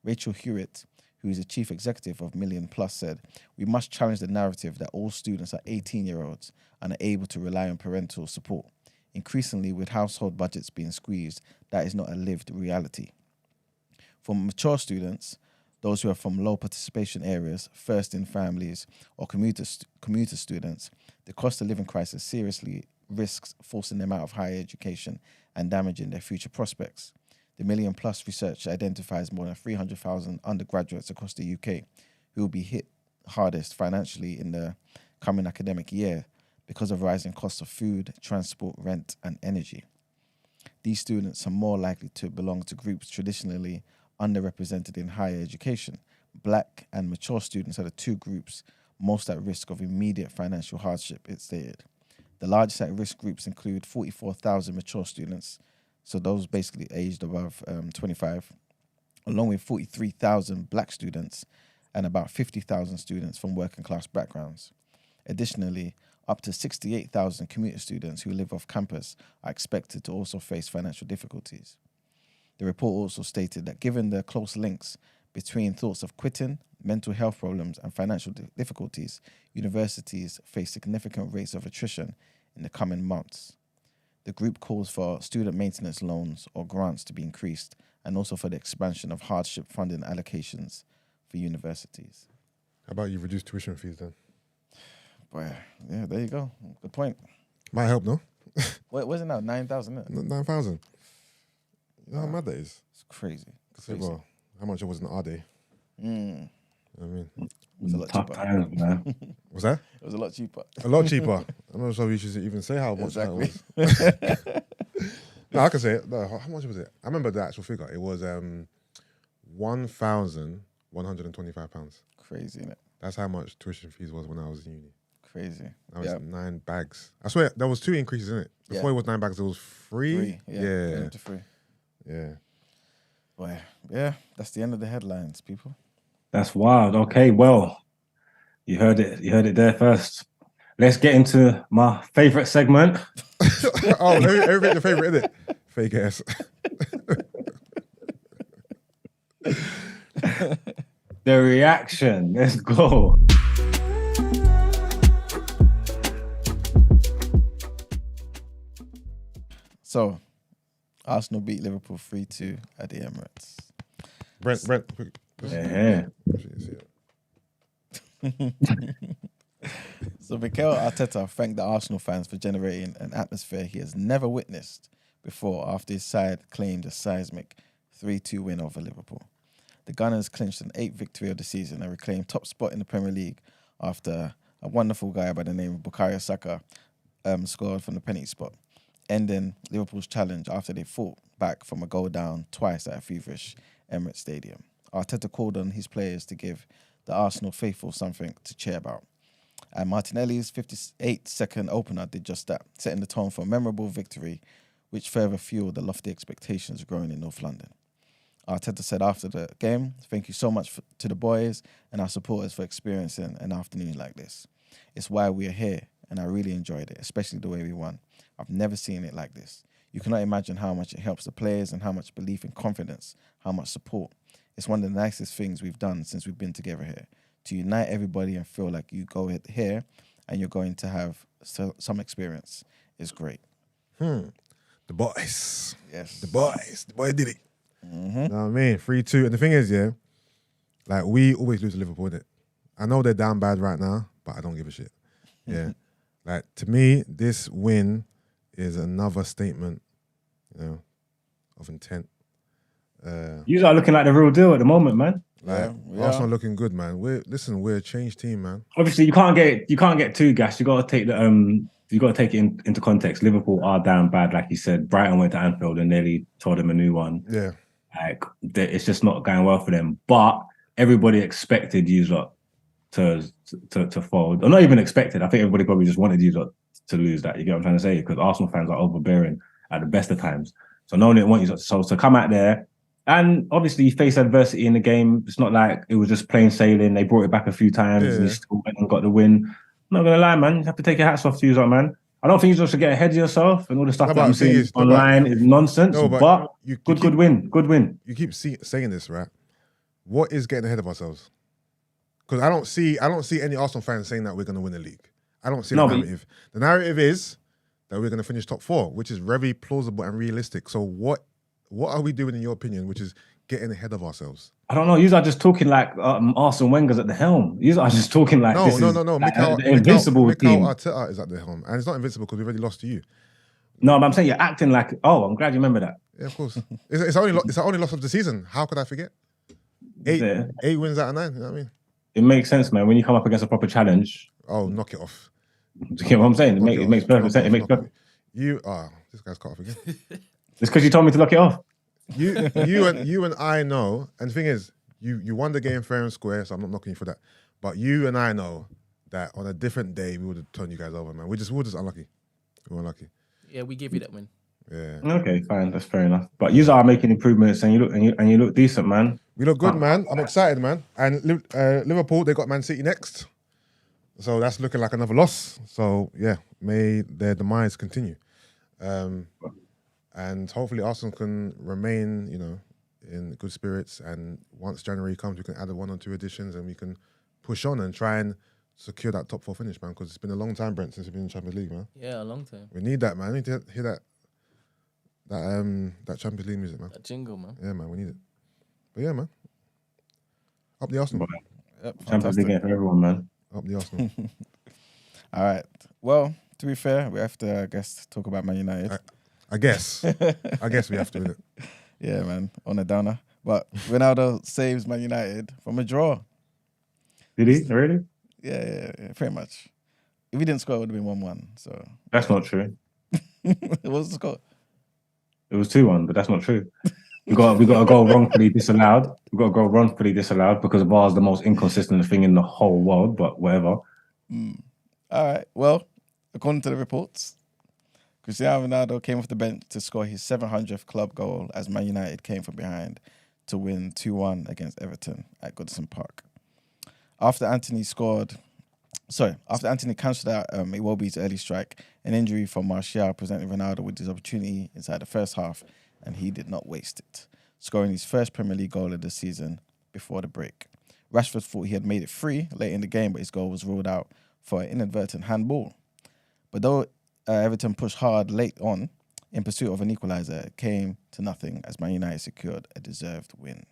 Rachel Hewitt, who is the chief executive of Million Plus, said, "We must challenge the narrative that all students are 18-year-olds and are able to rely on parental support. Increasingly, with household budgets being squeezed, that is not a lived reality. For mature students, those who are from low participation areas, first-in families, or commuter students, the cost of living crisis seriously risks forcing them out of higher education and damaging their future prospects. The Million Plus research identifies more than 300,000 undergraduates across the UK who will be hit hardest financially in the coming academic year because of rising costs of food, transport, rent, and energy. These students are more likely to belong to groups traditionally underrepresented in higher education. Black and mature students are the 2 groups most at risk of immediate financial hardship, it stated. The largest at-risk groups include 44,000 mature students, so those basically aged above 25, along with 43,000 black students and about 50,000 students from working class backgrounds. Additionally, up to 68,000 commuter students who live off campus are expected to also face financial difficulties. The report also stated that given the close links between thoughts of quitting, mental health problems, and financial difficulties, universities face significant rates of attrition in the coming months. The group calls for student maintenance loans or grants to be increased and also for the expansion of hardship funding allocations for universities. How about you reduce tuition fees then? Boy, yeah, there you go. Good point. Might help, no? What was it now? 9,000? 9,000. You know how mad that is? It's crazy. Well, how much it was in our day? You know what I mean? It was a lot Tough cheaper. times, man. Was that? It was a lot cheaper. A lot cheaper. I'm not sure we should even say how much Exactly. that was. No, I can say it. No, how much was it? I remember the actual figure. It was £1,125. Crazy, innit? That's how much tuition fees was when I was in uni. Crazy. That was 9 bags. I swear, there was 2 increases in it. Before it was 9 bags, it was 3. Yeah. Up to 3. Yeah. Boy, yeah, that's the end of the headlines, people. That's wild. Okay, well, you heard it there first. Let's get into my favorite segment. Oh, everything's your favorite, isn't it? Fake ass. The reaction. Let's go. So, Arsenal beat Liverpool 3-2 at the Emirates. Brent, quick. Yeah. So Mikel Arteta thanked the Arsenal fans for generating an atmosphere he has never witnessed before after his side claimed a seismic 3-2 win over Liverpool. The Gunners clinched an 8th victory of the season and reclaimed top spot in the Premier League after a wonderful guy by the name of Bukayo Saka scored from the penalty spot, ending Liverpool's challenge after they fought back from a goal down twice at a feverish Emirates Stadium. Arteta called on his players to give the Arsenal faithful something to cheer about. And Martinelli's 58-second opener did just that, setting the tone for a memorable victory, which further fueled the lofty expectations growing in North London. Arteta said after the game, "Thank you so much to the boys and our supporters for experiencing an afternoon like this. It's why we are here, and I really enjoyed it, especially the way we won. I've never seen it like this. You cannot imagine how much it helps the players and how much belief and confidence, how much support. It's one of the nicest things we've done since we've been together here, to unite everybody and feel like you go here and you're going to have some experience is great." The boys. Yes. The boys. The boy did it. Mm-hmm. You know what I mean? 3-2. And the thing is, yeah, like we always lose to Liverpool, innit? I know they're down bad right now, but I don't give a shit. Yeah. Like, to me, this win is another statement, you know, of intent. You are looking like the real deal at the moment, man. Like, Arsenal looking good, man. We're a changed team, man. Obviously, you can't get too gassed. You got to take it into context. Liverpool are down bad, like you said. Brighton went to Anfield and nearly tore them a new one. Yeah. Like, it's just not going well for them. But everybody expected you lot to fold, or not even expected. I think everybody probably just wanted you lot to lose that. You get what I'm trying to say? Because Arsenal fans are overbearing at the best of times. So no one didn't want you to come out there. And obviously, you face adversity in the game. It's not like it was just plain sailing. They brought it back a few times and you still went and got the win. I'm not going to lie, man. You have to take your hats off to you, man. I don't think you should get ahead of yourself and all the stuff that I'm seeing online is nonsense. But good win. Good win. You keep saying this, right? What is getting ahead of ourselves? Because I don't see any Arsenal fans saying that we're going to win the league. I don't see the narrative. The narrative is that we're going to finish top 4, which is very plausible and realistic. So what are we doing, in your opinion, which is getting ahead of ourselves? I don't know. You are just talking like Arsene Wenger's at the helm. You are just talking like no. The invincible team. Arteta is at the helm, and it's not invincible because we've already lost to you. No, but I'm saying you're acting like. Oh, I'm glad you remember that. Yeah, of course. It's the only loss of the season. How could I forget? 8 wins out of 9. You know what I mean? It makes sense, man. When you come up against a proper challenge. Oh, knock it off. Do you get what I'm saying? It makes perfect sense. It makes perfect. This guy's cut off again. It's because you told me to lock it off. You and I know, and the thing is, you won the game fair and square, so I'm not knocking you for that. But you and I know that on a different day we would have turned you guys over, man. We're just unlucky. We were unlucky. Yeah, we gave you that win. Yeah. Okay, fine, that's fair enough. But you are making improvements, and you look decent, man. We look good, man. I'm excited, man. And Liverpool, they got Man City next, so that's looking like another loss. So yeah, may their demise continue. And hopefully Arsenal can remain, in good spirits. And once January comes, we can add 1 or 2 additions and we can push on and try and secure that top 4 finish, man. Because it's been a long time, Brent, since we've been in Champions League, man. Yeah, a long time. We need that, man. We need to hear that Champions League music, man. That jingle, man. Yeah, man, we need it. But yeah, man. Up the Arsenal. Yep, Champions League for everyone, man. Up the Arsenal. All right. Well, to be fair, we have to, I guess, talk about Man United. I guess we have to, innit? Yeah, man, on a downer. But Ronaldo saves Man United from a draw. Did he? Really? Yeah, pretty much. If he didn't score, it would have been 1-1. So That's not true. What was the score? It was 2-1, but that's not true. We got a goal wrongfully disallowed. We got a goal wrongfully disallowed because VAR is the most inconsistent thing in the whole world, but whatever. All right. Well, according to the reports, Cristiano Ronaldo came off the bench to score his 700th club goal as Man United came from behind to win 2-1 against Everton at Goodison Park. After Anthony cancelled out Iwobi's early strike, an injury from Martial presented Ronaldo with his opportunity inside the first half, and he did not waste it, scoring his first Premier League goal of the season before the break. Rashford thought he had made it free late in the game, but his goal was ruled out for an inadvertent handball. But though Everton pushed hard late on in pursuit of an equaliser, it came to nothing as Man United secured a deserved win.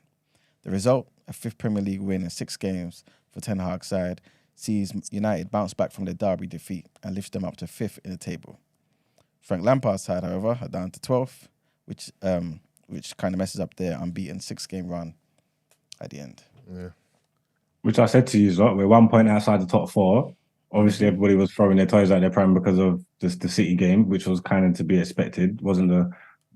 The result, a 5th Premier League win in 6 games for Ten Hag's side, sees United bounce back from their Derby defeat and lifts them up to 5th in the table. Frank Lampard's side, however, are down to 12th, which kind of messes up their unbeaten 6-game run at the end. Yeah. Which I said to you, we're 1 point outside the top 4. Obviously, everybody was throwing their toys out their pram because of the City game, which was kind of to be expected. Wasn't the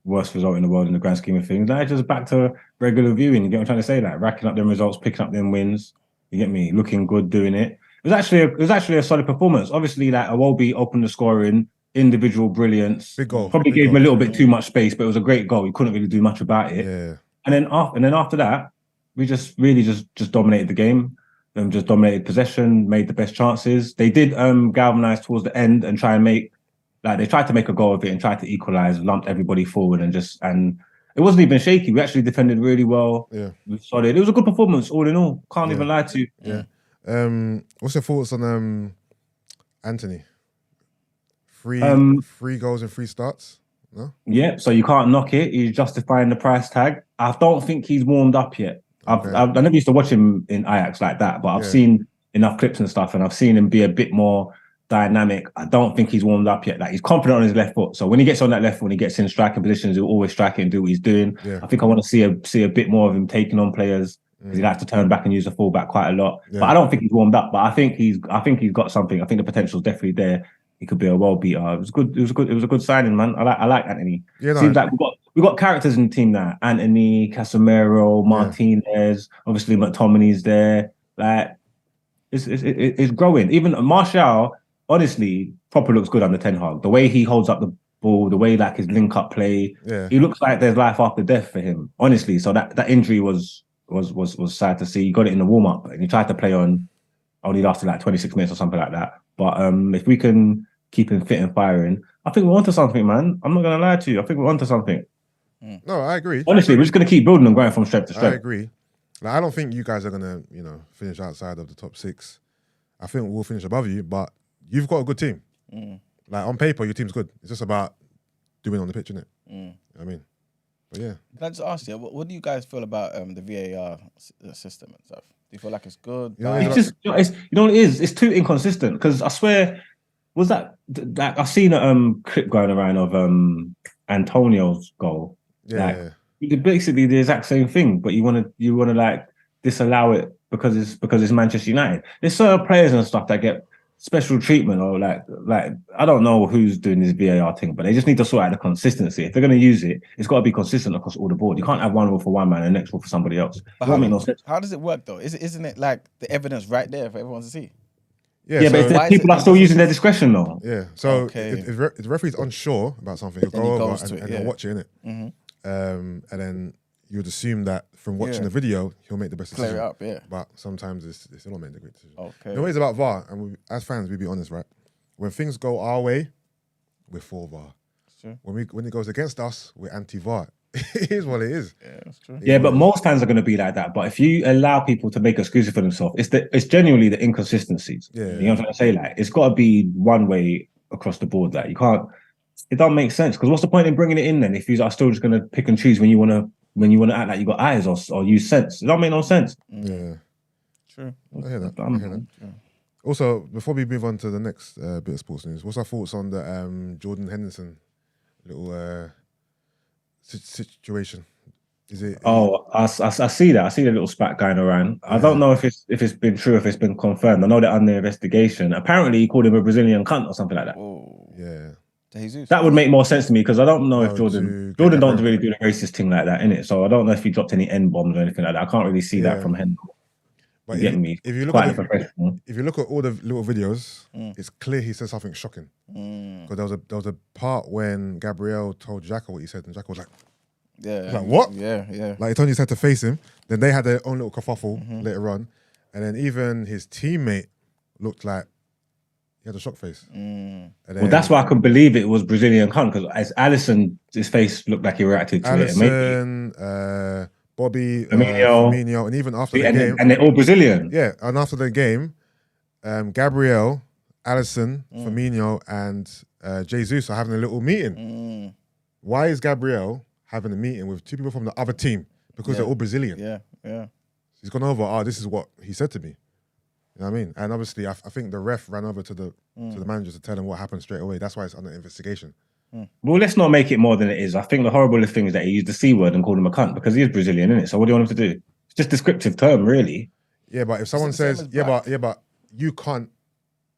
worst result in the world in the grand scheme of things. Now it's just back to regular viewing. You get what I'm trying to say? Like racking up them results, picking up them wins. You get me? Looking good, doing it. It was actually a solid performance. Obviously, like Iwobi opened the scoring, individual brilliance. Big goal. Probably Big gave him goal. a little bit too much space, but it was a great goal. He couldn't really do much about it. Yeah. And then after that, we just really just dominated the game. Just dominated possession, made the best chances. They did galvanize towards the end and try and make they tried to make a goal of it and tried to equalize, lumped everybody forward and it wasn't even shaky. We actually defended really well. Yeah. We were solid. It was a good performance all in all. Can't even lie to you. Yeah. What's your thoughts on Anthony? Three goals and 3 starts? No? Yeah, so you can't knock it. He's justifying the price tag. I don't think he's warmed up yet. Okay. I never used to watch him in Ajax like that, but I've seen enough clips and stuff, and I've seen him be a bit more dynamic. I don't think he's warmed up yet. Like, he's confident on his left foot. So when he gets on that left foot, when he gets in striking positions, he'll always strike it and do what he's doing. Yeah. I think I want to see a bit more of him taking on players, because he likes to turn back and use the fullback quite a lot. Yeah. But I don't think he's warmed up. But I think he's got something. I think the potential's definitely there. He could be a world beater. It was good. It was a good signing, man. I like Anthony. Yeah, no, Seems like we got characters in the team now. Anthony, Casemiro, Martinez. Obviously, McTominay's there. Like, it's growing. Even Martial, honestly, proper looks good under Ten Hag. The way he holds up the ball, the way like his link-up play, he looks like there's life after death for him. Honestly, so that injury was sad to see. He got it in the warm-up and he tried to play on, only lasted like 26 minutes or something like that. But if we can keep him fit and firing, I think we're onto something, man. I'm not gonna lie to you. I think we're onto something. No, I agree. Honestly, we're just gonna keep building and going from strength to strength. I agree. Like, I don't think you guys are gonna, finish outside of the top 6. I think we'll finish above you, but you've got a good team. Like, on paper, your team's good. It's just about doing on the pitch, innit? You know what I mean? But yeah. Can I just ask you, what do you guys feel about the VAR system and stuff? Do you feel like it's good? It's just, it's what it is. It's too inconsistent, because I swear, was that I've seen a clip going around of Antonio's goal. Yeah. Like, basically the exact same thing, but you want to like disallow it because it's Manchester United. There's certain players and stuff that get special treatment, or like I don't know who's doing this VAR thing, but they just need to sort out the consistency. If they're going to use it, it's got to be consistent across all the board. You can't have one rule for one man and the next rule for somebody else. But how does it work though? Isn't it like the evidence right there for everyone to see? Yeah, but if people are still using their discretion though. Yeah, so if the referee's unsure about something, he'll go over and he'll watch it, innit? And then you'd assume that from watching the video, he'll make the best decision. Clear it up, yeah. But sometimes it's still not making the great decision. Okay. The ways about VAR, and as fans, we be honest, right? When things go our way, we're for VAR. True. When it goes against us, we're anti-VAR. It is what it is. Yeah, that's true. Yeah, but most fans are going to be like that. But if you allow people to make excuses for themselves, it's genuinely the inconsistencies. Yeah. You know what I'm trying to say? Like, it's got to be one way across the board. Like, you can't. It don't make sense, because what's the point in bringing it in then if you are still just going to pick and choose when you want to act like you got eyes or use sense? It don't make no sense. Yeah. True. I hear that. Also, before we move on to the next bit of sports news, what's our thoughts on the Jordan Henderson little situation? Is it? I see that. I see the little spat going around. I don't know if it's been true, if it's been confirmed. I know they're under investigation. Apparently, he called him a Brazilian cunt or something like that. Oh. Yeah. Jesus. That would make more sense to me, because I don't know if Jordan don't really do the racist thing like that, innit? So I don't know if he dropped any N-bombs or anything like that. I can't really see that from him. But if you look at all the little videos, it's clear he said something shocking. Because there was a part when Gabriel told Xhaka what he said, and Xhaka was like, like, what? Yeah. Like, he told his head to face him. Then they had their own little kerfuffle later on. And then even his teammate looked like he had a shock face. Well, that's why I could believe it was Brazilian cunt, because as Alisson, his face looked like he reacted to it. Alisson, Bobby, Firmino, and even after the game. And they're all Brazilian. Yeah, and after the game, Gabriel, Alisson, Firmino, and Jesus are having a little meeting. Why is Gabriel having a meeting with 2 people from the other team? Because they're all Brazilian. Yeah. He's gone over, this is what he said to me. You know what I mean? And obviously, I think the ref ran over to the manager to tell him what happened straight away. That's why it's under investigation. Well, let's not make it more than it is. I think the horriblest thing is that he used the C word and called him a cunt, because he is Brazilian, isn't it? So what do you want him to do? It's just a descriptive term, really. Yeah, but if someone says, but you can't,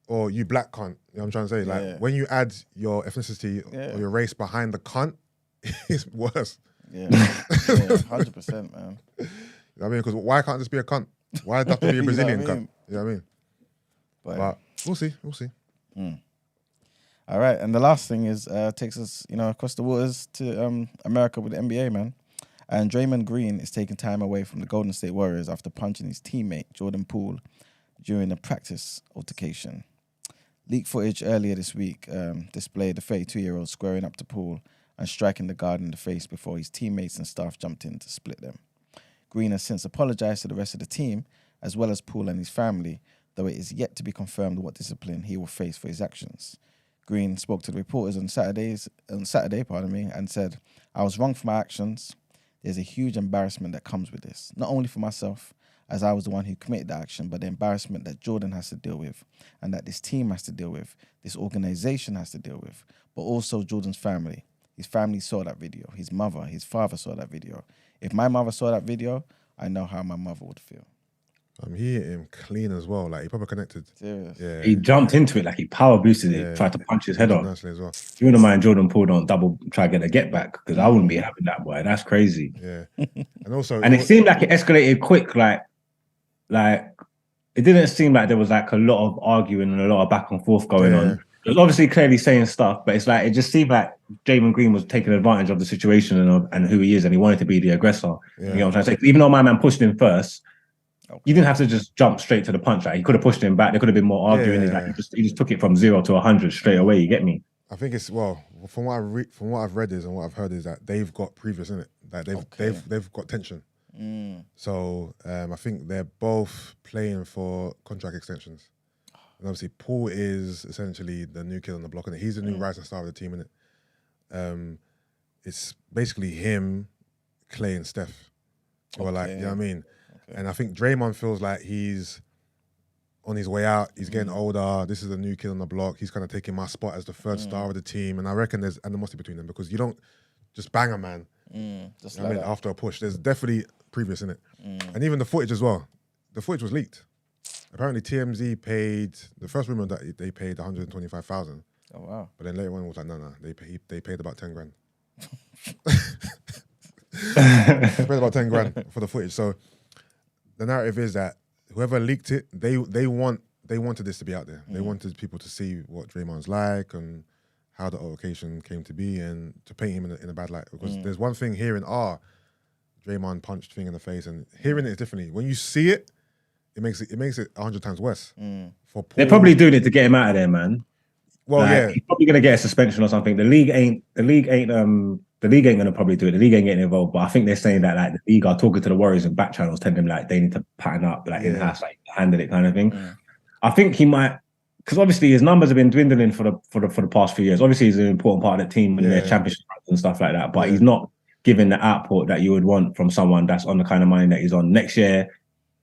or you black cunt, you know what I'm trying to say? Like, when you add your ethnicity or your race behind the cunt, it's worse. Yeah, 100%, man. You know what I mean? Because why can't this be a cunt? Why does it have to be a Brazilian cunt? You know what I mean? But we'll see. All right, and the last thing is takes us, across the waters to America with the NBA, man. And Draymond Green is taking time away from the Golden State Warriors after punching his teammate Jordan Poole during a practice altercation. Leaked footage earlier this week displayed the 32-year-old squaring up to Poole and striking the guard in the face before his teammates and staff jumped in to split them. Green has since apologized to the rest of the team, as well as Poole and his family, though it is yet to be confirmed what discipline he will face for his actions. Green spoke to the reporters on Saturday, and said, "I was wrong for my actions. There's a huge embarrassment that comes with this, not only for myself, as I was the one who committed the action, but the embarrassment that Jordan has to deal with, and that this team has to deal with, this organization has to deal with, but also Jordan's family. His family saw that video. His mother, his father saw that video. If my mother saw that video, I know how my mother would feel." He hit him clean as well. Like, he probably connected. Serious. Yeah. He jumped into it, like he power boosted it, tried to punch his head off. Nicely as well. You wouldn't mind Jordan Poole don't double try to get a get back, because I wouldn't be having that, boy. That's crazy. Yeah. And also... And it seemed like it escalated quick, like it didn't seem like there was like a lot of arguing and a lot of back and forth going on. It was obviously clearly saying stuff, but it's like it just seemed like Draymond Green was taking advantage of the situation and who he is, and he wanted to be the aggressor. You know what I'm trying to say? Even though my man pushed him first, you didn't have to just jump straight to the punch. Like, he could have pushed him back. There could have been more arguing. He just took it from 0 to 100 straight away. You get me? I think it's from what I've read is and what I've heard is that they've got previous in it. Like they've got tension. So I think they're both playing for contract extensions. And obviously, Paul is essentially the new kid on the block, and he's the new rising star of the team, innit? It's basically him, Clay, and Steph. Or like, you know what I mean? And I think Draymond feels like he's on his way out. He's getting older. This is the new kid on the block. He's kind of taking my spot as the third star of the team. And I reckon there's animosity between them, because you don't just bang a man after a push. There's definitely previous in it. And even the footage as well. The footage was leaked. Apparently TMZ paid, the first rumor that they paid 125,000. Oh wow! But then later on it was like, no, they paid about 10 grand. They paid about 10 grand for the footage. So the narrative is that whoever leaked it, they wanted this to be out there. They wanted people to see what Draymond's like and how the altercation came to be, and to paint him in a bad light. Because there's one thing hearing, Draymond punched thing in the face, and hearing it is differently. When you see it, it makes it 100 times worse. For Paul, they're probably doing it to get him out of there, man. Well, like, he's probably gonna get a suspension or something. The league ain't gonna probably do it. The league ain't getting involved. But I think they're saying that like the league are talking to the Warriors and back channels, telling them like they need to pattern up, like in-house, like handle it kind of thing. I think he might, because obviously his numbers have been dwindling for the past few years. Obviously he's an important part of the team in their championship and stuff like that. But he's not giving the output that you would want from someone that's on the kind of money that he's on. Next year,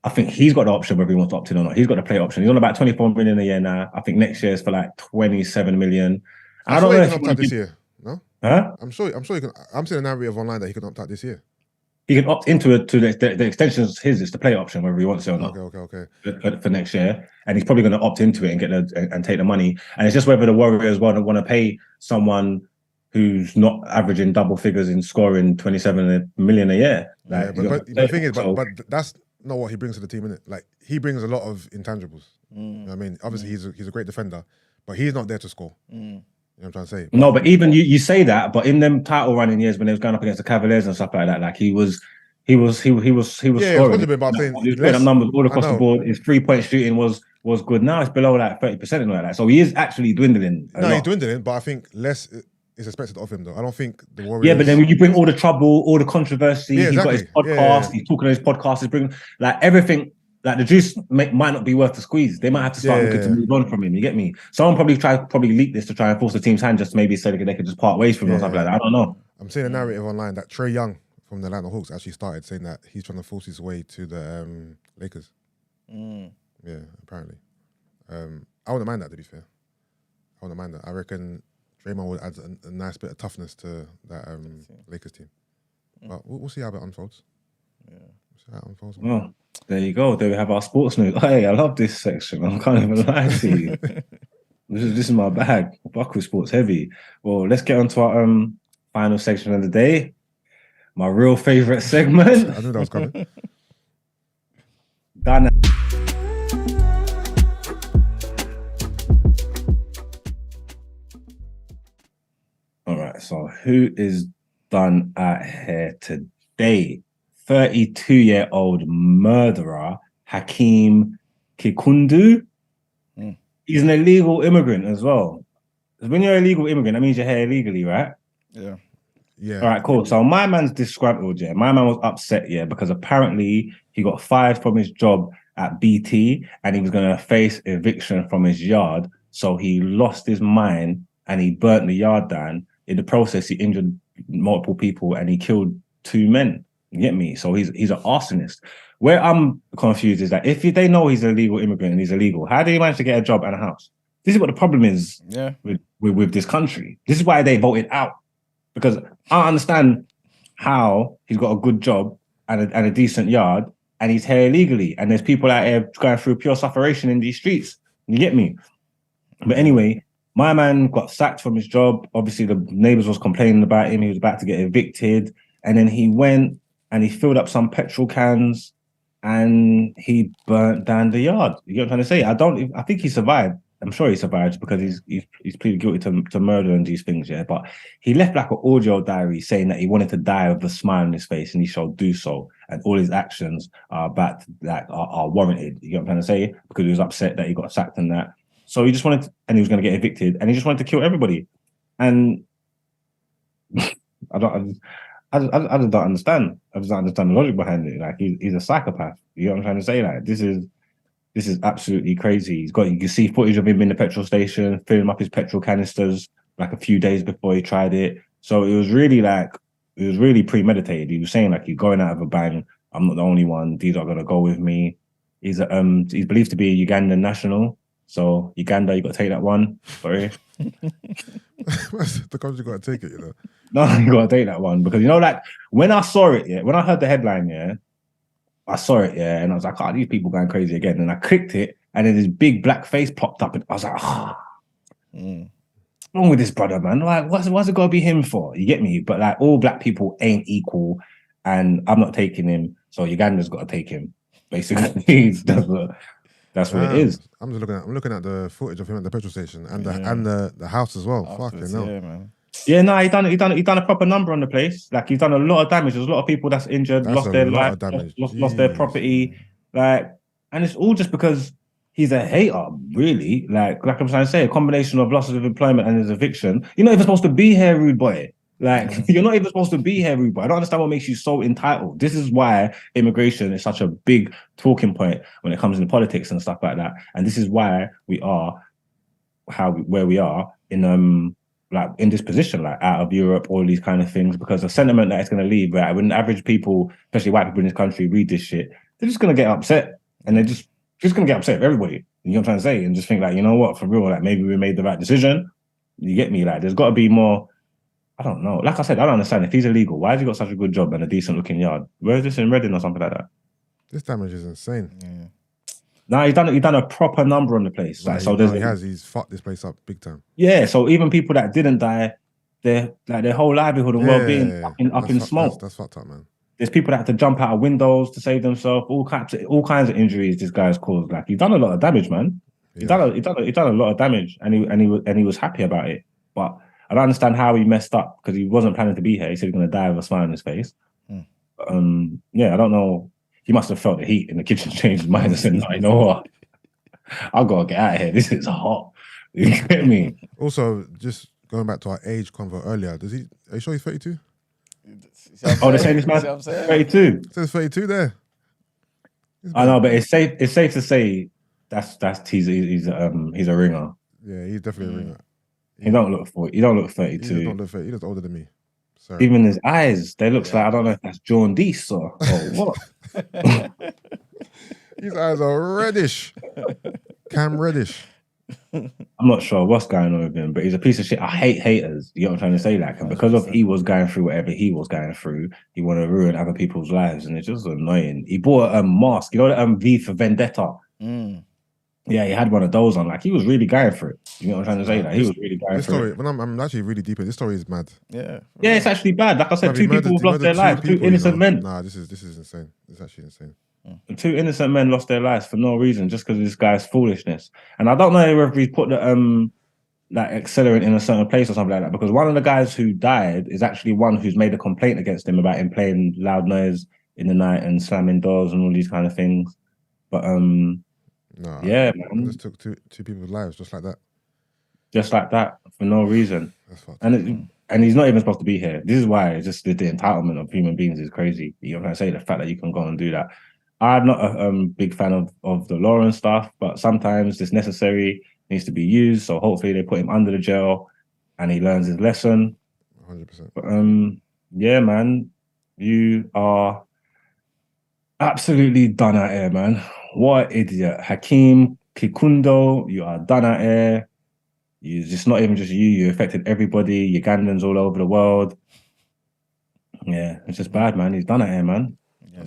I think he's got the option whether he wants to opt in or not. He's got the play option. He's on about 24 million a year now. I think next year is for like 27 million. I don't know if he can opt out this year. No? Huh? I'm sure he can. I'm seeing a narrative online that he can opt out this year. He can opt into it to the extension is his. It's the play option whether he wants it or not. Okay. For next year, and he's probably going to opt into it and get and take the money. And it's just whether the Warriors want to pay someone who's not averaging double figures in scoring 27 million a year. Like, but the thing is, but that's not what he brings to the team, innit? Like, he brings a lot of intangibles. You know what I mean? Obviously, he's a great defender, but he's not there to score. You know what I'm trying to say? No, but even you say that, but in them title running years when they was going up against the Cavaliers and stuff like that, like he was scoring. He was bit, but he was putting up numbers all across the board. His 3-point shooting was good. Now it's below like 30% and all that. So he is actually dwindling. He's dwindling, but I think less is expected of him, though. I don't think the Warriors... Yeah, but then when you bring all the trouble, all the controversy, he's got his podcast, he's talking on his podcast, he's bringing like everything. Like the juice might not be worth the squeeze. They might have to start looking to move on from him. You get me? Someone probably leak this to try and force the team's hand, just to maybe so they could just part ways from him or something like that. I don't know. I'm seeing a narrative online that Trae Young from the Atlanta Hawks actually started saying that he's trying to force his way to the Lakers. Yeah, apparently. I wouldn't mind that, to be fair. I wouldn't mind that. I reckon Draymond would add a nice bit of toughness to that Lakers team. But we'll see how that unfolds. Yeah. We'll see how it unfolds. Well, there you go. There we have our sports news. Hey, I love this section. I can't even lie to you. This is my bag. Fuck with sports heavy. Well, let's get on to our final section of the day. My real favourite segment. I knew that was coming. so who is done out here today? 32-year-old murderer Hakeem Kikundu. He's an illegal immigrant as well. When you're an illegal immigrant, that means you're here illegally, right? Yeah. Yeah. All right, cool. So my man's disgruntled, yeah. My man was upset, yeah, because apparently he got fired from his job at BT and he was going to face eviction from his yard. So he lost his mind and he burnt the yard down. In the process, he injured multiple people and he killed 2 men. You get me? So he's an arsonist. Where I'm confused is that if they know he's an illegal immigrant and he's illegal, how did he manage to get a job and a house? This is what the problem is with this country. This is why they voted out. Because I don't understand how he's got a good job and a decent yard and he's here illegally. And there's people out here going through pure sufferation in these streets. You get me? But anyway, my man got sacked from his job. Obviously, the neighbors was complaining about him. He was about to get evicted. And then he went and he filled up some petrol cans and he burnt down the yard. You get what I'm trying to say? I think he survived. I'm sure he survived because he's pleaded guilty to murder and these things, yeah. But he left like an audio diary saying that he wanted to die with a smile on his face and he shall do so. And all his actions are are warranted. You get what I'm trying to say? Because he was upset that he got sacked and that. So he just wanted to, and he was going to get evicted and he just wanted to kill everybody. And I just don't understand. I just don't understand the logic behind it. Like he's a psychopath. You know what I'm trying to say? Like this is absolutely crazy. You can see footage of him in the petrol station, filling up his petrol canisters like a few days before he tried it. So it was really premeditated. He was saying like, you're going out of a bang. I'm not the only one. These are gonna go with me. He's believed to be a Ugandan national. So Uganda, you got to take that one. Sorry. The country got to take it, you know. No, you got to take that one because like when I saw it, yeah, when I heard the headline, yeah. I saw it, yeah, and I was like, oh, these people going crazy again. And I clicked it, and then this big black face popped up, and I was like, what's wrong with this brother, man? Like, what's it got to be him for? You get me? But like, all black people ain't equal, and I'm not taking him, so Uganda's got to take him. Basically, that's what it is. I'm looking at the footage of him at the petrol station and the house as well. Fucking hell. Yeah, man. Yeah, no, he done a proper number on the place. Like he's done a lot of damage. There's a lot of people that's injured, lost their life, lost their property. Like, and it's all just because he's a hater, really. Like I'm trying to say, a combination of losses of employment and his eviction. You're not even supposed to be here, rude boy. Like you're not even supposed to be here, rude boy. I don't understand what makes you so entitled. This is why immigration is such a big talking point when it comes into politics and stuff like that. And this is why we are where we are in like in this position, like out of Europe, all these kind of things, because the sentiment that it's going to leave, right? When average people, especially white people in this country, read this shit, they're just going to get upset, and they're just going to get upset with everybody. You know what I'm trying to say? And just think like, you know what, for real, like maybe we made the right decision. You get me? Like, there's got to be more. I don't know. Like I said, I don't understand. If he's illegal, why has he got such a good job and a decent looking yard? Where is this in Reading or something like that? This damage is insane. Yeah. No, he's done a proper number on the place. Like, he's fucked this place up big time. Yeah, so even people that didn't die, their whole livelihood and well-being up in smoke. That's fucked up, man. There's people that had to jump out of windows to save themselves. All kinds of injuries this guy's caused. Like he's done a lot of damage, man. He done a lot of damage, and he was happy about it. But I don't understand how he messed up because he wasn't planning to be here. He said he's gonna die with a smile on his face. Yeah, I don't know. He must have felt the heat in the kitchen, changed his mind and said, no, you know what? I've got to get out of here. This is hot. You get me? Also, just going back to our age convo earlier, are you sure he's 32? Oh, they're saying this man's 32. It says 32 there. I know, but it's safe to say he's a ringer. Yeah, he's definitely a ringer. He don't look 32. He does not look 30. He looks older than me. Sorry. Even his eyes, they looks like, I don't know if that's jaundice or what. His eyes are reddish. Cam reddish. I'm not sure what's going on with him, but he's a piece of shit. I hate haters. You know what I'm trying to say? Like, and because of he was going through whatever he was going through, he want to ruin other people's lives, and it's just annoying. He bought a mask, you know, the V for Vendetta. Yeah, he had one of those on. Like, he was really going for it. You know what I'm trying to say? Like, he was really going for it. When I'm actually really deep in this story is mad. Yeah. Yeah, it's actually bad. Like I said, two people have lost their lives. Two innocent men. Nah, this is insane. It's actually insane. Two innocent men lost their lives for no reason, just because of this guy's foolishness. And I don't know whether he put the like accelerant in a certain place or something like that. Because one of the guys who died is actually one who's made a complaint against him about him playing loud noise in the night and slamming doors and all these kind of things. But No, yeah, I man, just took two people's lives just like that. just like that for no reason. That's fucked. And he's not even supposed to be here. This is why it's just the entitlement of human beings is crazy. You know what I'm saying? The fact that you can go and do that. I'm not a big fan of the law and stuff, but sometimes it's necessary, needs to be used. So hopefully they put him under the jail and he learns his lesson. 100%. But yeah, man, you are absolutely done out here, man. What an idiot. Hakeem Kikundo, you are done out here. It's not even just you affected everybody, Ugandans all over the world. Yeah, it's just bad, man. He's done it here, man. Yeah,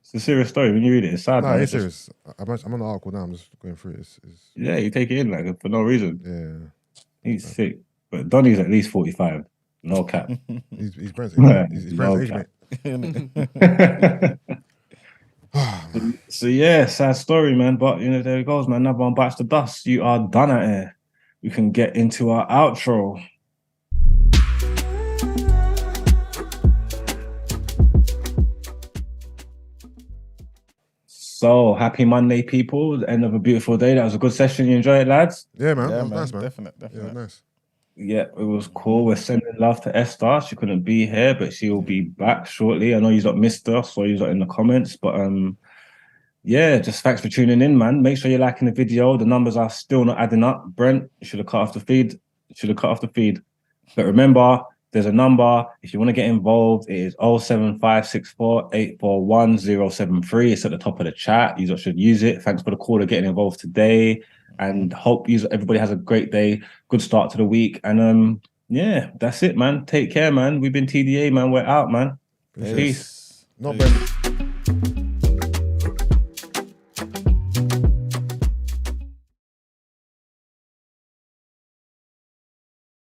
It's a serious story. When you read it, it's sad, No, man. it's serious. I'm on the article now. I'm just going through it. It's Yeah, you take it in like for no reason. yeah. He's sick. But Donny's at least 45. No cap. He's Brent's Yeah, Brent's age, no mate. So yeah, sad story, man. But you know, there it goes, man. Another one bites the dust. You are done at here. We can get into our outro. So happy Monday, people. The end of a beautiful day. That was a good session. You enjoy it, lads? Yeah, man. yeah, That was man, nice, man. definitely. Yeah, nice. Yeah, it was cool. We're sending love to Esther. She couldn't be here, but she will be back shortly. I know you've not missed us, so you've not in the comments. But yeah, just thanks for tuning in, man. Make sure you're liking the video. The numbers are still not adding up. Brent, you should have cut off the feed. But remember, there's a number. If you want to get involved, it is 07564841073. It's at the top of the chat. You should use it. Thanks for the call of getting involved today. And hope everybody has a great day. Good start to the week. And yeah, that's it, man. Take care, man. We've been TDA, man. We're out, man. Peace. Not Brent.